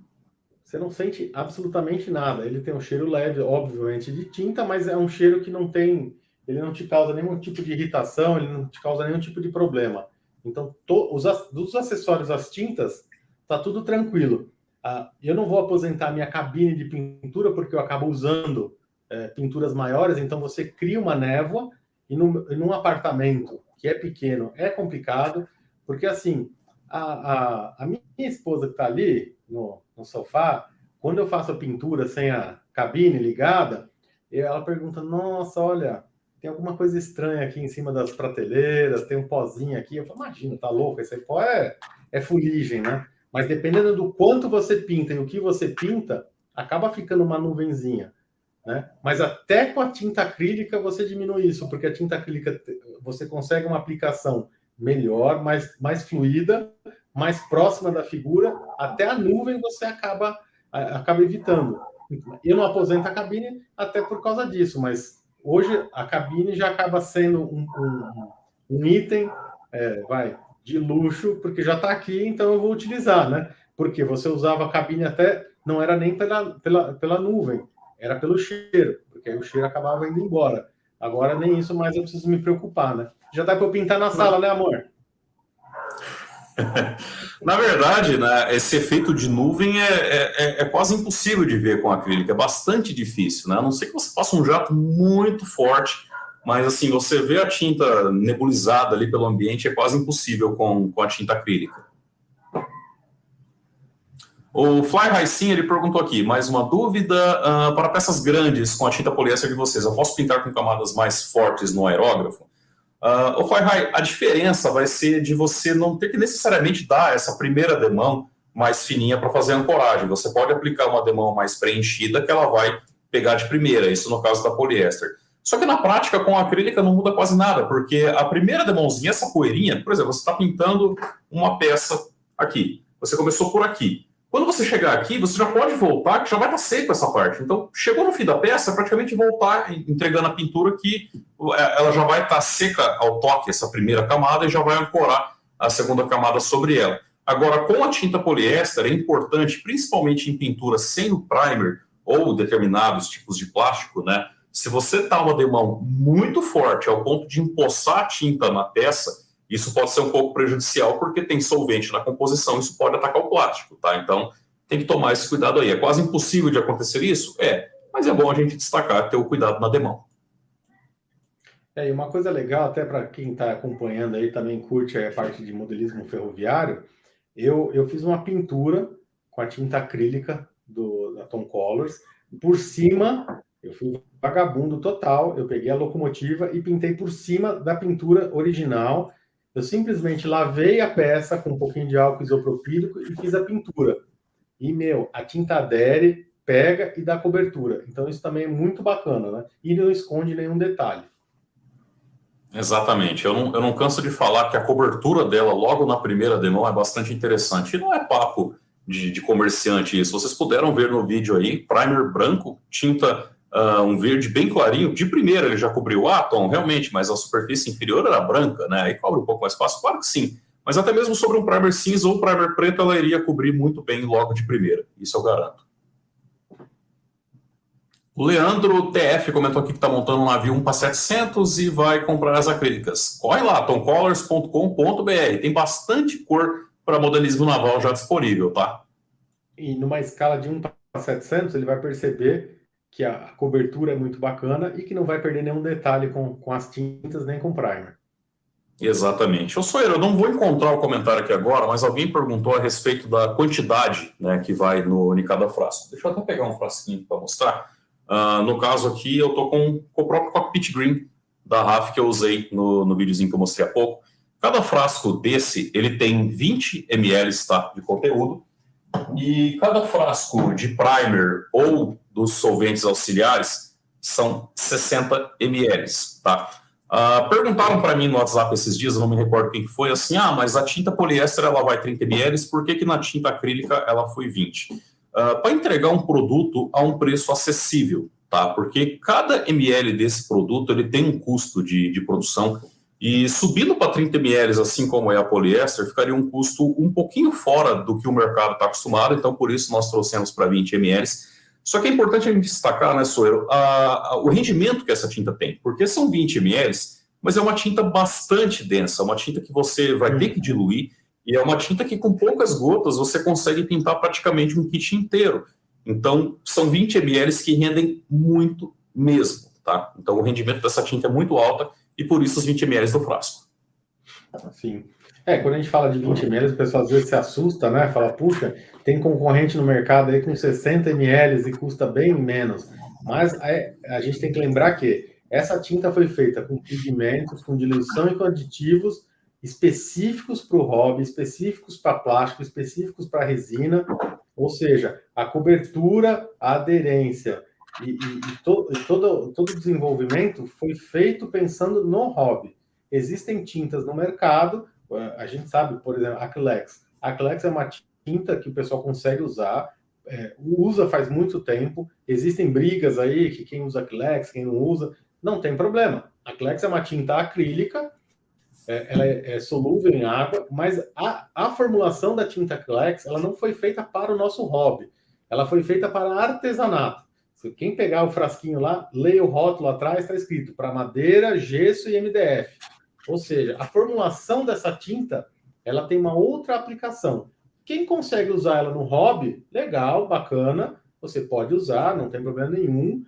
você não sente absolutamente nada. Ele tem um cheiro leve, obviamente, de tinta, mas é um cheiro que não tem, ele não te causa nenhum tipo de irritação, ele não te causa nenhum tipo de problema. Então, dos acessórios às tintas, tá tudo tranquilo. Eu não vou aposentar minha cabine de pintura, porque eu acabo usando pinturas maiores, então você cria uma névoa, e num apartamento que é pequeno, é complicado, porque assim, a minha esposa que está ali no sofá, quando eu faço a pintura sem a cabine ligada, ela pergunta, nossa, olha, tem alguma coisa estranha aqui em cima das prateleiras, tem um pozinho aqui. Eu falo, imagina, tá louco, esse pó é fuligem, né? Mas dependendo do quanto você pinta e o que você pinta, acaba ficando uma nuvenzinha, né? Mas até com a tinta acrílica você diminui isso, porque a tinta acrílica você consegue uma aplicação melhor, mais fluida, mais próxima da figura, até a nuvem você acaba evitando. Eu não aposento a cabine até por causa disso, mas hoje a cabine já acaba sendo um item de luxo, porque já está aqui, então eu vou utilizar, né? Porque você usava a cabine até, não era nem pela nuvem, era pelo cheiro, porque aí o cheiro acabava indo embora. Agora nem isso mais eu preciso me preocupar, né? Já dá para eu pintar na sala, né, amor? Na verdade, né, esse efeito de nuvem é quase impossível de ver com acrílico, é bastante difícil, né? A não ser que você faça um jato muito forte, mas assim, você vê a tinta nebulizada ali pelo ambiente é quase impossível com a tinta acrílica. O Fly Raicin, ele perguntou aqui, mais uma dúvida, para peças grandes com a tinta poliéster de vocês, eu posso pintar com camadas mais fortes no aerógrafo? O Fly High, a diferença vai ser de você não ter que necessariamente dar essa primeira demão mais fininha para fazer a ancoragem. Você pode aplicar uma demão mais preenchida que ela vai pegar de primeira, isso no caso da poliéster. Só que na prática, com a acrílica não muda quase nada, porque a primeira demãozinha, essa poeirinha, por exemplo, você está pintando uma peça aqui, você começou por aqui. Quando você chegar aqui, você já pode voltar, que já vai estar seco essa parte. Então, chegou no fim da peça, praticamente voltar entregando a pintura que ela já vai estar seca ao toque, essa primeira camada, e já vai ancorar a segunda camada sobre ela. Agora, com a tinta poliéster, é importante, principalmente em pintura sem o primer ou determinados tipos de plástico, né? Se você dá uma demão muito forte ao ponto de empoçar a tinta na peça, isso pode ser um pouco prejudicial porque tem solvente na composição, isso pode atacar o plástico, tá? Então, tem que tomar esse cuidado aí. É quase impossível de acontecer isso? Mas é bom a gente destacar, ter o cuidado na demão. E uma coisa legal, até para quem está acompanhando aí, também curte a parte de modelismo ferroviário, eu fiz uma pintura com a tinta acrílica da Tom Colors, por cima, eu fui vagabundo total, eu peguei a locomotiva e pintei por cima da pintura original. Eu simplesmente lavei a peça com um pouquinho de álcool isopropílico e fiz a pintura. E, a tinta adere, pega e dá cobertura. Então, isso também é muito bacana, né? E não esconde nenhum detalhe. Exatamente. Eu não canso de falar que a cobertura dela logo na primeira demão é bastante interessante. E não é papo de comerciante isso. Vocês puderam ver no vídeo aí, primer branco, tinta um verde bem clarinho. De primeira ele já cobriu o átomo, realmente, mas a superfície inferior era branca, né? Aí cobre um pouco mais fácil? Claro que sim. Mas até mesmo sobre um primer cinza ou primer preto, ela iria cobrir muito bem logo de primeira. Isso eu garanto. O Leandro TF comentou aqui que está montando um navio 1-700 e vai comprar as acrílicas. Corre lá, tomcolors.com.br. Tem bastante cor para modelismo naval já disponível, tá? E numa escala de 1-700, ele vai perceber que a cobertura é muito bacana e que não vai perder nenhum detalhe com as tintas nem com o primer. Exatamente. Eu não vou encontrar o comentário aqui agora, mas alguém perguntou a respeito da quantidade, né, que vai em cada frasco. Deixa eu até pegar um frasquinho para mostrar. No caso aqui, eu estou com o próprio Cockpit Green da RAF que eu usei no videozinho que eu mostrei há pouco. Cada frasco desse, ele tem 20 ml tá, de conteúdo, e cada frasco de primer ou dos solventes auxiliares são 60 ml, tá? Perguntaram para mim no WhatsApp esses dias, eu não me recordo quem foi, assim, mas a tinta poliéster ela vai 30 ml, por que na tinta acrílica ela foi 20? Para entregar um produto a um preço acessível, tá? Porque cada ml desse produto ele tem um custo de produção E subindo para 30 ml, assim como é a poliéster, ficaria um custo um pouquinho fora do que o mercado está acostumado, então por isso nós trouxemos para 20 ml. Só que é importante a gente destacar, né, Soeiro, o rendimento que essa tinta tem, porque são 20 ml, mas é uma tinta bastante densa, uma tinta que você vai ter que diluir, e é uma tinta que com poucas gotas você consegue pintar praticamente um kit inteiro. Então, são 20 ml que rendem muito mesmo, tá? Então, o rendimento dessa tinta é muito alto, e por isso os 20 ml do frasco. Sim. Quando a gente fala de 20 ml, o pessoal às vezes se assusta, né? Fala, puxa, tem concorrente no mercado aí com 60 ml e custa bem menos. Mas a gente tem que lembrar que essa tinta foi feita com pigmentos, com diluição e com aditivos específicos para o hobby, específicos para plástico, específicos para resina, ou seja, a cobertura, a aderência e todo o desenvolvimento foi feito pensando no hobby. Existem tintas no mercado, a gente sabe, por exemplo, Acrylex. Acrylex é uma tinta que o pessoal consegue usar, usa faz muito tempo, existem brigas aí, que quem usa Acrylex, quem não usa, não tem problema. Acrylex é uma tinta acrílica, ela é solúvel em água, mas a formulação da tinta Acrylex, ela não foi feita para o nosso hobby, ela foi feita para artesanato. Se quem pegar o frasquinho lá, leia o rótulo atrás, está escrito para madeira, gesso e MDF. Ou seja, a formulação dessa tinta, ela tem uma outra aplicação. Quem consegue usar ela no hobby, legal, bacana, você pode usar, não tem problema nenhum.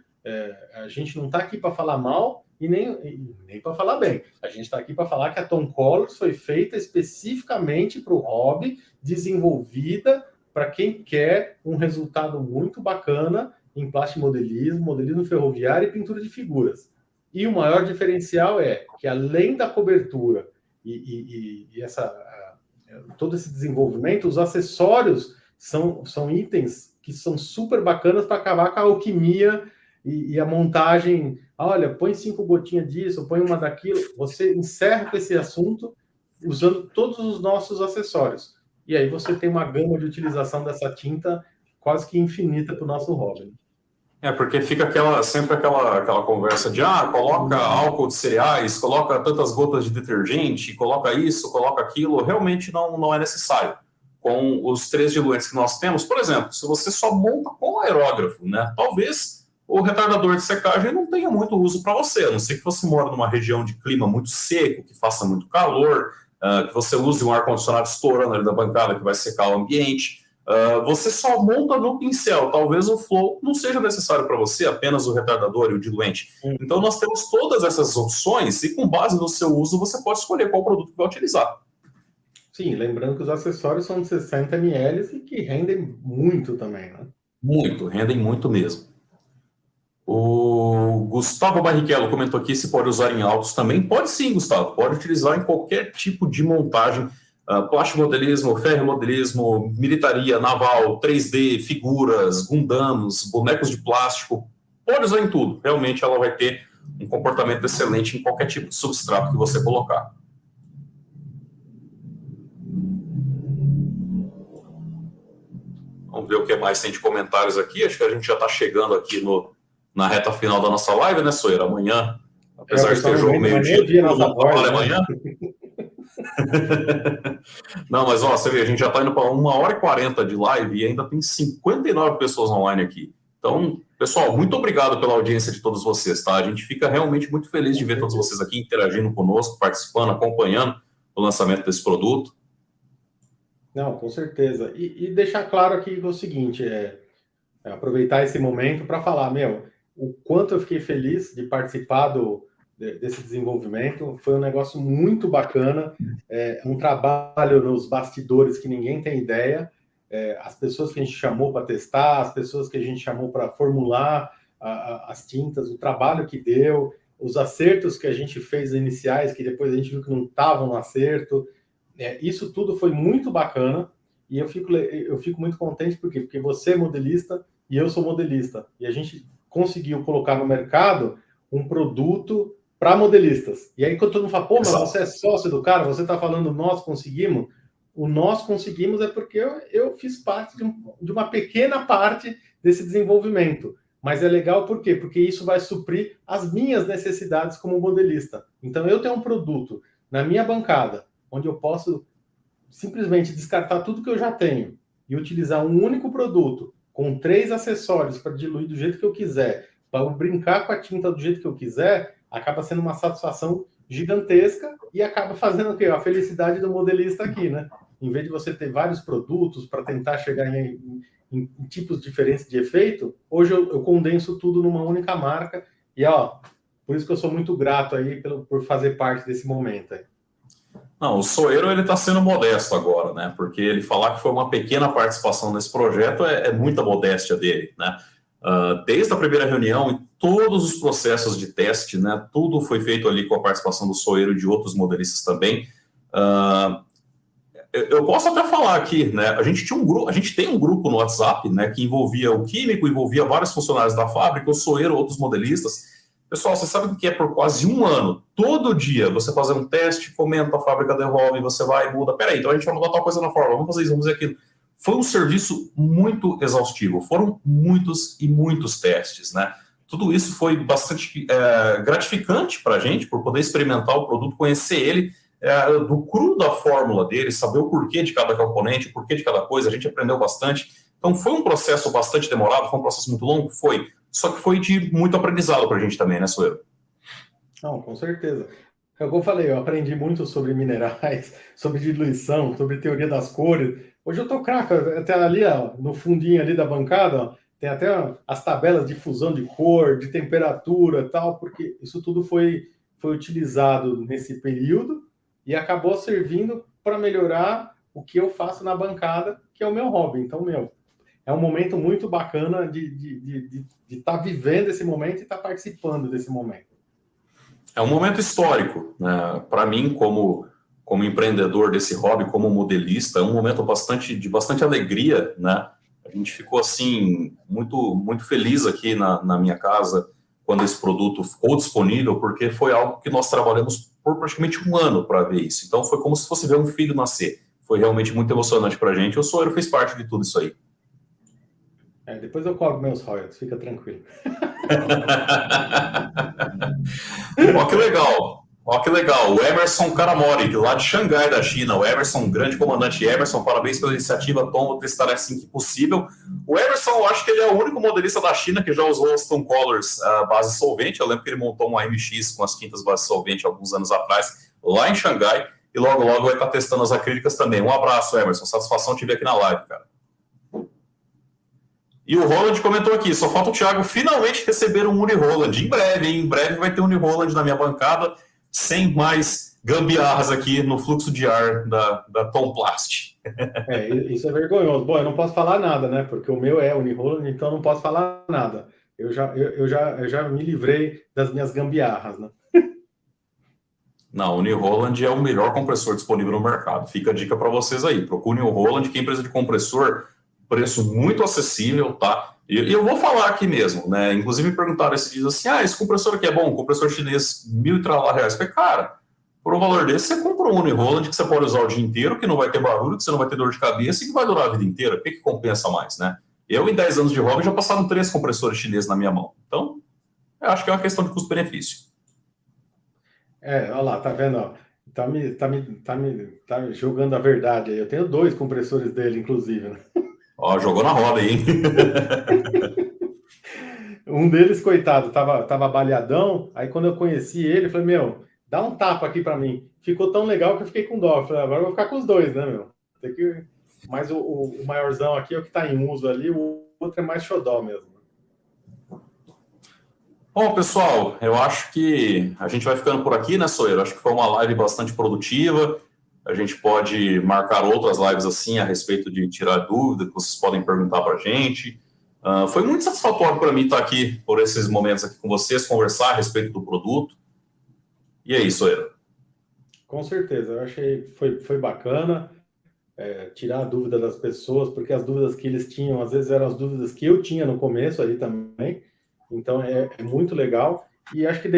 A gente não está aqui para falar mal e nem para falar bem. A gente está aqui para falar que a Tom Colors foi feita especificamente para o hobby, desenvolvida para quem quer um resultado muito bacana em plastimodelismo, modelismo ferroviário e pintura de figuras. E o maior diferencial é que, além da cobertura e todo esse desenvolvimento, os acessórios são itens que são super bacanas para acabar com a alquimia e a montagem. Olha, põe 5 gotinhas disso, põe uma daquilo. Você encerra com esse assunto usando todos os nossos acessórios. E aí você tem uma gama de utilização dessa tinta quase que infinita para o nosso hobby. Porque fica sempre aquela conversa de coloca álcool de cereais, coloca tantas gotas de detergente, coloca isso, coloca aquilo. Realmente não é necessário. Com os 3 diluentes que nós temos, por exemplo, se você só monta com aerógrafo, né, talvez o retardador de secagem não tenha muito uso para você, a não ser que você mora numa região de clima muito seco, que faça muito calor, que você use um ar-condicionado estourando ali da bancada que vai secar o ambiente. Você só monta no pincel, talvez o flow não seja necessário para você, apenas o retardador e o diluente. Então nós temos todas essas opções e com base no seu uso você pode escolher qual produto que vai utilizar. Sim, lembrando que os acessórios são de 60 ml e que rendem muito também, né? Muito, rendem muito mesmo. O Gustavo Barrichello comentou aqui se pode usar em autos também. Pode sim, Gustavo, pode utilizar em qualquer tipo de montagem. Plastimodelismo, ferromodelismo, militaria, naval, 3D, figuras, gundams, bonecos de plástico, pode usar em tudo. Realmente ela vai ter um comportamento excelente em qualquer tipo de substrato que você colocar. Vamos ver o que mais tem de comentários aqui. Acho que a gente já está chegando aqui na reta final da nossa live, né, Soeira? Amanhã, apesar de ter jogo meio-dia, não trabalha amanhã. Não, mas você vê, a gente já está indo para 1h40 de live e ainda tem 59 pessoas online aqui. Então, pessoal, muito obrigado pela audiência de todos vocês, tá? A gente fica realmente muito feliz de ver todos vocês aqui interagindo conosco, participando, acompanhando o lançamento desse produto. Não, com certeza. E deixar claro aqui o seguinte, aproveitar esse momento para falar, o quanto eu fiquei feliz de participar desse desenvolvimento. Foi um negócio muito bacana, um trabalho nos bastidores que ninguém tem ideia, as pessoas que a gente chamou para testar, as pessoas que a gente chamou para formular as tintas, o trabalho que deu, os acertos que a gente fez iniciais, que depois a gente viu que não estavam no acerto. Isso tudo foi muito bacana e eu fico muito contente porque você é modelista e eu sou modelista. E a gente conseguiu colocar no mercado um produto para modelistas. E aí, quando todo mundo fala, mas você é sócio do cara, você está falando nós conseguimos? O nós conseguimos é porque eu fiz parte de uma pequena parte desse desenvolvimento. Mas é legal por quê? Porque isso vai suprir as minhas necessidades como modelista. Então, eu tenho um produto na minha bancada, onde eu posso simplesmente descartar tudo que eu já tenho e utilizar um único produto com 3 acessórios para diluir do jeito que eu quiser, para brincar com a tinta do jeito que eu quiser, acaba sendo uma satisfação gigantesca e acaba fazendo o quê? A felicidade do modelista aqui, né? Em vez de você ter vários produtos para tentar chegar em tipos diferentes de efeito, hoje eu condenso tudo numa única marca e, ó, por isso que eu sou muito grato aí por fazer parte desse momento aí. Não, o Soeiro ele está sendo modesto agora, né? Porque ele falar que foi uma pequena participação nesse projeto é muita modéstia dele, né? Desde a primeira reunião e todos os processos de teste, né? Tudo foi feito ali com a participação do Soeiro e de outros modelistas também. Eu posso até falar aqui, né? A gente tem um grupo no WhatsApp, né? Que envolvia o químico, envolvia vários funcionários da fábrica, o Soeiro, outros modelistas. Pessoal, você sabe o que é por quase um ano? Todo dia você fazer um teste, comenta, a fábrica devolve, você vai e muda. Peraí, então a gente vai mudar tal coisa na fórmula, vamos fazer isso, vamos fazer aquilo. Foi um serviço muito exaustivo, foram muitos e muitos testes, né? Tudo isso foi bastante gratificante para a gente, por poder experimentar o produto, conhecer ele, do cru da fórmula dele, saber o porquê de cada componente, o porquê de cada coisa, a gente aprendeu bastante. Então foi um processo bastante demorado, foi um processo muito longo, foi. Só que foi de muito aprendizado para a gente também, né, Soeiro? Não, com certeza. Como eu falei, eu aprendi muito sobre minerais, sobre diluição, sobre teoria das cores. Hoje eu tô craque, até ali, ó, no fundinho ali da bancada, ó, tem até as tabelas de fusão de cor, de temperatura e tal, porque isso tudo foi utilizado nesse período e acabou servindo para melhorar o que eu faço na bancada, que é o meu hobby. Então, é um momento muito bacana de estar vivendo esse momento e estar participando desse momento. É um momento histórico, né? Para mim, como empreendedor desse hobby, como modelista, é um momento de bastante alegria, né? A gente ficou, assim, muito, muito feliz aqui na minha casa quando esse produto ficou disponível, porque foi algo que nós trabalhamos por praticamente um ano para ver isso. Então, foi como se fosse ver um filho nascer. Foi realmente muito emocionante para a gente. O Soeiro fez parte de tudo isso aí. Depois eu cobro meus royalties, fica tranquilo. Ó, que legal. Ó, que legal. O Emerson Karamori, lá de Xangai, da China. O Emerson, grande comandante Emerson, parabéns pela iniciativa. Tom, vou testar assim que possível. O Emerson, eu acho que ele é o único modelista da China que já usou as Tom Colors base solvente. Eu lembro que ele montou uma MX com as tintas base solvente alguns anos atrás, lá em Xangai. E logo, logo vai estar testando as acrílicas também. Um abraço, Emerson. Satisfação te ver aqui na live, cara. E o Roland comentou aqui, só falta o Thiago finalmente receber um Uni Roland. Em breve, hein? Em breve vai ter um Uni Roland na minha bancada, sem mais gambiarras aqui no fluxo de ar da Tom Plast. Isso é vergonhoso. Bom, eu não posso falar nada, né? Porque o meu é Uni Roland, então eu não posso falar nada. Eu já me livrei das minhas gambiarras, né? Não, o Uni Roland é o melhor compressor disponível no mercado. Fica a dica para vocês aí. Procure o Roland, que é empresa de compressor, preço muito acessível, tá? E eu vou falar aqui mesmo, né? Inclusive me perguntaram esse dia assim, esse compressor aqui é bom, compressor chinês, R$1.000 e tralá reais. Eu falei, cara, por um valor desse, você compra um Uni Roland que você pode usar o dia inteiro, que não vai ter barulho, que você não vai ter dor de cabeça e que vai durar a vida inteira. O que compensa mais, né? Eu, em 10 anos de hobby, já passaram 3 compressores chineses na minha mão. Então, eu acho que é uma questão de custo-benefício. Olha lá, tá vendo? Ó, tá jogando a verdade aí. Eu tenho 2 compressores dele, inclusive, né? Ó, jogou na roda aí, hein? Um deles, coitado, tava baleadão. Aí quando eu conheci ele, eu falei, dá um tapa aqui para mim. Ficou tão legal que eu fiquei com dó. Eu falei, agora eu vou ficar com os 2, né, meu? Mas o maiorzão aqui é o que tá em uso ali, o outro é mais xodó mesmo. Bom, pessoal, eu acho que a gente vai ficando por aqui, né, Soeiro? Acho que foi uma live bastante produtiva. A gente pode marcar outras lives assim a respeito de tirar dúvida, que vocês podem perguntar para a gente. Foi muito satisfatório para mim estar aqui por esses momentos aqui com vocês, conversar a respeito do produto. E é isso, Soeiro. Com certeza, eu achei foi bacana tirar a dúvida das pessoas, porque as dúvidas que eles tinham, às vezes eram as dúvidas que eu tinha no começo ali também. Então é muito legal. E acho que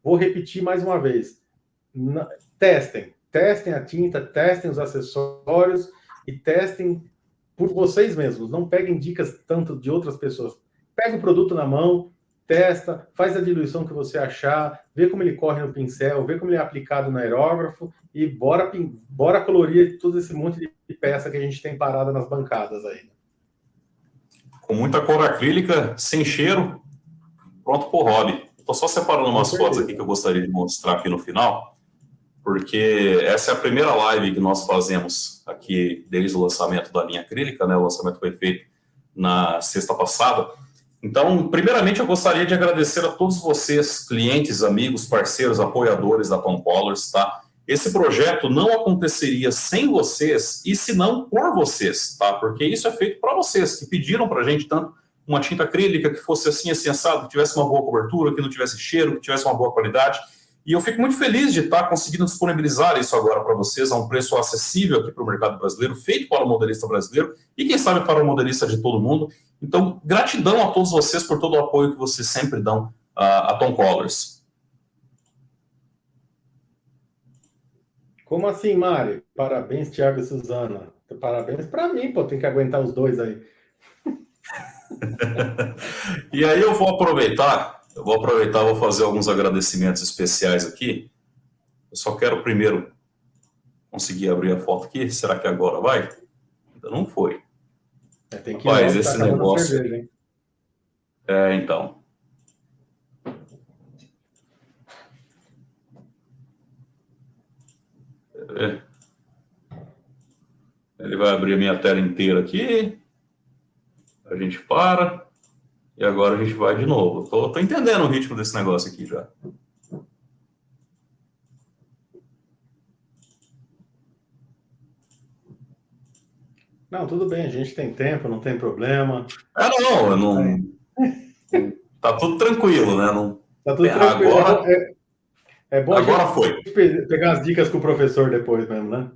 vou repetir mais uma vez. Testem a tinta, testem os acessórios e testem por vocês mesmos. Não peguem dicas tanto de outras pessoas. pega o produto na mão, testa, faz a diluição que você achar, vê como ele corre no pincel, vê como ele é aplicado no aerógrafo e bora colorir todo esse monte de peça que a gente tem parada nas bancadas aí. Com muita cor acrílica, sem cheiro, pronto para o hobby. Estou só separando umas fotos aqui que eu gostaria de mostrar aqui no final, porque essa é a primeira live que nós fazemos aqui desde o lançamento da linha acrílica, né? O lançamento foi feito na sexta passada. Então, primeiramente, eu gostaria de agradecer a todos vocês, clientes, amigos, parceiros, apoiadores da Tom Colors, tá? Esse projeto não aconteceria sem vocês e se não por vocês, tá? Porque isso é feito para vocês, que pediram para a gente tanto uma tinta acrílica que fosse assim assado, que tivesse uma boa cobertura, que não tivesse cheiro, que tivesse uma boa qualidade. E eu fico muito feliz de estar conseguindo disponibilizar isso agora para vocês a um preço acessível aqui para o mercado brasileiro, feito para o modelista brasileiro e, quem sabe, para o modelista de todo mundo. Então, gratidão a todos vocês por todo o apoio que vocês sempre dão a Tom Colors. Como assim, Mari? Parabéns, Thiago e Suzana. Parabéns para mim, pô, tem que aguentar os dois aí. E aí eu vou aproveitar, vou fazer alguns agradecimentos especiais aqui. Eu só quero primeiro conseguir abrir a foto aqui. Será que agora vai? Ainda não foi. Tem que Rapaz, esse negócio... cerveja, então. Ele vai abrir a minha tela inteira aqui. A gente para. E agora a gente vai de novo. Tô entendendo o ritmo desse negócio aqui já. Não, tudo bem, a gente tem tempo, não tem problema. Não. Tá tudo tranquilo, né? Não... Tá tudo tranquilo. Agora, é bom agora foi. Pegar as dicas com o professor depois mesmo, né?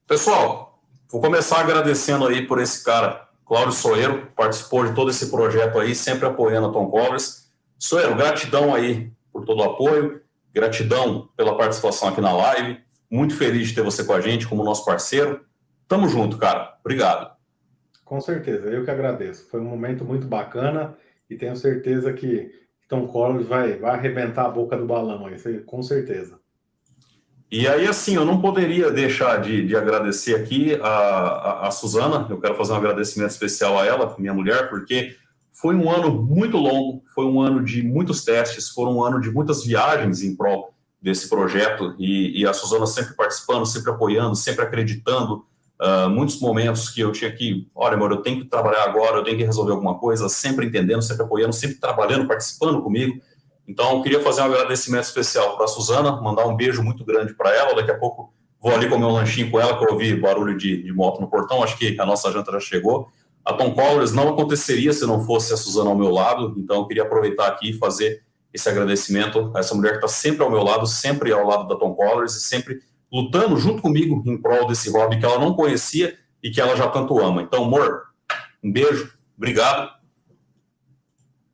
Pessoal, vou começar agradecendo aí por esse cara, Cláudio Soeiro, participou de todo esse projeto aí, sempre apoiando a Tom Colors. Soeiro, gratidão aí por todo o apoio, gratidão pela participação aqui na live, muito feliz de ter você com a gente como nosso parceiro. Tamo junto, cara. Obrigado. Com certeza, eu que agradeço. Foi um momento muito bacana e tenho certeza que Tom Colors vai arrebentar a boca do balão aí, com certeza. E aí, assim, eu não poderia deixar de agradecer aqui a Suzana. Eu quero fazer um agradecimento especial a ela, minha mulher, porque foi um ano muito longo, foi um ano de muitos testes, foi um ano de muitas viagens em prol desse projeto, e a Suzana sempre participando, sempre apoiando, sempre acreditando. Muitos momentos que eu tinha que, olha, amor, eu tenho que trabalhar agora, eu tenho que resolver alguma coisa, sempre entendendo, sempre apoiando, sempre trabalhando, participando comigo. Então, eu queria fazer um agradecimento especial para a Suzana, mandar um beijo muito grande para ela. Daqui a pouco vou ali comer um lanchinho com ela, que eu ouvi barulho de moto no portão, acho que a nossa janta já chegou. A Tom Colors não aconteceria se não fosse a Suzana ao meu lado, então eu queria aproveitar aqui e fazer esse agradecimento a essa mulher que está sempre ao meu lado, sempre ao lado da Tom Colors e sempre lutando junto comigo em prol desse hobby que ela não conhecia e que ela já tanto ama. Então, amor, um beijo, obrigado.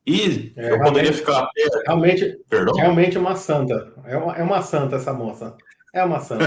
E eu poderia ficar... Realmente uma santa. É uma santa essa moça. É uma santa.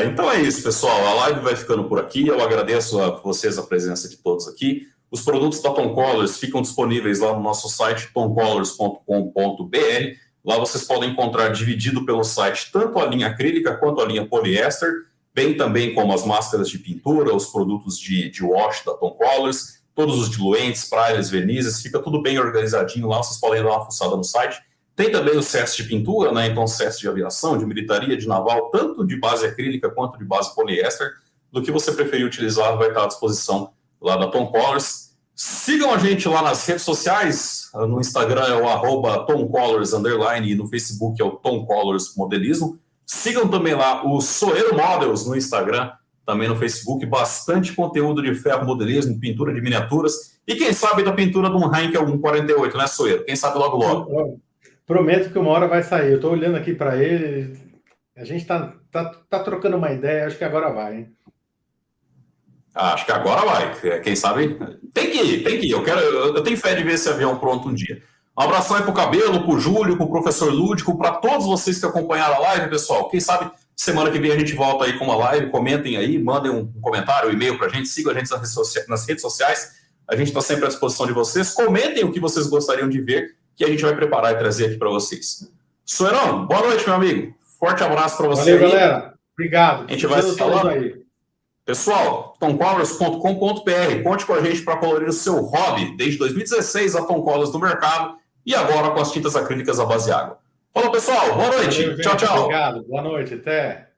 Então é isso, pessoal. A live vai ficando por aqui. Eu agradeço a vocês a presença de todos aqui. Os produtos da Tom Colors ficam disponíveis lá no nosso site, tomcolors.com.br. Lá vocês podem encontrar dividido pelo site tanto a linha acrílica quanto a linha poliéster, bem também como as máscaras de pintura, os produtos de wash da Tom Colors, todos os diluentes, praias, vernizes, fica tudo bem organizadinho lá, vocês podem dar uma fuçada no site. Tem também os sets de pintura, né? Então sets de aviação, de militaria, de naval, tanto de base acrílica quanto de base poliéster, do que você preferir utilizar vai estar à disposição lá da Tom Colors. Sigam a gente lá nas redes sociais, no Instagram é o @TomColors_ e no Facebook é o Tom Colors Modelismo. Sigam também lá o Soeiro Models no Instagram, também no Facebook, bastante conteúdo de ferro modelismo, pintura de miniaturas, e quem sabe da pintura de um Heinkel 148, né, Soeiro? Quem sabe logo logo. Prometo que uma hora vai sair, eu estou olhando aqui para ele, a gente tá trocando uma ideia, acho que agora vai, hein? Acho que agora vai, quem sabe, tem que ir, eu tenho fé de ver esse avião pronto um dia. Um abração aí pro Cabelo, pro Júlio, pro professor Lúdico, para todos vocês que acompanharam a live, pessoal, quem sabe semana que vem a gente volta aí com uma live, comentem aí, mandem um comentário, um e-mail pra gente, sigam a gente nas redes sociais, A gente está sempre à disposição de vocês. Comentem o que vocês gostariam de ver, que a gente vai preparar e trazer aqui para vocês. Soeirão, boa noite, meu amigo. Forte abraço para você. Valeu, galera. Obrigado. A gente vai se falar. Aí. Pessoal, tomcolors.com.br. Conte com a gente para colorir o seu hobby. Desde 2016, a Tom Colors no mercado e agora com as tintas acrílicas à base de água. Falou, pessoal. Boa noite. Valeu, tchau, tchau. Obrigado. Boa noite. Até.